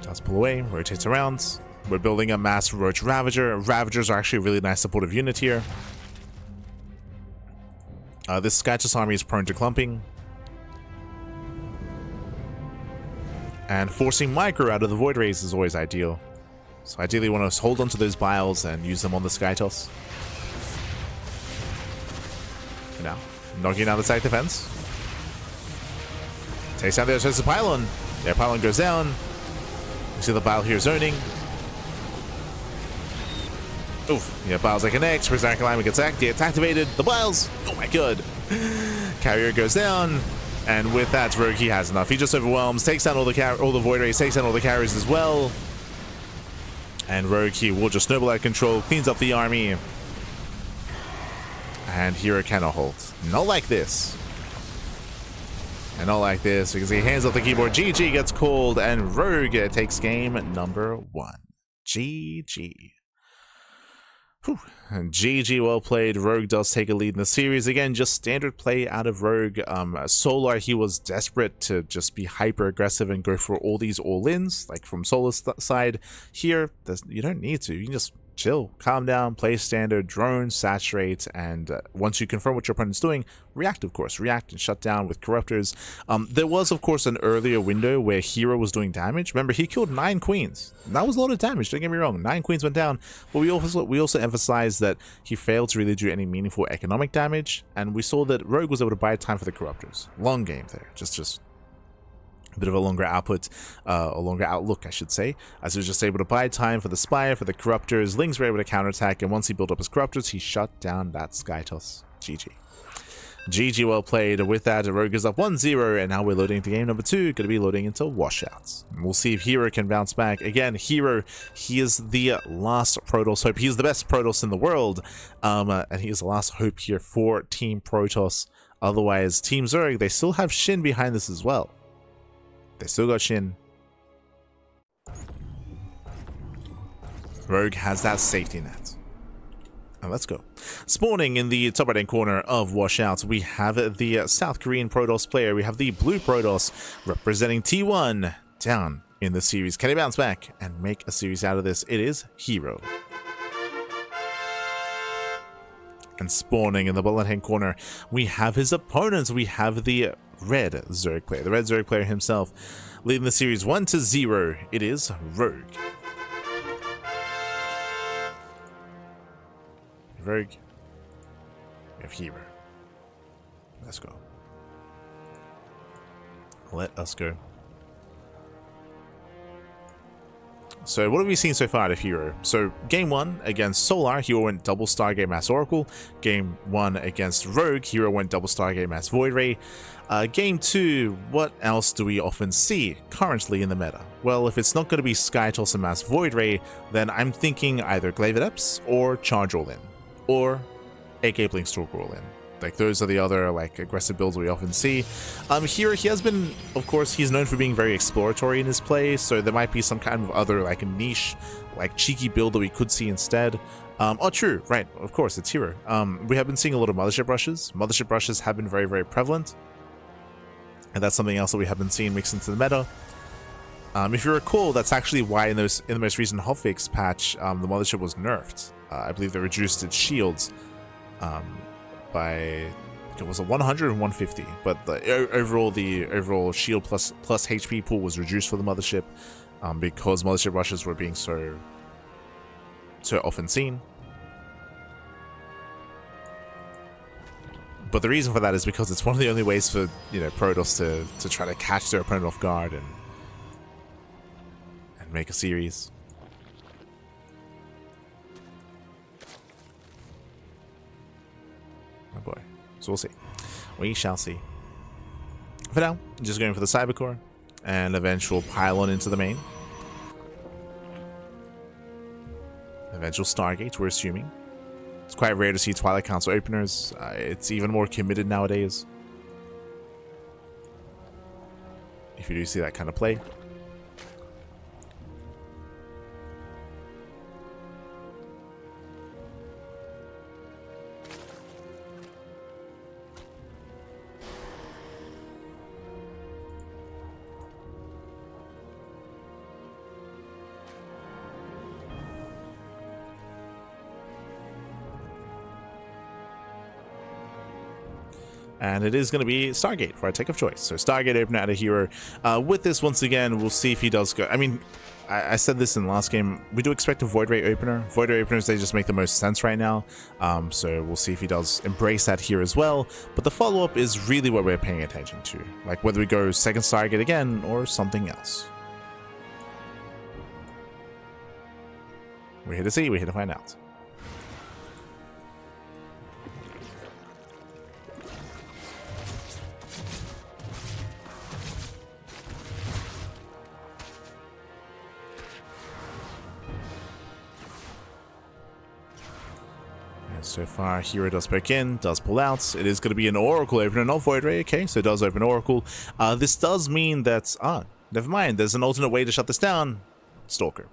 Does pull away, rotates around. We're building a mass Roach Ravager. Ravagers are actually a really nice supportive unit here. This Skytos army is prone to clumping. And forcing Micro out of the Void Rays is always ideal. So ideally you want to hold on to those biles and use them on the SkyToss. For now, knocking down the side defense. Takes down the offensive pylon. Yeah, pylon goes down. You see the bile here zoning. Oof. Yeah, biles like an X. Berserk alignment gets activated. The biles. Oh my god. Carrier goes down. And with that, Rogue, he has enough. He just overwhelms, takes down all the Void Rays, takes down all the carriers as well. And Rogue, he will just snowball out control, cleans up the army. And herO cannot hold. Not like this. And not like this, because he hands off the keyboard. GG gets called, and Rogue takes game number 1. GG. Whew. And GG, well played. Rogue does take a lead in the series. Again, just standard play out of Rogue. Solar, he was desperate to just be hyper aggressive and go for all these all-ins, like from Solar's side. Here, you don't need to. You can just chill, calm down, play standard, drone, saturate, and once you confirm what your opponent's doing, react, of course. React and shut down with corruptors. There was, of course, an earlier window where herO was doing damage. Remember, he killed 9 queens. That was a lot of damage, don't get me wrong. 9 queens went down, but we also emphasized that he failed to really do any meaningful economic damage, and we saw that Rogue was able to buy time for the corruptors. Long game there, just a bit of a longer output, a longer outlook, I should say, as he was just able to buy time for the Spire, for the Corruptors. Lings were able to counterattack, and once he built up his Corruptors, he shut down that SkyToss. GG. GG, well played. With that, Rogue is up 1-0, and now we're loading into game number 2, going to be loading into washouts. We'll see if herO can bounce back. Again, herO, he is the last Protoss hope. He is the best Protoss in the world, and he is the last hope here for Team Protoss. Otherwise, Team Zerg, they still have Shin behind this as well. They still got Shin. Rogue has that safety net. And let's go. Spawning in the top right-hand corner of washouts, we have the South Korean Protoss player. We have the blue Protoss representing T1 down in the series. Can he bounce back and make a series out of this? It is herO. And spawning in the bottom left-hand corner, we have his opponents. We have the red Zerg player, the red Zerg player himself, leading the series 1-0. It is Rogue. Rogue. We have herO. Let's go. Let us go. So what have we seen so far out of herO? So game 1 against Solar, herO went double Stargate Mass Oracle. Game 1 against Rogue, herO went double Stargate Mass Void Ray. Game 2, what else do we often see currently in the meta? Well, if it's not going to be SkyToss and Mass Void Ray, then I'm thinking either Glaive Adepts or Charge All In, or AK Blink Stalker All In. Like, those are the other, like, aggressive builds we often see. Here, he has been, of course, he's known for being very exploratory in his play, so there might be some kind of other, like, niche, like, cheeky build that we could see instead. Oh, true, right, of course, it's herO. We have been seeing a lot of Mothership Rushes. Mothership Rushes have been very, very prevalent, and that's something else that we have been seeing mixed into the meta. If you recall, that's actually why in the most recent hotfix patch, the Mothership was nerfed. I believe they reduced its shields, by, it was a 100 and 150, but the overall shield plus HP pool was reduced for the Mothership, because Mothership Rushes were being so often seen. But the reason for that is because it's one of the only ways for, you know, Protoss to try to catch their opponent off guard and make a series. Oh boy. So we'll see. We shall see. For now, just going for the Cybercore and eventual pylon into the main. Eventual Stargate, we're assuming. It's quite rare to see Twilight Council openers. It's even more committed nowadays, if you do see that kind of play. And it is going to be Stargate for our take of choice. So Stargate opener out of herO. With this, once again, we'll see if he does go. I mean, I said this in the last game, we do expect a Void Ray opener. Void Ray openers, they just make the most sense right now. So we'll see if he does embrace that here as well. But the follow-up is really what we're paying attention to. Like whether we go second Stargate again or something else. We're here to see, we're here to find out. So far, herO does poke in, does pull out. It is going to be an Oracle opener, not Void Ray. Okay, so it does open Oracle. This does mean that... never mind. There's an alternate way to shut this down. Stalker.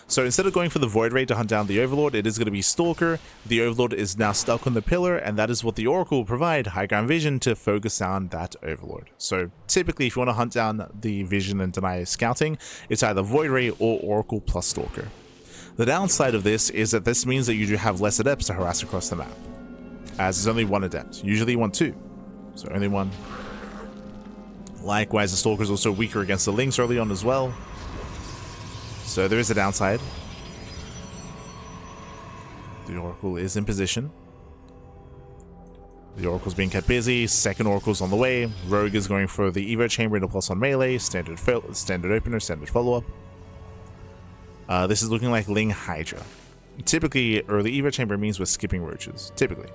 So instead of going for the Void Ray to hunt down the Overlord, it is going to be Stalker. The Overlord is now stuck on the pillar, and that is what the Oracle will provide, high ground vision, to focus down that Overlord. So typically, if you want to hunt down the vision and deny scouting, it's either Void Ray or Oracle plus Stalker. The downside of this is that this means that you do have less adepts to harass across the map, as there's only one adept. Usually you want two, so only one. Likewise, the Stalker is also weaker against the Lynx early on as well, so there is a downside. The Oracle is in position. The Oracle's being kept busy. Second Oracle's on the way. Rogue is going for the Evo Chamber and a plus on melee. Standard opener, standard follow-up. This is looking like Ling Hydra. Typically, early Evo Chamber means we're skipping roaches. Typically.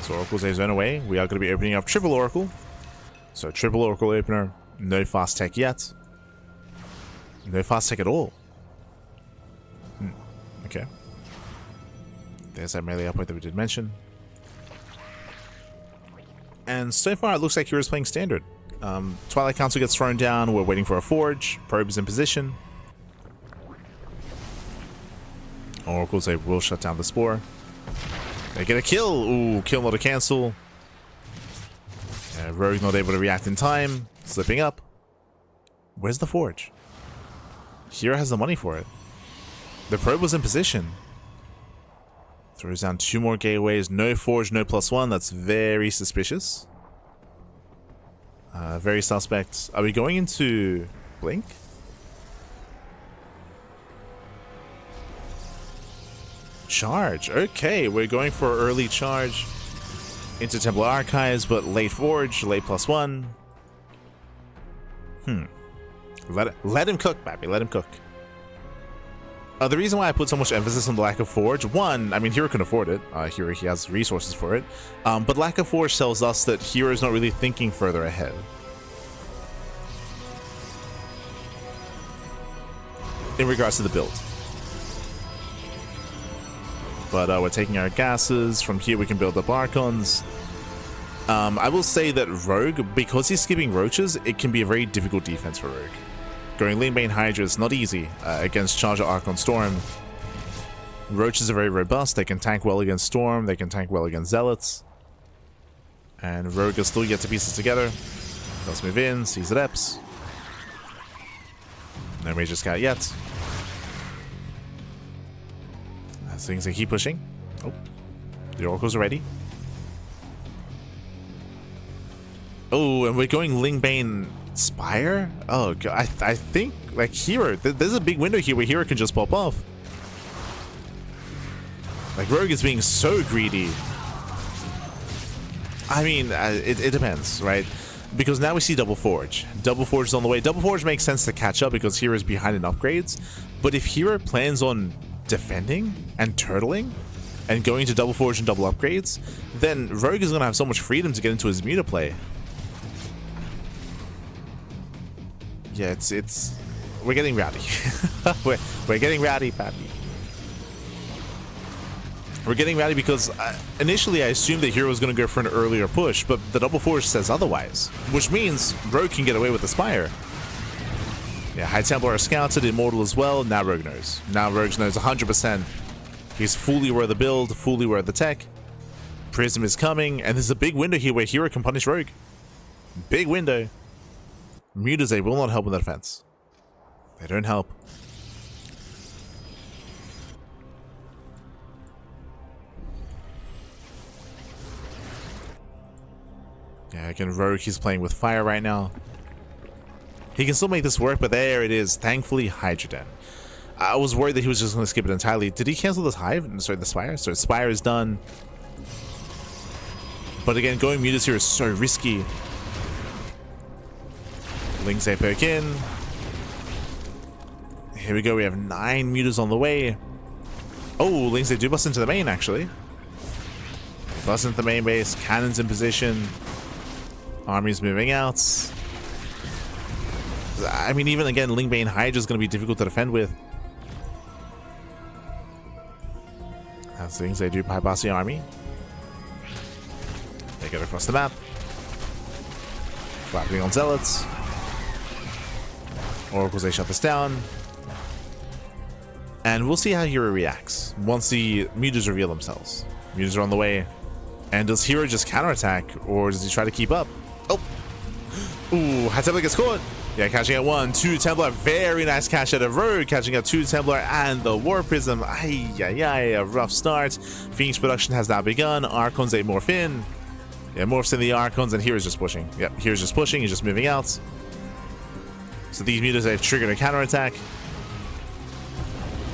So Oracle's a zone away. We are going to be opening up triple Oracle. So triple Oracle opener. No fast tech yet. No fast tech at all. Okay. There's that melee output that we did mention. And so far, it looks like hero's playing standard. Twilight Council gets thrown down. We're waiting for a Forge. Probe is in position. Oracles, they will shut down the Spore. They get a kill. Ooh, kill not a cancel. Rogue not able to react in time. Slipping up. Where's the Forge? herO has the money for it. The Probe was in position. Throws down two more gateways. No Forge, no +1. That's very suspicious. Very suspect. Are we going into Blink? Charge. Okay, we're going for early charge into Templar Archives, but late Forge, late +1. Let him cook, baby. Let him cook. The reason why I put so much emphasis on the lack of Forge, one, I mean, herO can afford it. herO, he has resources for it. But lack of Forge tells us that herO is not really thinking further ahead. In regards to the build. But we're taking our gases. From here we can build up Archons. I will say that Rogue, because he's skipping Roaches, it can be a very difficult defense for Rogue. Going Linbane Hydra is not easy against Charger Archon Storm. Roaches are very robust. They can tank well against Storm. They can tank well against Zealots. And Rogue is still yet to piece it together. Let's move in, sees Adepts. No Major Scout yet. As things they keep pushing. Oh, the Oracles are ready. Oh, and we're going Lingbane Spire? Oh god, I think like herO, there's a big window here where herO can just pop off. Like Rogue is being so greedy. I mean, it depends, right? Because now we see Double Forge. Double Forge is on the way. Double Forge makes sense to catch up because herO is behind in upgrades. But if herO plans on defending and turtling and going to Double Forge and double upgrades, then Rogue is going to have so much freedom to get into his meta play. Yeah, it's we're getting rowdy. we're getting rowdy, pappy. We're getting rowdy because initially I assumed that herO was going to go for an earlier push, but the Double Forge says otherwise, which means Rogue can get away with the Spire. Yeah, High Templar are scouted, Immortal as well. Now Rogue knows. Now Rogue knows 100%. He's fully aware of the build, fully aware of the tech. Prism is coming, and there's a big window here where herO can punish Rogue. Big window. Mutaze will not help in the defense. They don't help. Yeah, again, Rogue, he's playing with fire right now. He can still make this work, but there it is. Thankfully, Hydrogen. I was worried that he was just going to skip it entirely. Did he cancel this Hive? Sorry, the Spire? So Spire is done. But again, going Mutas here is so risky. Lings they poke in. Here we go. We have 9 Mutas on the way. Oh, Lings they do bust into the main, actually. Bust into the main base. Cannons in position. Army's moving out. I mean, even again, Lingbane Hydra is going to be difficult to defend with. That's things they do bypass the army. They get across the map. Flapping on Zealots. Oracles, they shut this down. And we'll see how herO reacts once the Mutas reveal themselves. Mutas are on the way. And does herO just counterattack, or does he try to keep up? Oh! Ooh, Templar gets caught! Yeah, catching out 1, 2 Templar. Very nice catch out of Rogue. Catching out 2 Templar and the War Prism. Ay, ay, ay, a rough start. Phoenix production has now begun. Archons, they morph in. Yeah, morphs in the Archons, and hero's just pushing. Yep, hero's just pushing. He's just moving out. So these Mutas, they've triggered a counterattack.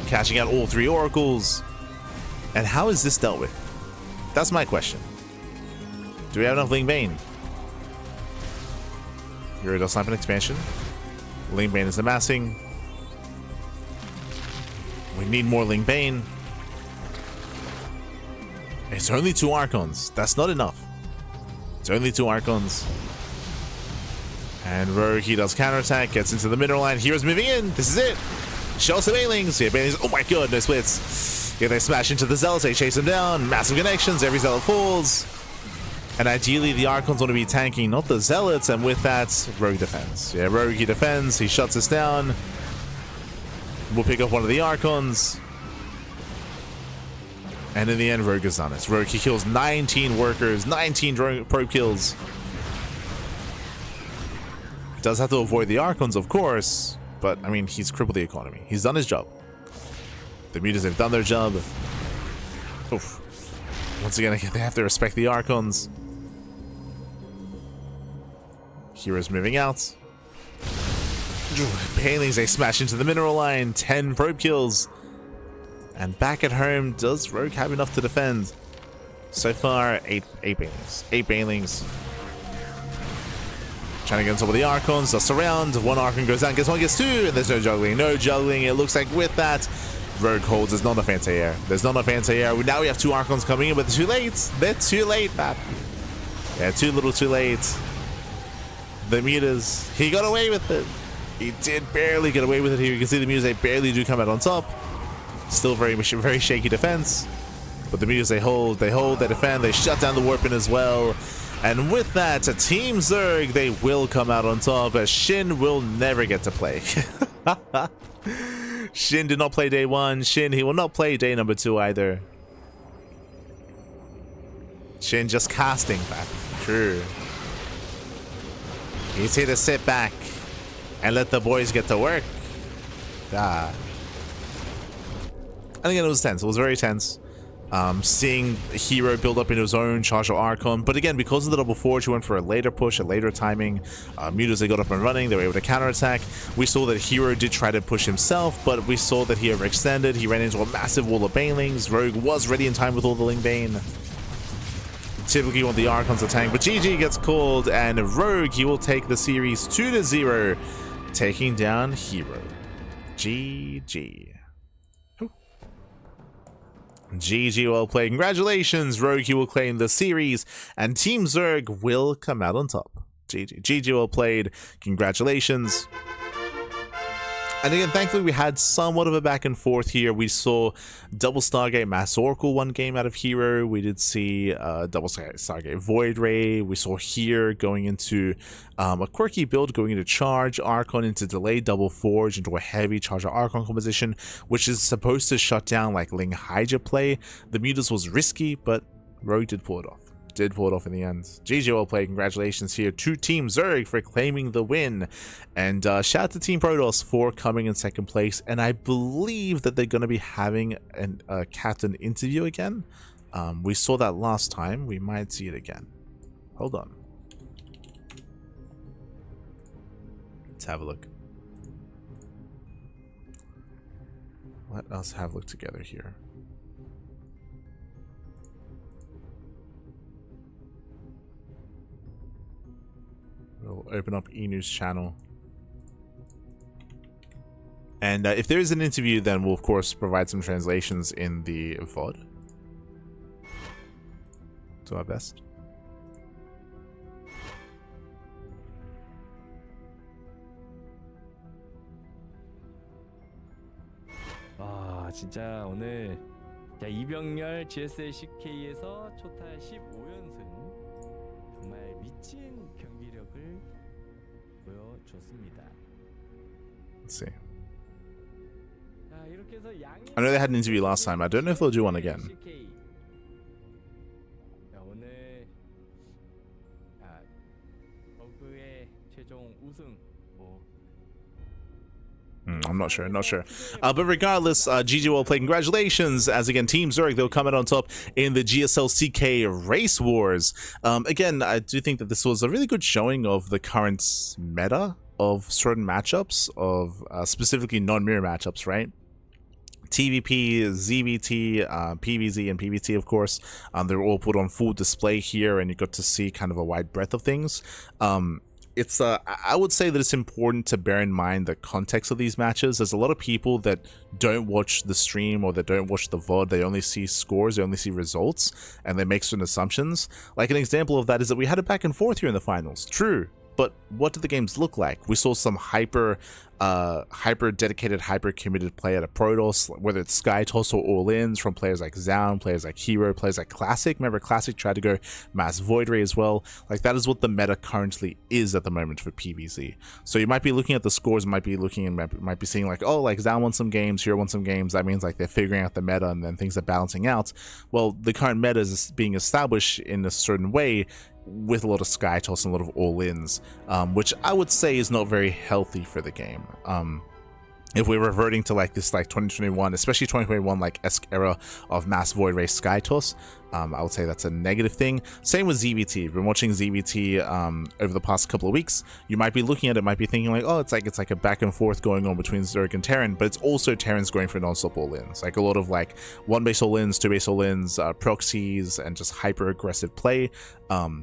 Catching out all 3 Oracles. And how is this dealt with? That's my question. Do we have enough Lingbane? herO does snipe an expansion. Lingbane is amassing. We need more Lingbane. It's only 2 Archons. That's not enough. It's only 2 Archons. And Rogue, he does counterattack, gets into the middle line. hero's moving in. This is it. Shows the Banelings. Yeah, Banelings. Oh my god, no splits. Yeah, they smash into the Zealots. They chase them down. Massive connections. Every Zealot falls. And ideally, the Archons want to be tanking, not the Zealots. And with that, Rogue defends. Yeah, Rogue, he defends. He shuts us down. We'll pick up one of the Archons. And in the end, Rogue is on it. Rogue, he kills 19 workers, 19 probe kills. He does have to avoid the Archons, of course. But, I mean, he's crippled the economy. He's done his job. The Mutas have done their job. Oof. Once again, they have to respect the Archons. hero's moving out. Banelings, they smash into the mineral line. 10 probe kills. And back at home, does Rogue have enough to defend? So far, 8 Banelings. 8 Banelings. Trying to get on top of the Archons. Dust around. 1 Archon goes down. Gets 1, gets 2. And there's no juggling. No juggling. It looks like with that, Rogue holds. There's not enough anti-air. There's not enough anti-air. Now we have 2 Archons coming in, but they're too late. They're too late, man. Yeah, too little too late. The Mutas, he got away with it. He did barely get away with it here. You can see the Mutas, they barely do come out on top. Still very shaky defense. But the Mutas, they hold, they defend, they shut down the Warpin as well. And with that, Team Zerg, they will come out on top, as Shin will never get to play. Shin did not play day 1. Shin, he will not play day number 2 either. Shin just casting back. True. He's here to sit back and let the boys get to work. Ah. I think it was tense. It was very tense. Seeing herO build up into his own charge of Archon. But again, because of the double forge, he went for a later push, a later timing. Mutas, they got up and running. They were able to counterattack. We saw that herO did try to push himself, but we saw that he overextended. He ran into a massive wall of Banelings. Rogue was ready in time with all the Lingbane. Typically you want the Archons to tank, but GG gets called, and Rogue, he will take the series 2-0, taking down herO. GG. GG, well played. Congratulations, Rogue, you will claim the series, and Team Zerg will come out on top. GG. GG, well played. Congratulations. And again, thankfully, we had somewhat of a back and forth here. We saw double Stargate Mass Oracle 1 game out of herO. We did see double Stargate Void Ray. We saw here going into a quirky build, going into Charge Archon, into Delayed Double Forge, into a heavy Charge Archon composition, which is supposed to shut down like Ling Hydra play. The Mutas was risky, but Rogue did pull it off. Did pull it off in the end. GG, well played. Congratulations here to Team Zerg for claiming the win. And shout out to Team Protoss for coming in 2nd place. And I believe that they're going to be having a captain interview again. We saw that last time. We might see it again. Hold on. Let's have a look. Let us have a look together here. We'll open up E-News channel. And if there is an interview, then we'll of course provide some translations in the VOD. Do our best. 와 진짜 오늘 이병렬 GSL CK에서 초탈 15연승 정말 미친 경기력을 보여줬습니다. Let's see. 자, 이렇게 해서 I know they had an interview last time. I don't know if they'll do one again. 자, 오늘 버그의 최종 우승 뭐 I'm not sure, not sure. But regardless, GG well played. Congratulations, as again, Team Zerg, they'll come out on top in the GSL CK Race Wars. Again, I do think that this was a really good showing of the current meta of certain matchups, of specifically non-mirror matchups, right? TVP, ZVT, PVZ, and PVT, of course. They're all put on full display here, and you got to see kind of a wide breadth of things. It's I would say that it's important to bear in mind the context of these matches. There's a lot of people that don't watch the stream or that don't watch the VOD. They only see scores, they only see results, and they make certain assumptions. Like an example of that is that we had a back and forth here in the finals. True. But what did the games look like? We saw some hyper dedicated, hyper committed play at a Protoss, whether it's Sky Toss or all-ins from players like Zoun, players like herO, players like Classic. Remember, Classic tried to go mass Void Ray as well. Like, that is what the meta currently is at the moment for PvZ. So you might be looking at the scores, might be looking and might be seeing like, oh, like Zoun won some games, herO won some games. That means like they're figuring out the meta and then things are balancing out. Well, the current meta is being established in a certain way, with a lot of Sky Toss and a lot of all-ins, which I would say is not very healthy for the game. If we're reverting to like this like 2021, especially 2021 like esque era of mass Void Ray Sky Toss, I would say that's a negative thing. Same with ZVT. We've been watching ZVT over the past couple of weeks. You might be looking at it, might be thinking like, oh, it's like a back and forth going on between Zerg and Terran, but it's also Terran's going for non-stop all-ins. Like a lot of like 1-base all-ins, 2-base all-ins, proxies, and just hyper aggressive play,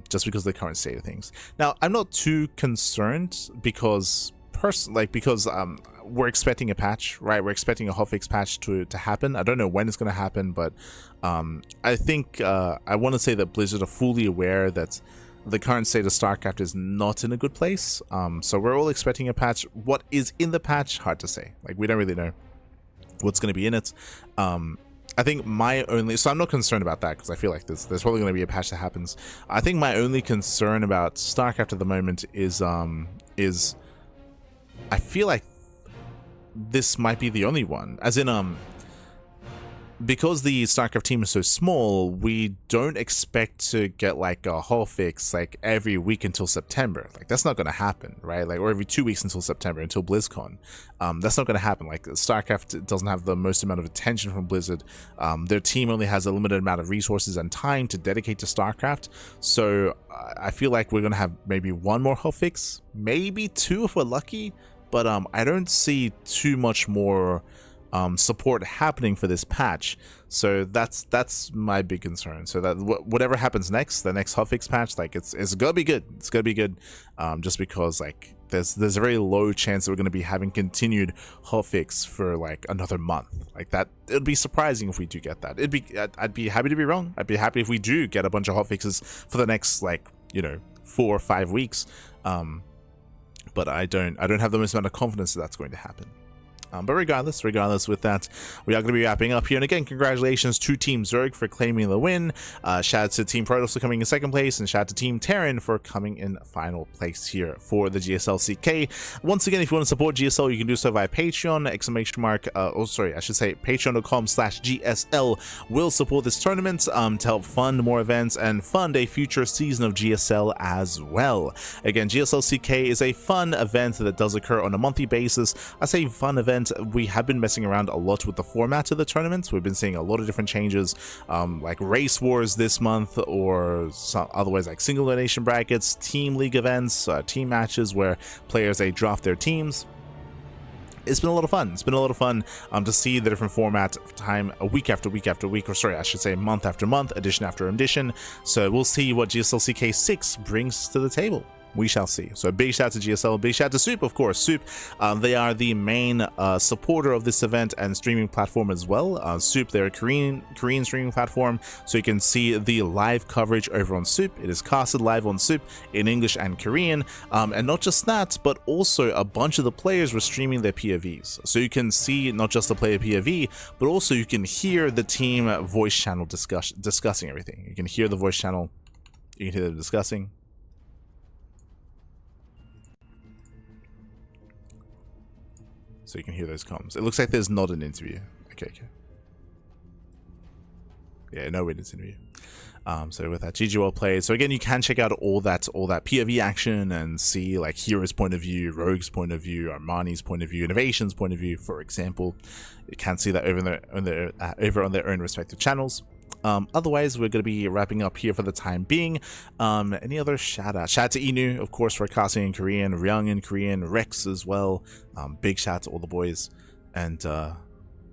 just because of the current state of things. Now, I'm not too concerned because we're expecting a patch, right? We're expecting a hotfix patch to happen. I don't know when it's going to happen, but I think I want to say that Blizzard are fully aware that the current state of StarCraft is not in a good place. So we're all expecting a patch. What is in the patch? Hard to say. Like, we don't really know what's going to be in it. I think so I'm not concerned about that because I feel like there's probably going to be a patch that happens. I think my only concern about StarCraft at the moment is I feel like this might be the only one, as in because the StarCraft team is so small, we don't expect to get like a hotfix like every week until September. Like, that's not going to happen, right? Like, or every 2 weeks until September, until BlizzCon. That's not going to happen. Like, StarCraft doesn't have the most amount of attention from Blizzard. Their team only has a limited amount of resources and time to dedicate to StarCraft. So I feel like we're going to have maybe one more hotfix, maybe two if we're lucky. But I don't see too much more support happening for this patch, so that's my big concern. So that whatever happens next, the next hotfix patch, like it's gonna be good. It's gonna be good, just because like there's a very low chance that we're gonna be having continued hotfix for like another month. Like that, it'd be surprising if we do get that. I'd be happy to be wrong. I'd be happy if we do get a bunch of hotfixes for the next 4 or 5 weeks. But I don't have the most amount of confidence that that's going to happen. But regardless, with that, we are going to be wrapping up here. And again, congratulations to Team Zerg for claiming the win. Shout out to Team Protoss for coming in second place, and shout out to Team Terran for coming in final place here for the GSL CK. Once again, if you want to support GSL, you can do so via Patreon, patreon.com/GSL will support this tournament to help fund more events and fund a future season of GSL as well. Again, GSL CK is a fun event that does occur on a monthly basis. I say fun event event, we have been messing around a lot with the format of the tournaments. We've been seeing a lot of different changes, like race wars this month, or otherwise like single donation brackets, team league events, team matches where players, they draft their teams. It's been a lot of fun. It's been a lot of fun to see the different formats time, week after week after week, or sorry, I should say month after month, edition after edition. So we'll see what GSL CK6 brings to the table. We shall see. So big shout out to GSL, big shout out to Soup, of course. Soup, they are the main supporter of this event and streaming platform as well. Soup, they're a Korean streaming platform, so you can see the live coverage over on Soup. It is casted live on Soup in English and Korean, and not just that, but also a bunch of the players were streaming their POVs. So you can see not just the player POV, but also you can hear the team voice channel discussing everything. You can hear the voice channel, you can hear them discussing. So you can hear those comms. It looks like there's not an interview. Okay. Yeah, no interview. So with that, GG well played. So again, you can check out all that POV action and see like hero's point of view, rogue's point of view, Armani's point of view, innovation's point of view, for example. You can see that over on their own respective channels. Otherwise, we're going to be wrapping up here for the time being. Any other shout out? Shout out to Inu, of course, for casting in Korean, Ryung in Korean, Rex as well. Big shout out to all the boys. And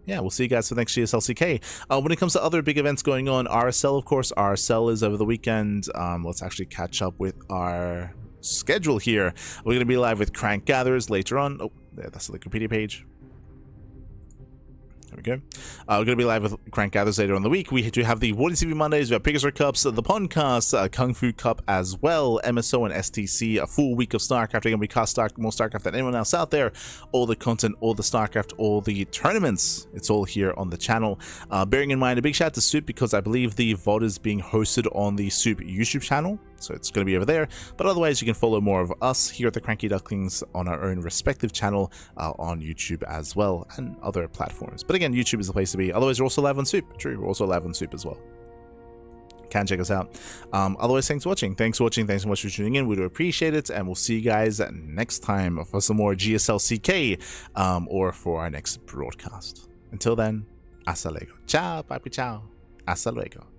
yeah, we'll see you guys for the next GSL CK. When it comes to other big events going on, RSL, of course, RSL is over the weekend. Let's actually catch up with our schedule here. We're going to be live with Crank Gatherers later on. Oh, there, that's the Wikipedia page. There we go. We're going to be live with Crank Gathers later on the week. We do have the Warden TV Mondays, we have Pegasus Cups, the Podcast, Kung Fu Cup as well, MSO and STC, a full week of StarCraft. Again, we cast more StarCraft than anyone else out there. All the content, all the StarCraft, all the tournaments, it's all here on the channel. Bearing in mind, a big shout out to Soup, because I believe the VOD is being hosted on the Soup YouTube channel. So it's going to be over there. But otherwise, you can follow more of us here at the CranKy Ducklings on our own respective channel on YouTube as well, and other platforms. But again, YouTube is the place to be. Otherwise, you're also live on Soup. True, we're also live on Soup as well. Can check us out. Otherwise, thanks for watching. Thanks so much for tuning in. We do appreciate it. And we'll see you guys next time for some more GSL CK or for our next broadcast. Until then, hasta luego. Ciao, papi, ciao. Hasta luego.